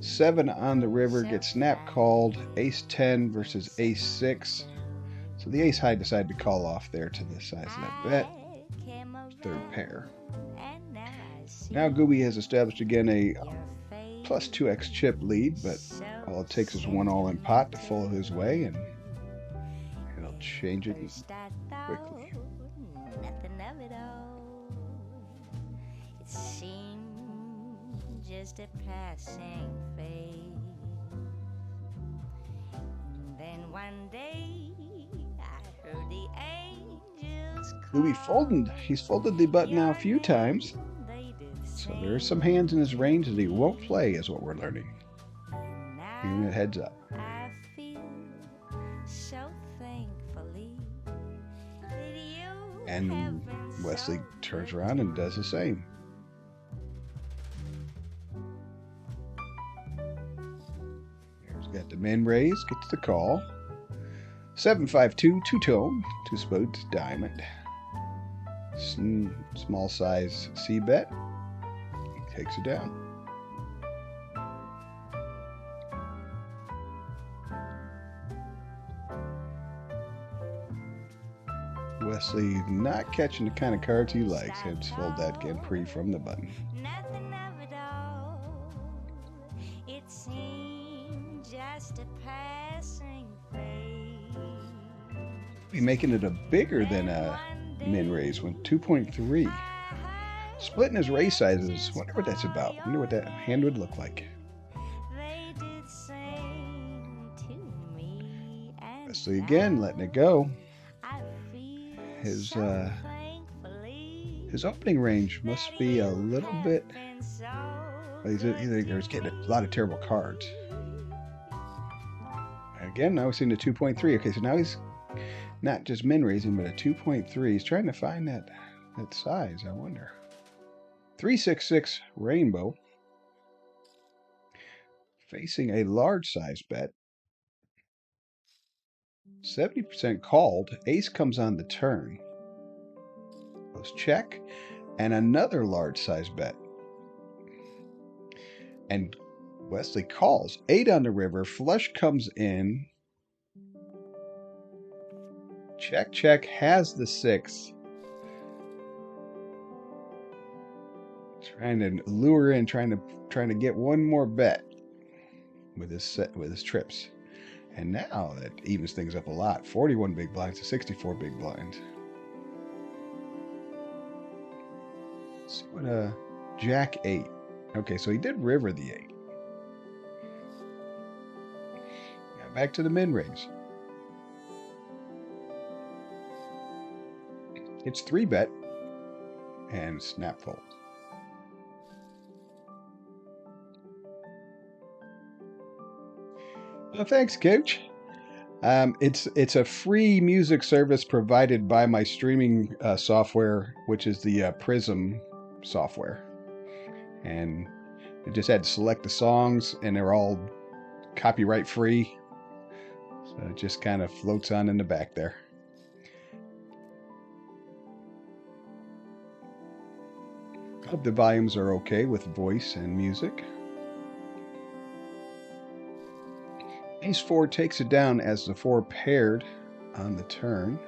7 on the river gets snap called. Ace 10 versus ace 6. So the ace high decided to call off there to the size of that bet. Third pair. Now Gooby has established again a plus 2x chip lead, but all it takes is one all-in pot to follow his way, and he'll change it quickly. It seemed just a passing phase. And then one day I heard the angels call. Gooby folded. He's folded the button now a few times. So there are some hands in his range that he won't play, is what we're learning. Giving it heads up. I feel so thankfully that you and Wesley turns around and does the same. Here's got the min raise, gets the call. 7-5-2, two-tone, 2 spades, diamond. Small size C bet. Takes it down. Wesley not catching the kind of cards he likes. Heads fold that again pre from the button. It seemed just a passing phase. Be making it a bigger than a min raise with 2.3. Splitting his raise sizes. Wonder what that's about. Wonder what that hand would look like. Wesley again, letting it go. His opening range must be a little bit. He's getting a lot of terrible cards. Again, now we're seeing the 2.3. Okay, so now he's not just min raising, but a 2.3. He's trying to find that size. I wonder. 3-6-6 Rainbow. Facing a large size bet. 70% called. Ace comes on the turn. Goes check. And another large size bet. And Wesley calls. 8 on the river. Flush comes in. Check, check. Has the 6. Trying to lure in, trying to get one more bet with his trips. And now that evens things up a lot. 41 big blinds to 64 big blinds. Let's see what Jack 8. Okay, so he did river the 8. Back to the min raise. It's 3-bet and snap fold. Well, thanks, Coach. It's a free music service provided by my streaming software, which is the Prism software, and I just had to select the songs, and they're all copyright free, so it just kind of floats on in the back there. Hope the volumes are okay with voice and music. Ace 4 takes it down as the 4 paired on the turn.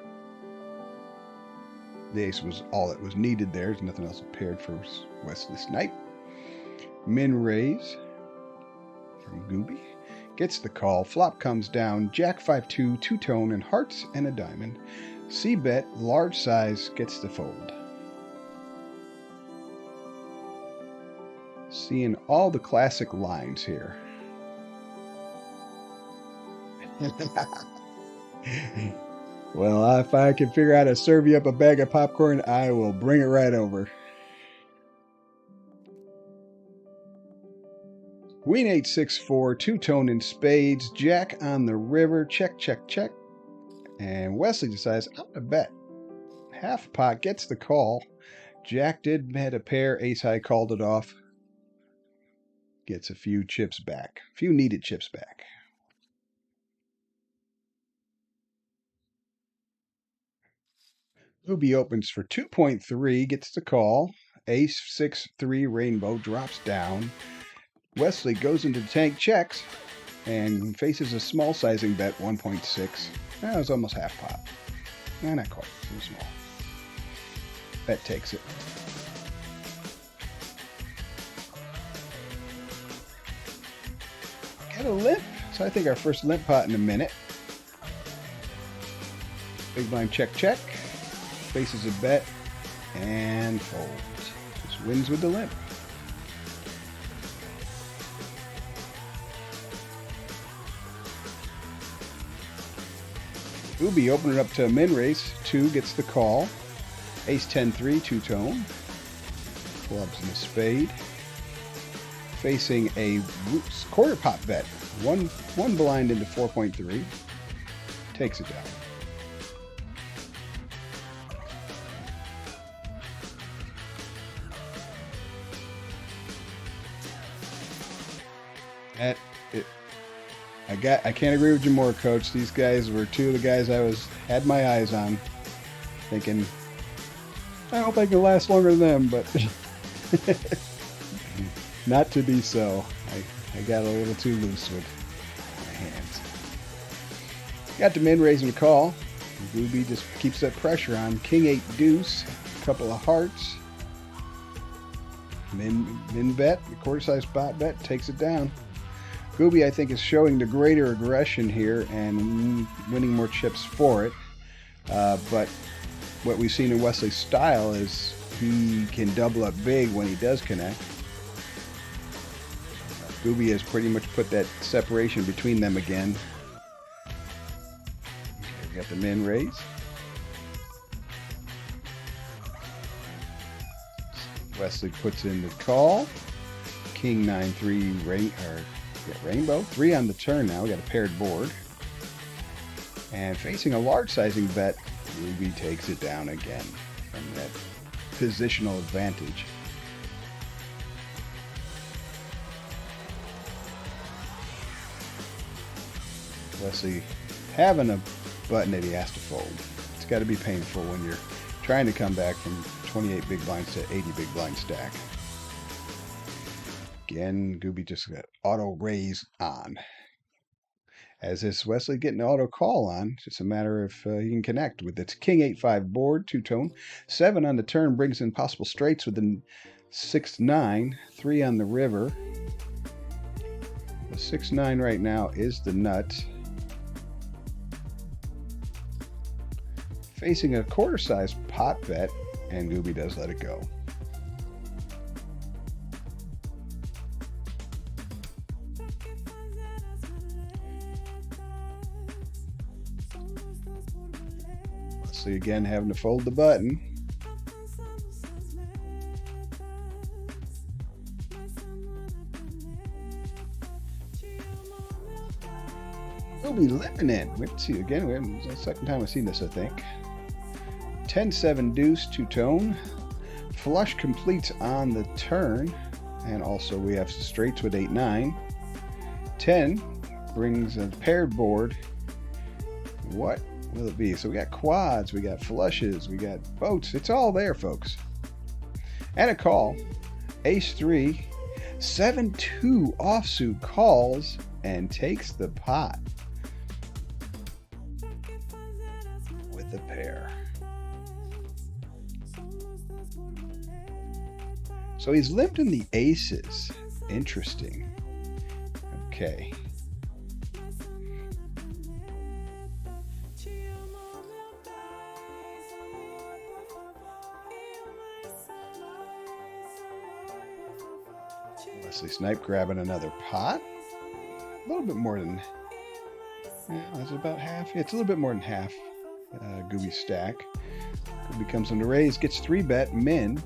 The ace was all that was needed there. There's nothing else paired for Wesley Snipe. Min raise from Gooby. Gets the call. Flop comes down. Jack 5-2, two-tone, and hearts and a diamond. C-bet, large size, gets the fold. Seeing all the classic lines here. Well, if I can figure out how to serve you up a bag of popcorn, I will bring it right over. Queen 8-6-4, two-tone in spades, Jack on the river, check, check, check. And Wesley decides, I'm going to bet. Half pot gets the call. Jack did hit a pair, ace high called it off. Gets a few chips back, a few needed chips back. Ruby opens for 2.3, gets the call. Ace 6-3 rainbow drops down. Wesley goes into the tank, checks, and faces a small sizing bet, 1.6. That was almost half pot. No, not quite, too small. Bet takes it. Got a limp, so I think our first limp pot in a minute. Big blind check, check. Faces a bet and folds. Just wins with the limp. Ubi opening up to a min raise. 2 gets the call. Ace 10-3, two-tone. Clubs and a spade. Facing a quarter pot bet. One blind into 4.3. Takes it down. I can't agree with you more, Coach. These guys were two of the guys I had my eyes on, thinking, I hope I can last longer than them, but not to be so. I got a little too loose with my hands. Got the min raising the call. Ruby just keeps that pressure on. King 8 deuce, a couple of hearts. Min bet, the quarter size spot bet takes it down. Gooby, I think, is showing the greater aggression here and winning more chips for it. But what we've seen in Wesley's style is he can double up big when he does connect. Gooby has pretty much put that separation between them again. Okay, we got the min raise. Wesley puts in the call. King 9-3 rainbow. 3 on the turn now. We got a paired board. And facing a large sizing bet, Ruby takes it down again from that positional advantage. Wesley having a button that he has to fold. It's got to be painful when you're trying to come back from 28 big blinds to 80 big blind stack. Again, Gooby just got auto raise on. As is Wesley getting the auto call on, it's just a matter of he can connect with its King 8-5 board, two-tone. 7 on the turn brings in possible straights with the 6-9, 3 on the river. The 6-9 right now is the nut. Facing a quarter-size pot bet, and Gooby does let it go. Wesley again having to fold the button. Gooby limping in. Let's see again. It's the second time I've seen this, I think. 10-7 deuce, two-tone. Flush completes on the turn. And also we have straights with 8-9. 10 brings a paired board. What will it be? So we got quads, we got flushes, we got boats. It's all there, folks. And a call. Ace-3. 7-2 offsuit calls and takes the pot with the pair. So he's limped in the aces. Interesting. Okay. Wesley Snipe grabbing another pot. A little bit more than... is it about half? Yeah, it's a little bit more than half. Gooby stack. Gooby comes in to raise. Gets 3-bet. Min.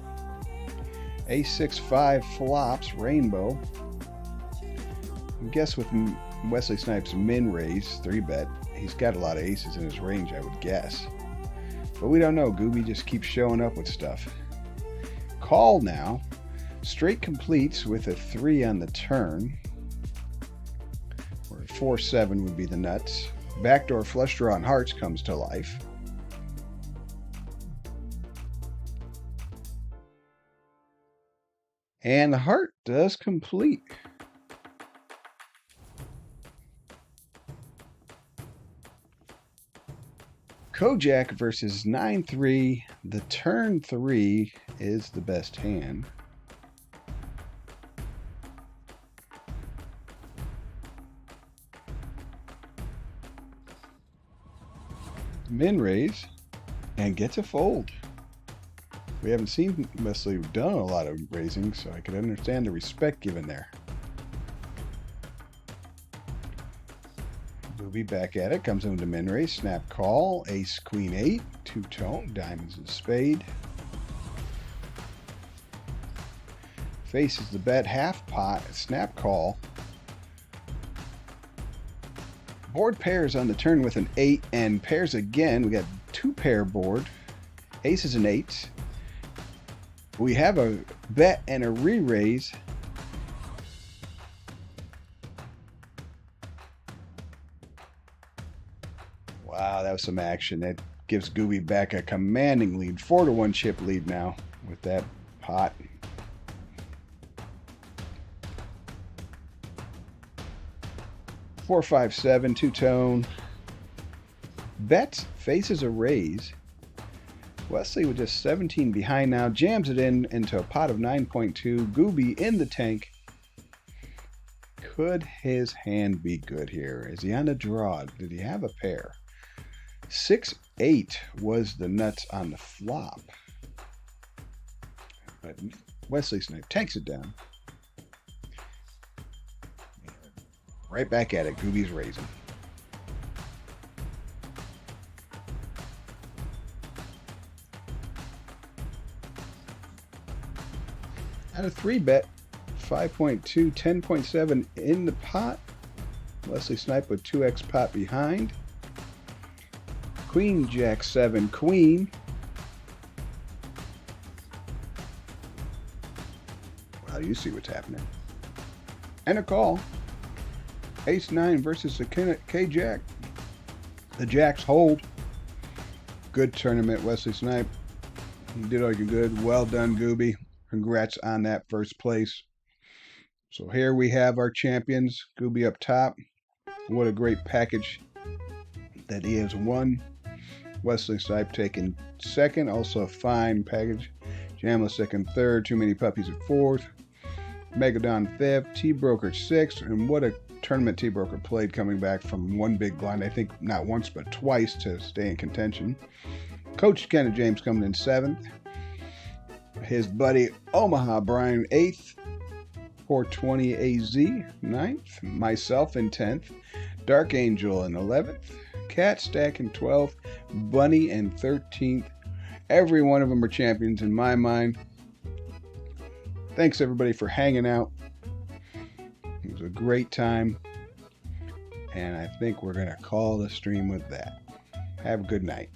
Ace-6-5 flops. Rainbow. I guess with Wesley Snipes' min raise, 3-bet, he's got a lot of aces in his range, I would guess. But we don't know. Gooby just keeps showing up with stuff. Call now. Straight completes with a 3 on the turn. Or 4-7 would be the nuts. Backdoor flush draw on hearts comes to life. And the heart does complete. Kojak versus 9-3. The turn 3 is the best hand. Min raise and gets a fold. We haven't seen Wesley done a lot of raising, so I could understand the respect given there. Gooby back at it, comes into min raise, snap call, ace, queen, 8, two-tone, diamonds and spade. Faces the bet, half pot, snap call. Board pairs on the turn with an 8 and pairs again. We got 2-pair board, aces and 8s. We have a bet and a re-raise. Wow, that was some action. That gives Gooby back a commanding lead. 4-1 chip lead now with that pot. Four, 5, 7, two-tone. Bets, faces a raise. Wesley with just 17 behind now. Jams it into a pot of 9.2. Gooby in the tank. Could his hand be good here? Is he on a draw? Did he have a pair? 6-8 was the nuts on the flop. But Wesley Snipe takes it down. Right back at it. Gooby's raising. At a 3-bet, 5.2, 10.7 in the pot. Wesley Snipe with 2x pot behind. Queen, Jack, 7, Queen. Wow, you see what's happening. And a call. Ace-9 versus the K-Jack. The Jacks hold. Good tournament, Wesley Snipe. You did all you could. Well done, Gooby. Congrats on that first place. So here we have our champions. Gooby up top. What a great package that he has won. Wesley Snipe taking second. Also a fine package. Jamla second, third. Too Many Puppies at fourth. Megadon fifth. T-Broker sixth. And what a tournament T-Broker played, coming back from one big blind, I think not once but twice, to stay in contention. Coach Kenna James coming in 7th. His buddy Omaha Brian 8th. 420 AZ 9th, myself in 10th, Dark Angel in 11th, Cat Stack in 12th, Bunny in 13th. Every one of them are champions in my mind. Thanks everybody for hanging out. It was a great time. And I think we're going to call the stream with that. Have a good night.